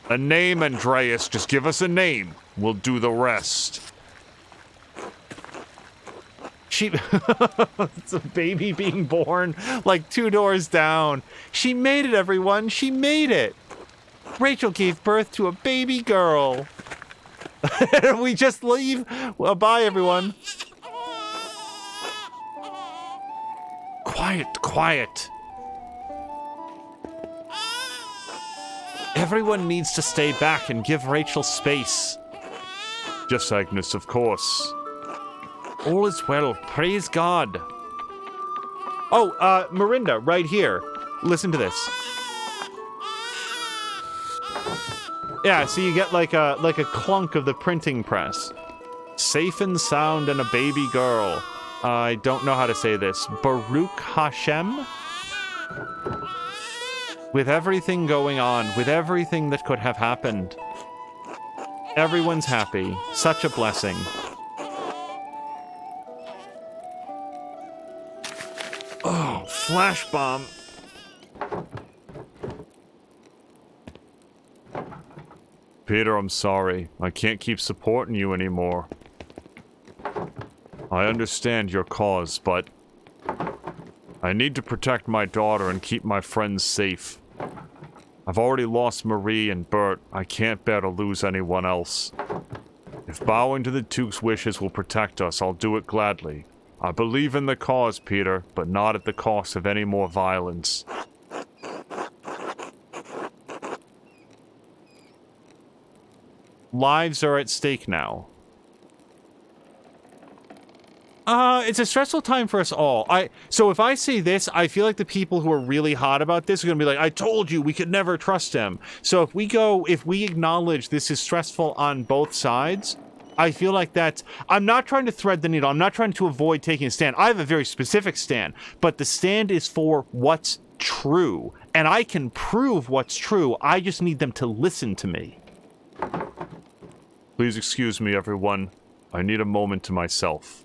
A name, Andreas. Just give us a name. We'll do the rest. It's a baby being born like 2 doors down. She made it, everyone. She made it. Rachel gave birth to a baby girl. We just leave. Well, bye, everyone. Quiet, quiet. Everyone needs to stay back and give Rachel space. Yes, Agnes, of course. All is well. Praise God. Oh, Marinda, right here. Listen to this. Yeah, so you get like a clunk of the printing press. Safe and sound and a baby girl. I don't know how to say this. Baruch Hashem? With everything going on, with everything that could have happened, everyone's happy. Such a blessing. Oh, flash bomb. Peter, I'm sorry. I can't keep supporting you anymore. I understand your cause, but I need to protect my daughter and keep my friends safe. I've already lost Marie and Bert. I can't bear to lose anyone else. If bowing to the Duke's wishes will protect us, I'll do it gladly. I believe in the cause, Peter, but not at the cost of any more violence. Lives are at stake now. It's a stressful time for us all. So if I say this, I feel like the people who are really hot about this are going to be like, I told you we could never trust him. So if we acknowledge this is stressful on both sides, I feel like I'm not trying to thread the needle. I'm not trying to avoid taking a stand. I have a very specific stand, but the stand is for what's true. And I can prove what's true. I just need them to listen to me. Please excuse me, everyone. I need a moment to myself.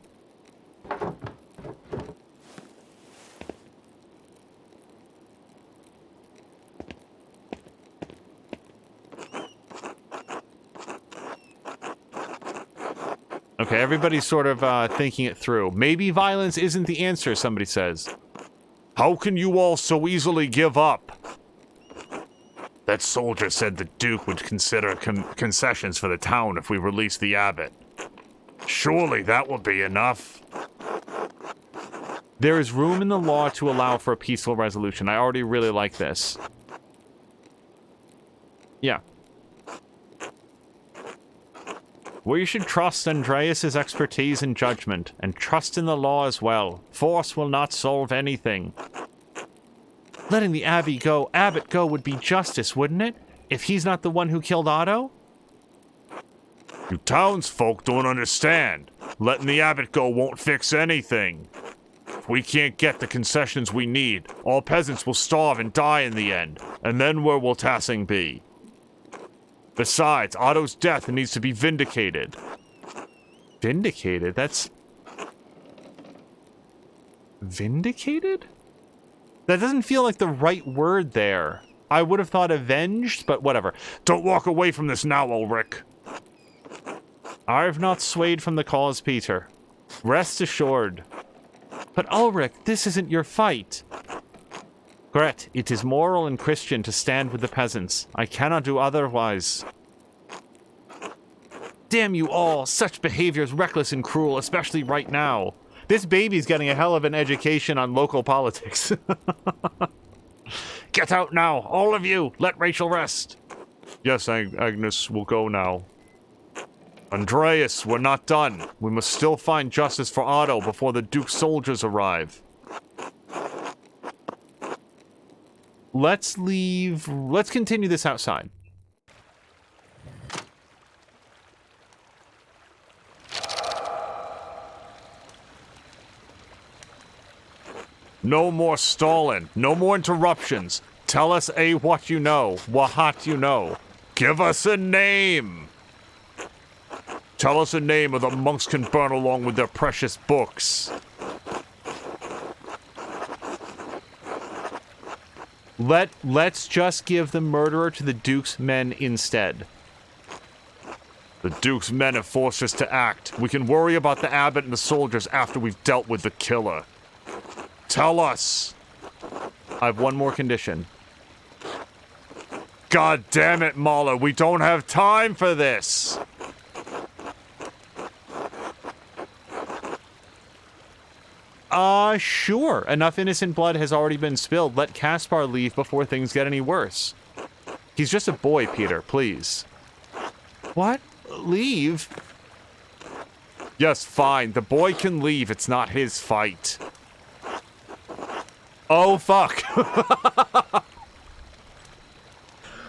Okay, everybody's sort of thinking it through. Maybe violence isn't the answer, somebody says. How can you all so easily give up? That soldier said the Duke would consider concessions for the town if we release the abbot. Surely that will be enough. There is room in the law to allow for a peaceful resolution. I already really like this. Yeah. We should trust Andreas's expertise and judgment, and trust in the law as well. Force will not solve anything. Letting the abbot go would be justice, wouldn't it? If he's not the one who killed Otto? You townsfolk don't understand. Letting the abbot go won't fix anything. If we can't get the concessions we need, all peasants will starve and die in the end. And then where will Tassing be? Besides, Otto's death needs to be vindicated. Vindicated? That's... Vindicated? That doesn't feel like the right word there. I would have thought avenged, but whatever. Don't walk away from this now, Ulrich. I've not swayed from the cause, Peter. Rest assured. But Ulrich, this isn't your fight. Gret, it is moral and Christian to stand with the peasants. I cannot do otherwise. Damn you all! Such behavior is reckless and cruel, especially right now. This baby's getting a hell of an education on local politics. Get out now, all of you! Let Rachel rest! Yes, Agnes, we'll go now. Andreas, we're not done. We must still find justice for Otto before the Duke's soldiers arrive. Let's leave... Let's continue this outside. No more stalling. No more interruptions. Tell us what you know. What you know. Give us a name. Tell us a name or the monks can burn along with their precious books. Let's just give the murderer to the Duke's men instead. The Duke's men have forced us to act. We can worry about the abbot and the soldiers after we've dealt with the killer. Tell us. I have one more condition. God damn it, Mahler. We don't have time for this. Sure. Enough innocent blood has already been spilled. Let Caspar leave before things get any worse. He's just a boy, Peter, please. What? Leave? Yes, fine. The boy can leave. It's not his fight. Oh, fuck.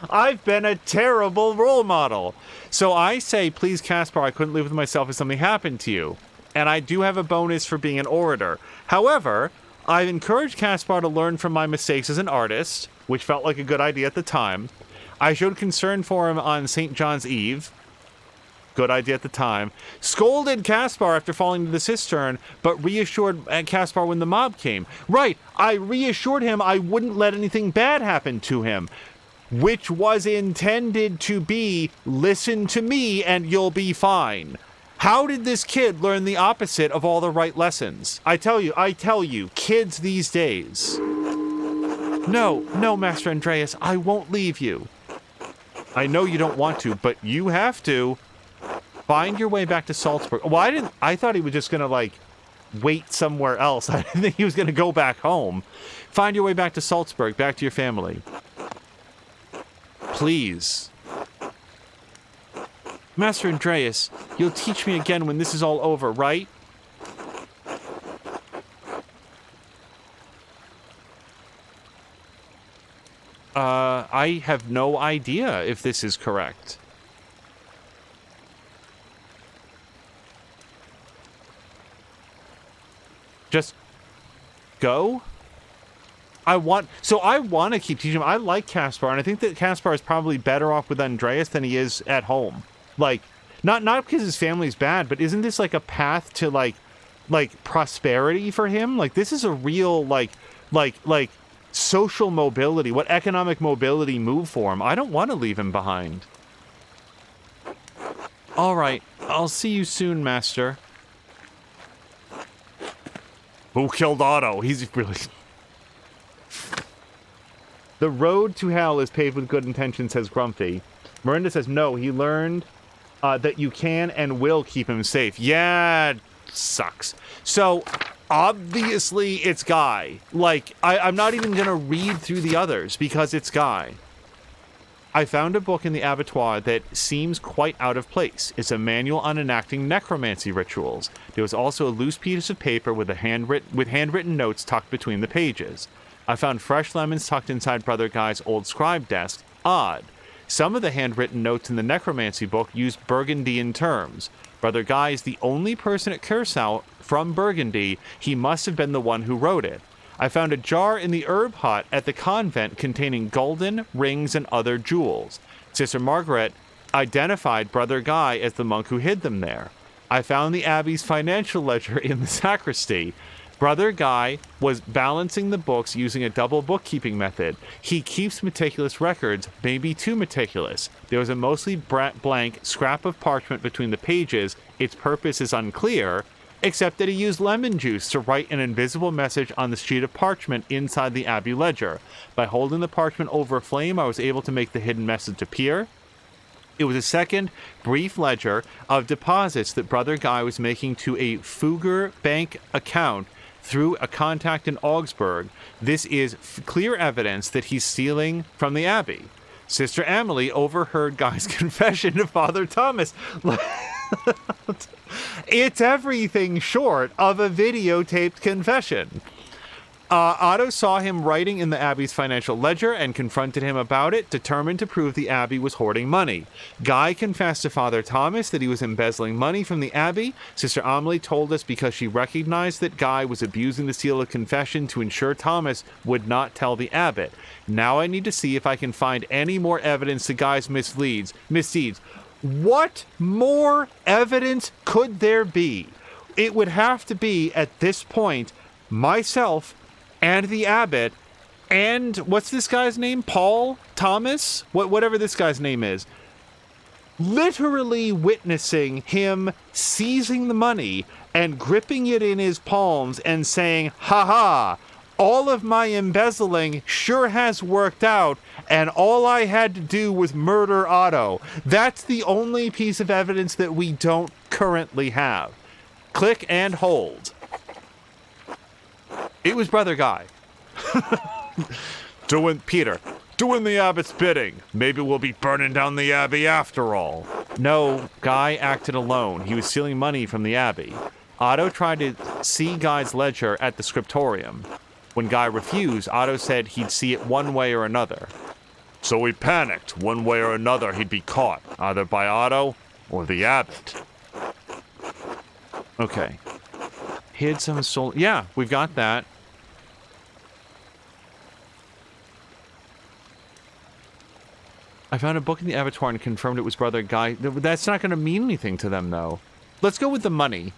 I've been a terrible role model. So I say, please, Caspar, I couldn't live with myself if something happened to you. And I do have a bonus for being an orator. However, I've encouraged Caspar to learn from my mistakes as an artist, which felt like a good idea at the time. I showed concern for him on St. John's Eve. Good idea at the time. Scolded Caspar after falling into the cistern, but reassured Caspar when the mob came. Right, I reassured him I wouldn't let anything bad happen to him, which was intended to be, listen to me and you'll be fine. How did this kid learn the opposite of all the right lessons? I tell you, kids these days. No, Master Andreas, I won't leave you. I know you don't want to, but you have to. Find your way back to Salzburg. Well, I thought he was just gonna, like, wait somewhere else. I didn't think he was gonna go back home. Find your way back to Salzburg, back to your family. Please. Master Andreas, you'll teach me again when this is all over, right? I have no idea if this is correct. Just go? I want to keep teaching him. I like Caspar, and I think that Caspar is probably better off with Andreas than he is at home. Like, not because his family's bad, but isn't this like a path to like prosperity for him? Like, this is a real like social mobility, what economic mobility move for him. I don't want to leave him behind. All right, I'll see you soon, Master. Who killed Otto? He's really... The road to hell is paved with good intentions, says Grumpy. Miranda says, no, he learned that you can and will keep him safe. Yeah, sucks. So, obviously, it's Guy. Like, I'm not even going to read through the others because it's Guy. I found a book in the abattoir that seems quite out of place. It's a manual on enacting necromancy rituals. There was also a loose piece of paper with handwritten notes tucked between the pages. I found fresh lemons tucked inside Brother Guy's old scribe desk. Odd. Some of the handwritten notes in the necromancy book use Burgundian terms. Brother Guy is the only person at Kiersau from Burgundy. He must have been the one who wrote it. I found a jar in the herb hut at the convent containing gulden, rings, and other jewels. Sister Margaret identified Brother Guy as the monk who hid them there. I found the abbey's financial ledger in the sacristy. Brother Guy was balancing the books using a double bookkeeping method. He keeps meticulous records, maybe too meticulous. There was a mostly blank scrap of parchment between the pages. Its purpose is unclear, except that he used lemon juice to write an invisible message on the sheet of parchment inside the Abbey ledger. By holding the parchment over a flame, I was able to make the hidden message appear. It was a second, brief ledger of deposits that Brother Guy was making to a Fugger bank account through a contact in Augsburg. This is clear evidence that he's stealing from the Abbey. Sister Amelie overheard Guy's confession to Father Thomas. It's everything short of a videotaped confession. Otto saw him writing in the Abbey's financial ledger and confronted him about it, determined to prove the Abbey was hoarding money. Guy confessed to Father Thomas that he was embezzling money from the Abbey. Sister Amelie told us because she recognized that Guy was abusing the seal of confession to ensure Thomas would not tell the abbot. Now I need to see if I can find any more evidence to Guy's misdeeds. What more evidence could there be? It would have to be, at this point, myself and the abbot and what's this guy's name? Paul? Thomas? Whatever this guy's name is. Literally witnessing him seizing the money and gripping it in his palms and saying, "Ha-ha! All of my embezzling sure has worked out, and all I had to do was murder Otto." That's the only piece of evidence that we don't currently have. Click and hold. It was Brother Guy. Doing the abbot's bidding. Maybe we'll be burning down the abbey after all. No, Guy acted alone. He was stealing money from the Abbey. Otto tried to see Guy's ledger at the scriptorium. When Guy refused, Otto said he'd see it one way or another. So we panicked. One way or another, he'd be caught, either by Otto or the abbot. Okay. Hid some soul. Yeah, we've got that. I found a book in the abattoir and confirmed it was Brother Guy. That's not going to mean anything to them, though. Let's go with the money.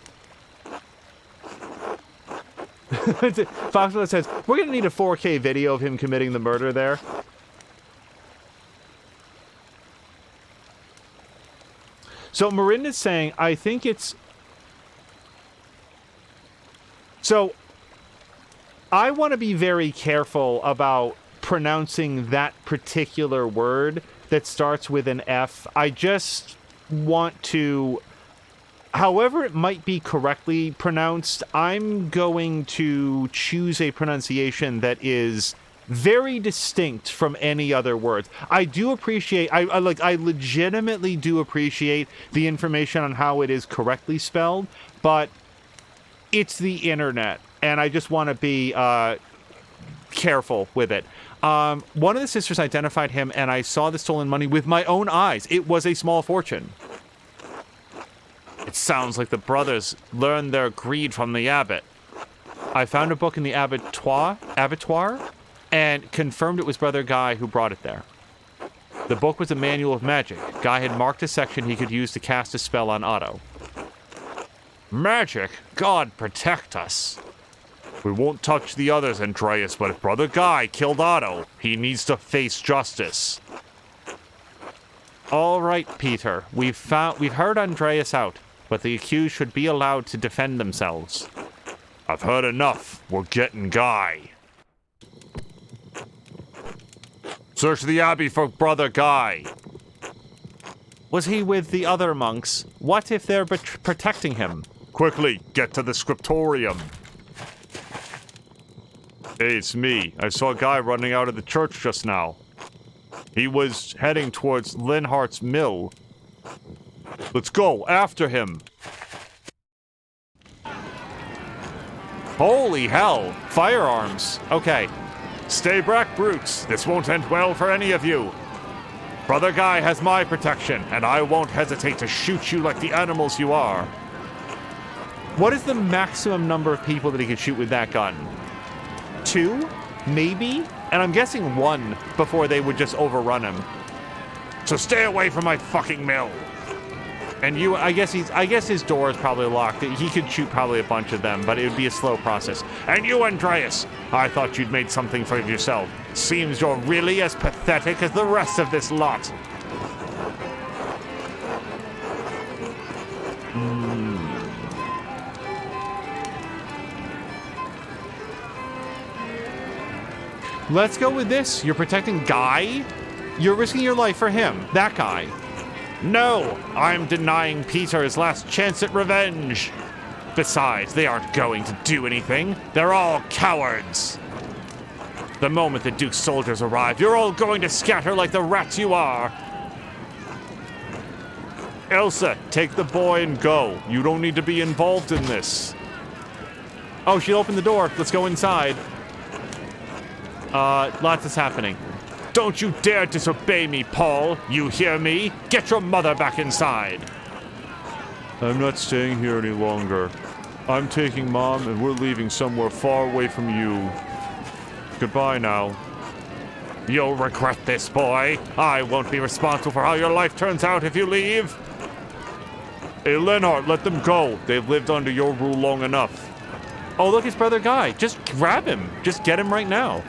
Foxblood says, we're going to need a 4K video of him committing the murder there. So Marinda's saying, I think it's... So, I want to be very careful about pronouncing that particular word that starts with an F. I just want to... However it might be correctly pronounced, I'm going to choose a pronunciation that is very distinct from any other words. I do appreciate, I legitimately do appreciate the information on how it is correctly spelled, but it's the internet, and I just want to be careful with it. One of the sisters identified him, and I saw the stolen money with my own eyes. It was a small fortune. It sounds like the brothers learned their greed from the abbot. I found a book in the abattoir and confirmed it was Brother Guy who brought it there. The book was a manual of magic. Guy had marked a section he could use to cast a spell on Otto. Magic? God protect us. We won't touch the others, Andreas, but if Brother Guy killed Otto, he needs to face justice. All right, Peter. We've heard Andreas out, but the accused should be allowed to defend themselves. I've heard enough. We're getting Guy. Search the abbey for Brother Guy. Was he with the other monks? What if they're protecting him? Quickly, get to the scriptorium. Hey, it's me. I saw a guy running out of the church just now. He was heading towards Linhart's mill. Let's go, after him. Holy hell! Firearms. Okay. Stay back, brutes. This won't end well for any of you. Brother Guy has my protection, and I won't hesitate to shoot you like the animals you are. What is the maximum number of people that he could shoot with that gun? 2? Maybe? And I'm guessing 1 before they would just overrun him. So stay away from my fucking mill. And I guess his door is probably locked. He could shoot probably a bunch of them, but it would be a slow process. And you, Andreas, I thought you'd made something for yourself. Seems you're really as pathetic as the rest of this lot. Let's go with this. You're protecting Guy? You're risking your life for him. That guy. No, I'm denying Peter his last chance at revenge. Besides, they aren't going to do anything. They're all cowards. The moment the Duke's soldiers arrive, you're all going to scatter like the rats you are. Elsa, take the boy and go. You don't need to be involved in this. Oh, she opened the door. Let's go inside. Lots is happening. Don't you dare disobey me, Paul. You hear me? Get your mother back inside. I'm not staying here any longer. I'm taking Mom, and we're leaving somewhere far away from you. Goodbye now. You'll regret this, boy. I won't be responsible for how your life turns out if you leave. Hey, Linhart, let them go. They've lived under your rule long enough. Oh, look, it's Brother Guy. Just grab him. Just get him right now.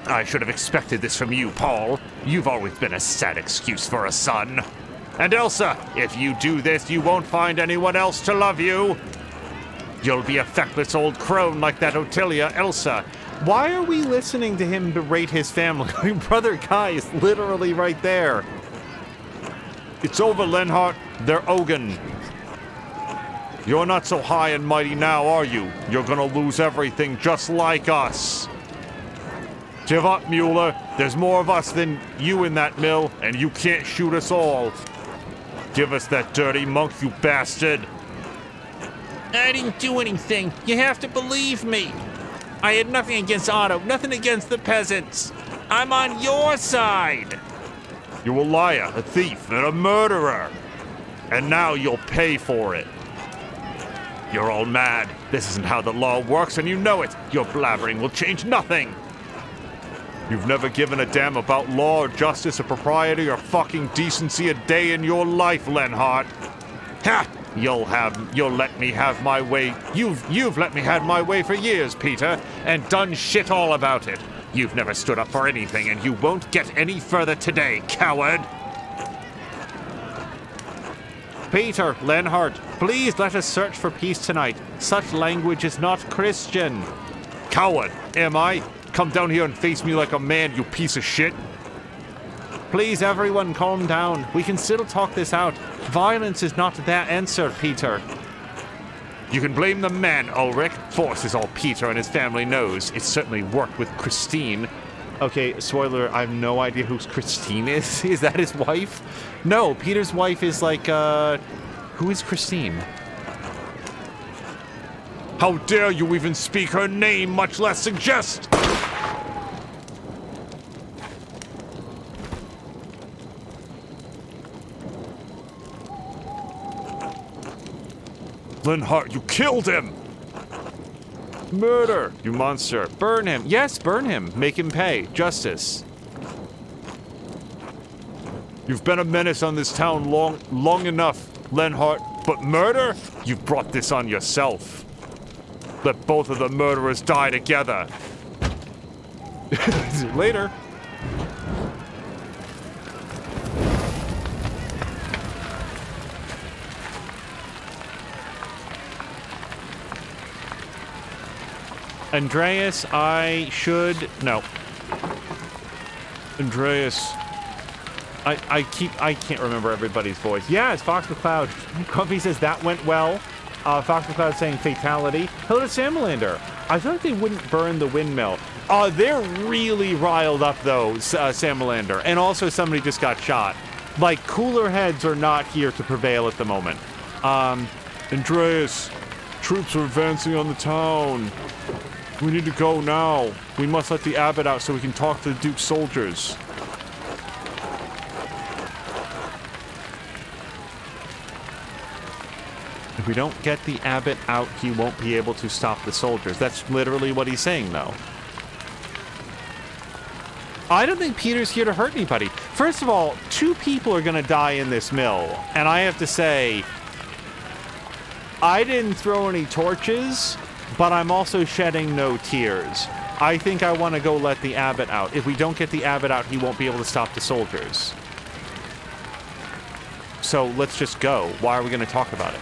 I should have expected this from you, Paul. You've always been a sad excuse for a son. And Elsa, if you do this, you won't find anyone else to love you. You'll be a feckless old crone like that Ottilia Elsa. Why are we listening to him berate his family? Brother Guy is literally right there. It's over, Linhart. They're Ogun. You're not so high and mighty now, are you? You're gonna lose everything just like us. Give up, Mueller. There's more of us than you in that mill, and you can't shoot us all. Give us that dirty monk, you bastard. I didn't do anything. You have to believe me. I had nothing against Otto, nothing against the peasants. I'm on your side. You're a liar, a thief, and a murderer. And now you'll pay for it. You're all mad. This isn't how the law works, and you know it. Your blabbering will change nothing. You've never given a damn about law or justice or propriety or fucking decency a day in your life, Lenhart. Ha! You'll let me have my way. You've let me have my way for years, Peter, and done shit all about it. You've never stood up for anything, and you won't get any further today, coward. Peter, Lenhart, please let us search for peace tonight. Such language is not Christian. Coward, am I? Come down here and face me like a man, you piece of shit. Please, everyone, calm down. We can still talk this out. Violence is not that answer, Peter. You can blame the man, Ulrich. Force is all Peter and his family knows. It certainly worked with Christine. Okay, spoiler, I have no idea who Christine is. Is that his wife? No, Peter's wife is like, who is Christine? How dare you even speak her name, much less suggest? Lenhart, you killed him! Murder, you monster. Burn him. Yes, burn him. Make him pay. Justice. You've been a menace on this town long enough, Lenhart, but murder? You've brought this on yourself. Let both of the murderers die together. Later. Andreas, no. Andreas. I can't remember everybody's voice. Yeah, it's Fox McCloud. Grumpy says that went well. Fox McCloud saying fatality. Hello to Samalander. I feel like they wouldn't burn the windmill. They're really riled up though, Samalander. And also somebody just got shot. Like, cooler heads are not here to prevail at the moment. Andreas, troops are advancing on the town. We need to go now. We must let the abbot out so we can talk to the Duke's soldiers. If we don't get the abbot out, he won't be able to stop the soldiers. That's literally what he's saying, though. I don't think Peter's here to hurt anybody. First of all, 2 people are going to die in this mill. And I have to say, I didn't throw any torches, but I'm also shedding no tears. I think I want to go let the abbot out. If we don't get the abbot out, he won't be able to stop the soldiers. So let's just go. Why are we going to talk about it?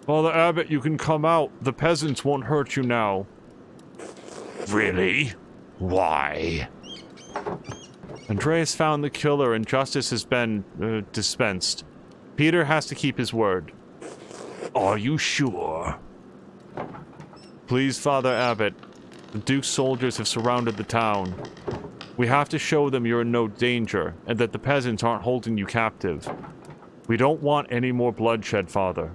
Father Abbot, you can come out. The peasants won't hurt you now. Really? Why? Andreas found the killer and justice has been dispensed. Peter has to keep his word. Are you sure? Please, Father Abbot. The Duke's soldiers have surrounded the town. We have to show them you're in no danger and that the peasants aren't holding you captive. We don't want any more bloodshed, Father.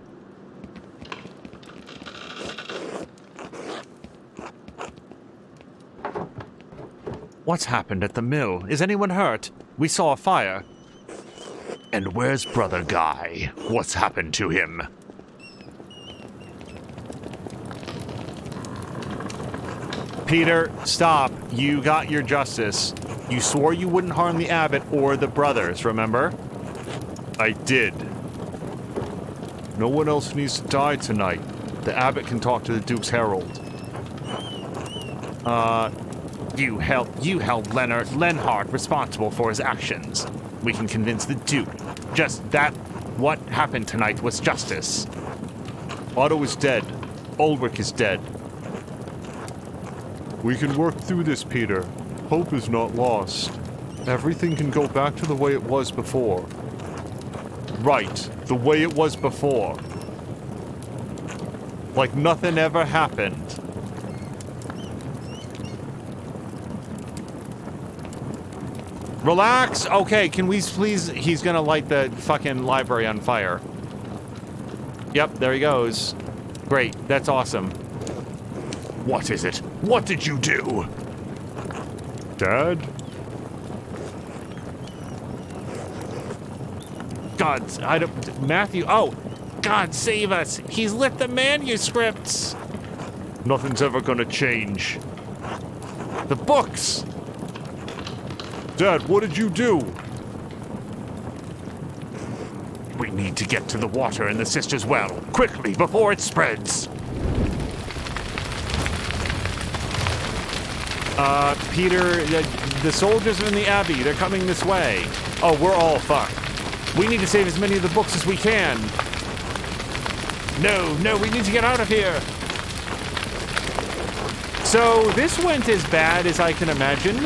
What's happened at the mill? Is anyone hurt? We saw a fire. And where's Brother Guy? What's happened to him? Peter, stop. You got your justice. You swore you wouldn't harm the abbot or the brothers, remember? I did. No one else needs to die tonight. The abbot can talk to the Duke's herald. You held Lenhart responsible for his actions. We can convince the Duke. Just that what happened tonight was justice. Otto is dead. Ulrich is dead. We can work through this, Peter. Hope is not lost. Everything can go back to the way it was before. Right, the way it was before. Like nothing ever happened. Relax! Okay, can we please... He's gonna light the fucking library on fire. Yep, there he goes. Great, that's awesome. What is it? What did you do? Dad? God, I don't... Matthew... Oh! God, save us! He's lit the manuscripts! Nothing's ever gonna change. The books! Dad, what did you do? We need to get to the water in the Sister's Well, quickly, before it spreads! Peter, the soldiers are in the Abbey. They're coming this way. Oh, we're all fucked. We need to save as many of the books as we can. No, we need to get out of here. So, this went as bad as I can imagine.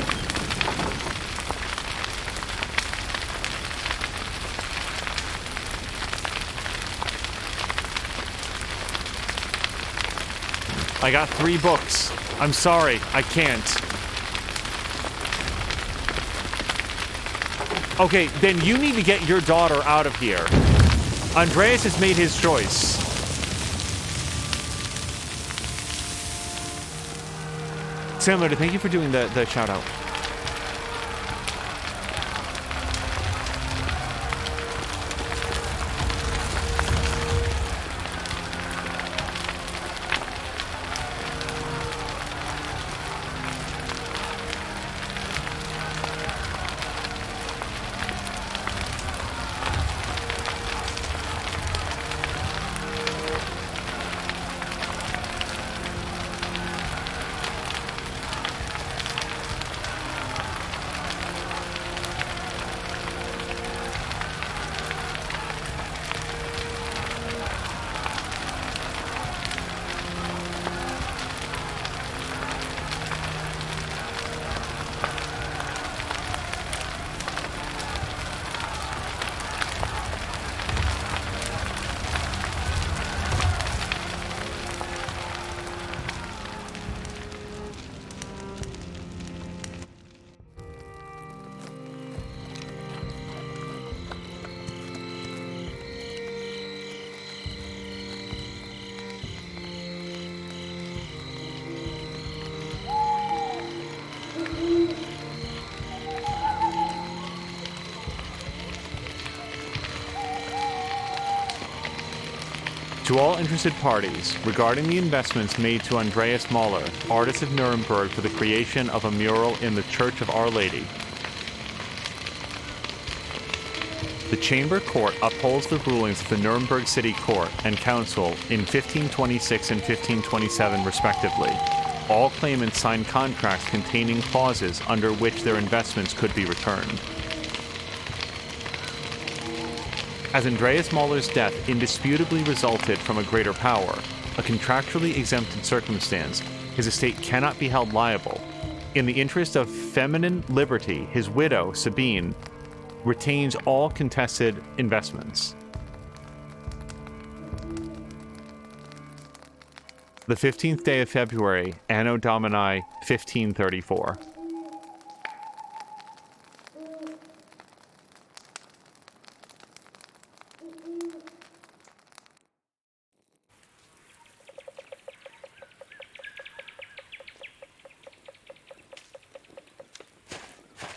I got 3 books. I'm sorry, I can't. Okay, then you need to get your daughter out of here. Andreas has made his choice. Sandler, thank you for doing the shout out. To all interested parties, regarding the investments made to Andreas Mahler, artist of Nuremberg, for the creation of a mural in the Church of Our Lady. The Chamber Court upholds the rulings of the Nuremberg City Court and Council in 1526 and 1527 respectively. All claimants signed contracts containing clauses under which their investments could be returned. As Andreas Mahler's death indisputably resulted from a greater power, a contractually exempted circumstance, his estate cannot be held liable. In the interest of feminine liberty, his widow, Sabine, retains all contested investments. The 15th day of February, Anno Domini 1534.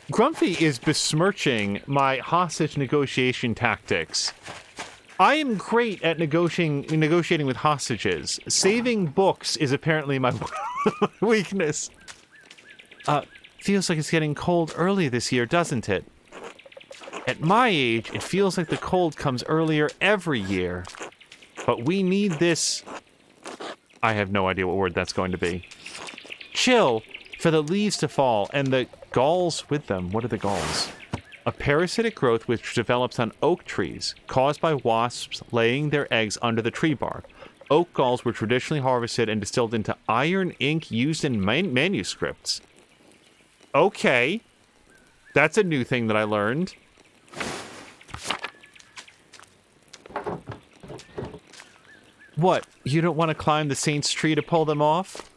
Grumpy is besmirching my hostage negotiation tactics. I am great at negotiating with hostages. Saving books is apparently my weakness. Feels like it's getting cold early this year, doesn't it? At my age, it feels like the cold comes earlier every year. But we need this... I have no idea what word that's going to be. Chill for the leaves to fall and the galls with them. What are the galls? A parasitic growth which develops on oak trees, caused by wasps laying their eggs under the tree bark. Oak galls were traditionally harvested and distilled into iron ink used in manuscripts. Okay. That's a new thing that I learned. What? You don't want to climb the saint's tree to pull them off?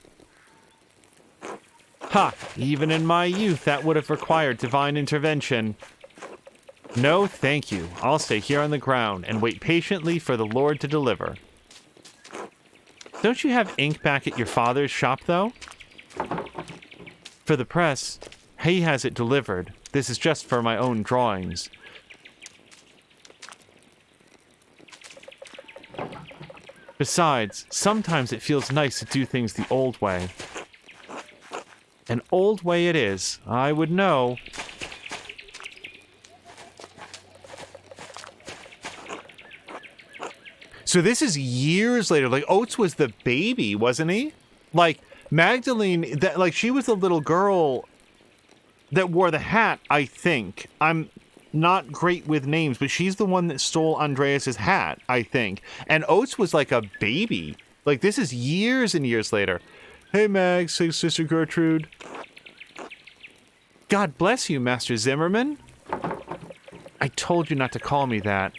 Ha! Even in my youth, that would have required divine intervention. No, thank you. I'll stay here on the ground and wait patiently for the Lord to deliver. Don't you have ink back at your father's shop, though? For the press, He has it delivered. This is just for my own drawings. Besides, sometimes it feels nice to do things the old way. An old way it is. I would know. So this is years later. Like, Oates was the baby, wasn't he? Like, Magdalene, that, like, she was the little girl that wore the hat, I think. I'm not great with names, but she's the one that stole Andreas's hat, I think. And Oates was like a baby. Like, this is years and years later. Hey, Mags, say Sister Gertrude. God bless you, Master Zimmerman. I told you not to call me that.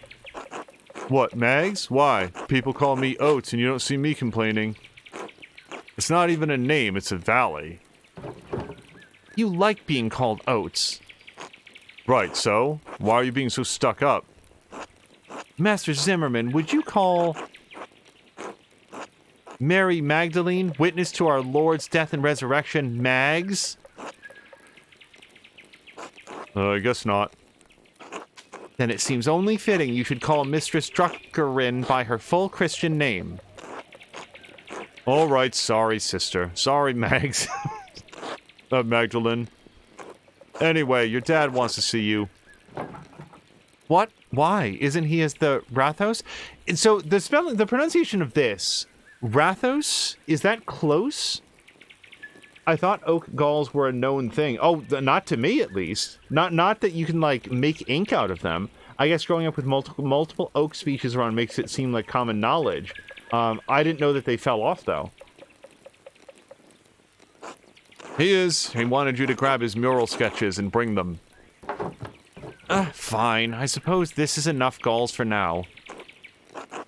What, Mags? Why? People call me Oates and you don't see me complaining. It's not even a name, it's a valley. You like being called Oates. Right, so? Why are you being so stuck up? Master Zimmerman, would you call Mary Magdalene, witness to our Lord's death and resurrection, Mags? I guess not. Then it seems only fitting you should call Mistress Druckerin by her full Christian name. All right, sorry, sister. Sorry, Mags. Magdalene. Anyway, your dad wants to see you. What? Why? Isn't he as the Rathos? And so the pronunciation of this, Rathos, is that close? I thought oak galls were a known thing. Oh, not to me, at least. Not that you can, like, make ink out of them. I guess growing up with multiple oak species around makes it seem like common knowledge. I didn't know that they fell off, though. He is. He wanted you to grab his mural sketches and bring them. Fine. I suppose this is enough galls for now.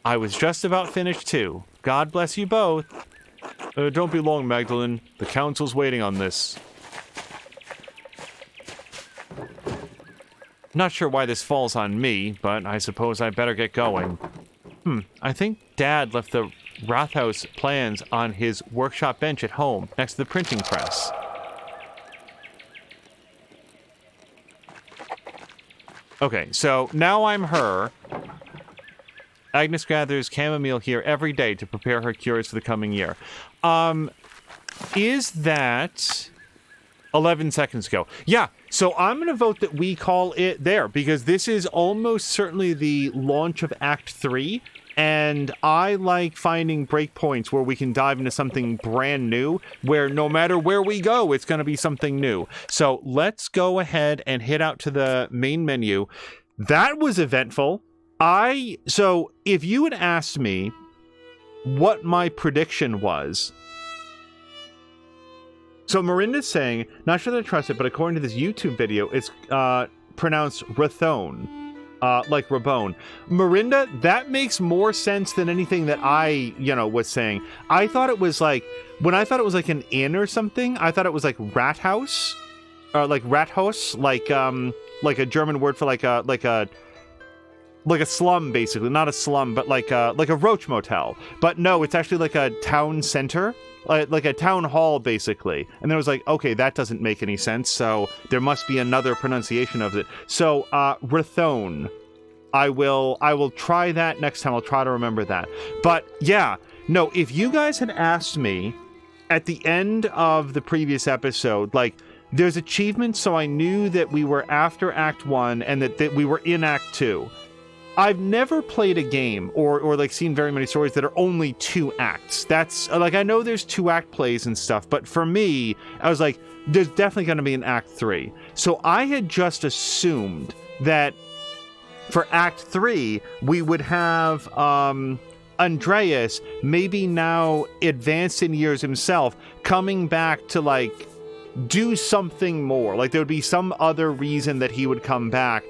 I was just about finished, too. God bless you both. Don't be long, Magdalene. The council's waiting on this. Not sure why this falls on me, but I suppose I better get going. I think Dad left the Rathaus plans on his workshop bench at home, next to the printing press. Okay, so now I'm her. Agnes gathers chamomile here every day to prepare her cures for the coming year. Is that 11 seconds ago? Yeah, so I'm going to vote that we call it there, because this is almost certainly the launch of Act 3, and I like finding breakpoints where we can dive into something brand new, where no matter where we go, it's going to be something new. So let's go ahead and hit out to the main menu. That was eventful. So if you had asked me what my prediction was, so Miranda's saying, not sure that I trust it, but according to this YouTube video, it's pronounced Rathone, like Rabone. Miranda, that makes more sense than anything that I, was saying. I thought it was like, when I thought it was like an inn or something, I thought it was like rat house, or like Rathaus, like a German word for like a slum, basically. Not a slum, but like a roach motel. But no, it's actually like a town center, like a town hall, basically. And then I was like, okay, that doesn't make any sense, so there must be another pronunciation of it. So, Rathone. I will try that next time. I'll try to remember that. But yeah, no, if you guys had asked me at the end of the previous episode, like, there's achievements, so I knew that we were after Act 1 and that we were in Act 2. I've never played a game or like seen very many stories that are only 2 acts. That's like, I know there's 2-act plays and stuff, but for me, I was like, there's definitely going to be an Act 3. So I had just assumed that for Act 3, we would have Andreas, maybe now advanced in years himself, coming back to like do something more. Like there would be some other reason that he would come back,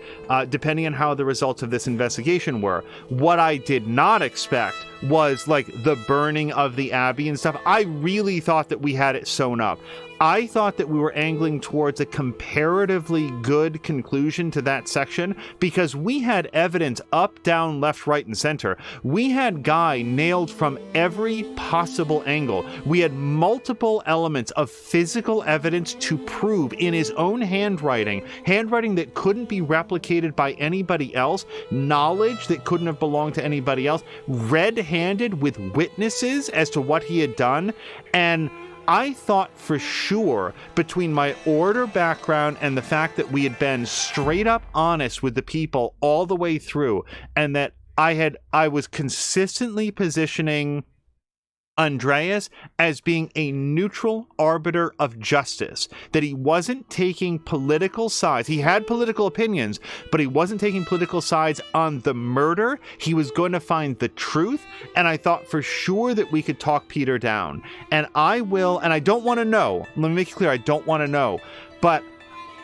depending on how the results of this investigation were. What I did not expect was like the burning of the Abbey and stuff, I really thought that we had it sewn up. I thought that we were angling towards a comparatively good conclusion to that section because we had evidence up, down, left, right, and center. We had Guy nailed from every possible angle. We had multiple elements of physical evidence to prove in his own handwriting that couldn't be replicated by anybody else, knowledge that couldn't have belonged to anybody else, red-handed with witnesses as to what he had done, and I thought for sure, between my order background and the fact that we had been straight up honest with the people all the way through, and that I was consistently positioning Andreas as being a neutral arbiter of justice, that he wasn't taking political sides. He had political opinions, but he wasn't taking political sides on the murder. He was going to find the truth, and I thought for sure that we could talk Peter down. And I will, and I don't want to know, let me make it clear, I don't want to know, but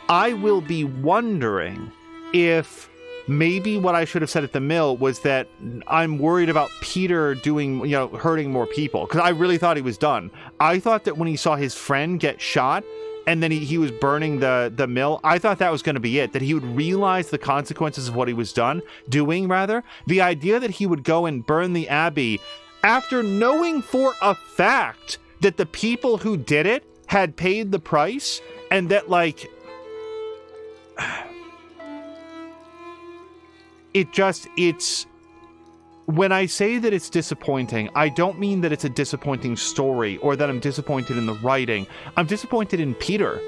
I will be wondering if maybe what I should have said at the mill was that I'm worried about Peter hurting more people, because I really thought he was done. I thought that when he saw his friend get shot and then he was burning the mill, I thought that was going to be it, that he would realize the consequences of what he was doing. The idea that he would go and burn the Abbey after knowing for a fact that the people who did it had paid the price, and that it's when I say that it's disappointing, I don't mean that it's a disappointing story or that I'm disappointed in the writing. I'm disappointed in Peter.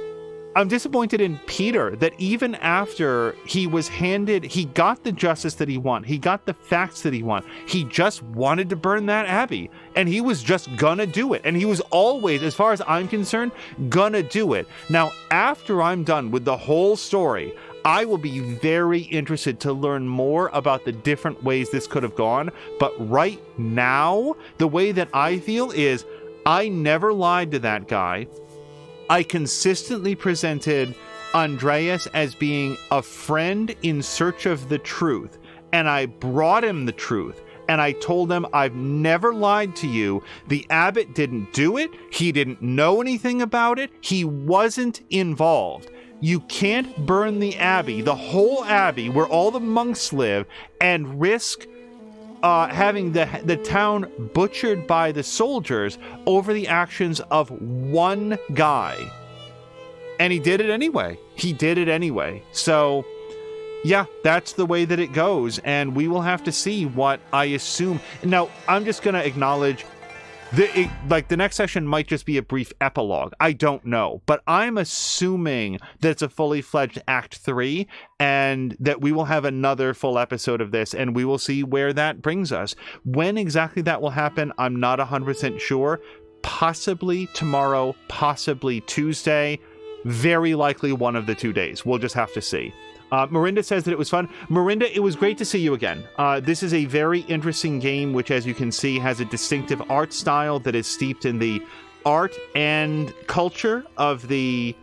I'm disappointed in Peter that even after he got the justice that he wanted, he got the facts that he wanted, he just wanted to burn that Abbey, and he was just gonna do it. And he was always, as far as I'm concerned, gonna do it. Now, after I'm done with the whole story, I will be very interested to learn more about the different ways this could have gone. But right now, the way that I feel is I never lied to that guy. I consistently presented Andreas as being a friend in search of the truth, and I brought him the truth. And I told him, I've never lied to you. The abbot didn't do it. He didn't know anything about it. He wasn't involved. You can't burn the Abbey, the whole Abbey, where all the monks live, and risk having the town butchered by the soldiers over the actions of one guy. And he did it anyway. So, yeah, that's the way that it goes, and we will have to see what I assume. Now, I'm just going to acknowledge the next session might just be a brief epilogue. I don't know, but I'm assuming that it's a fully fledged Act 3, and that we will have another full episode of this, and we will see where that brings us. When exactly that will happen, I'm not 100% sure. Possibly tomorrow, possibly Tuesday, very likely one of the 2 days. We'll just have to see. Marinda says that it was fun. Marinda, it was great to see you again. This is a very interesting game, which, as you can see, has a distinctive art style that is steeped in the art and culture of the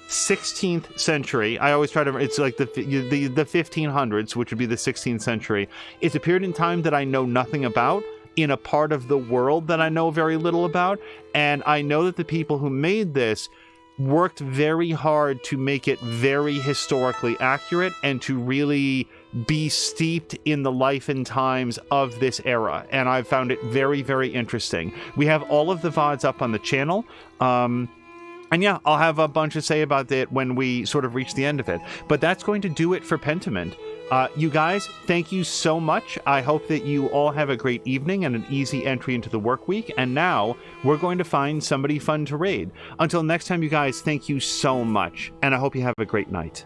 16th century. I always try to, it's like the 1500s, which would be the 16th century. It's a period in time that I know nothing about, in a part of the world that I know very little about, and I know that the people who made this worked very hard to make it very historically accurate and to really be steeped in the life and times of this era. And I've found it very, very interesting. We have all of the VODs up on the channel. And yeah, I'll have a bunch to say about it when we sort of reach the end of it. But that's going to do it for Pentiment. You guys, thank you so much. I hope that you all have a great evening and an easy entry into the work week. And now we're going to find somebody fun to raid. Until next time, you guys, thank you so much. And I hope you have a great night.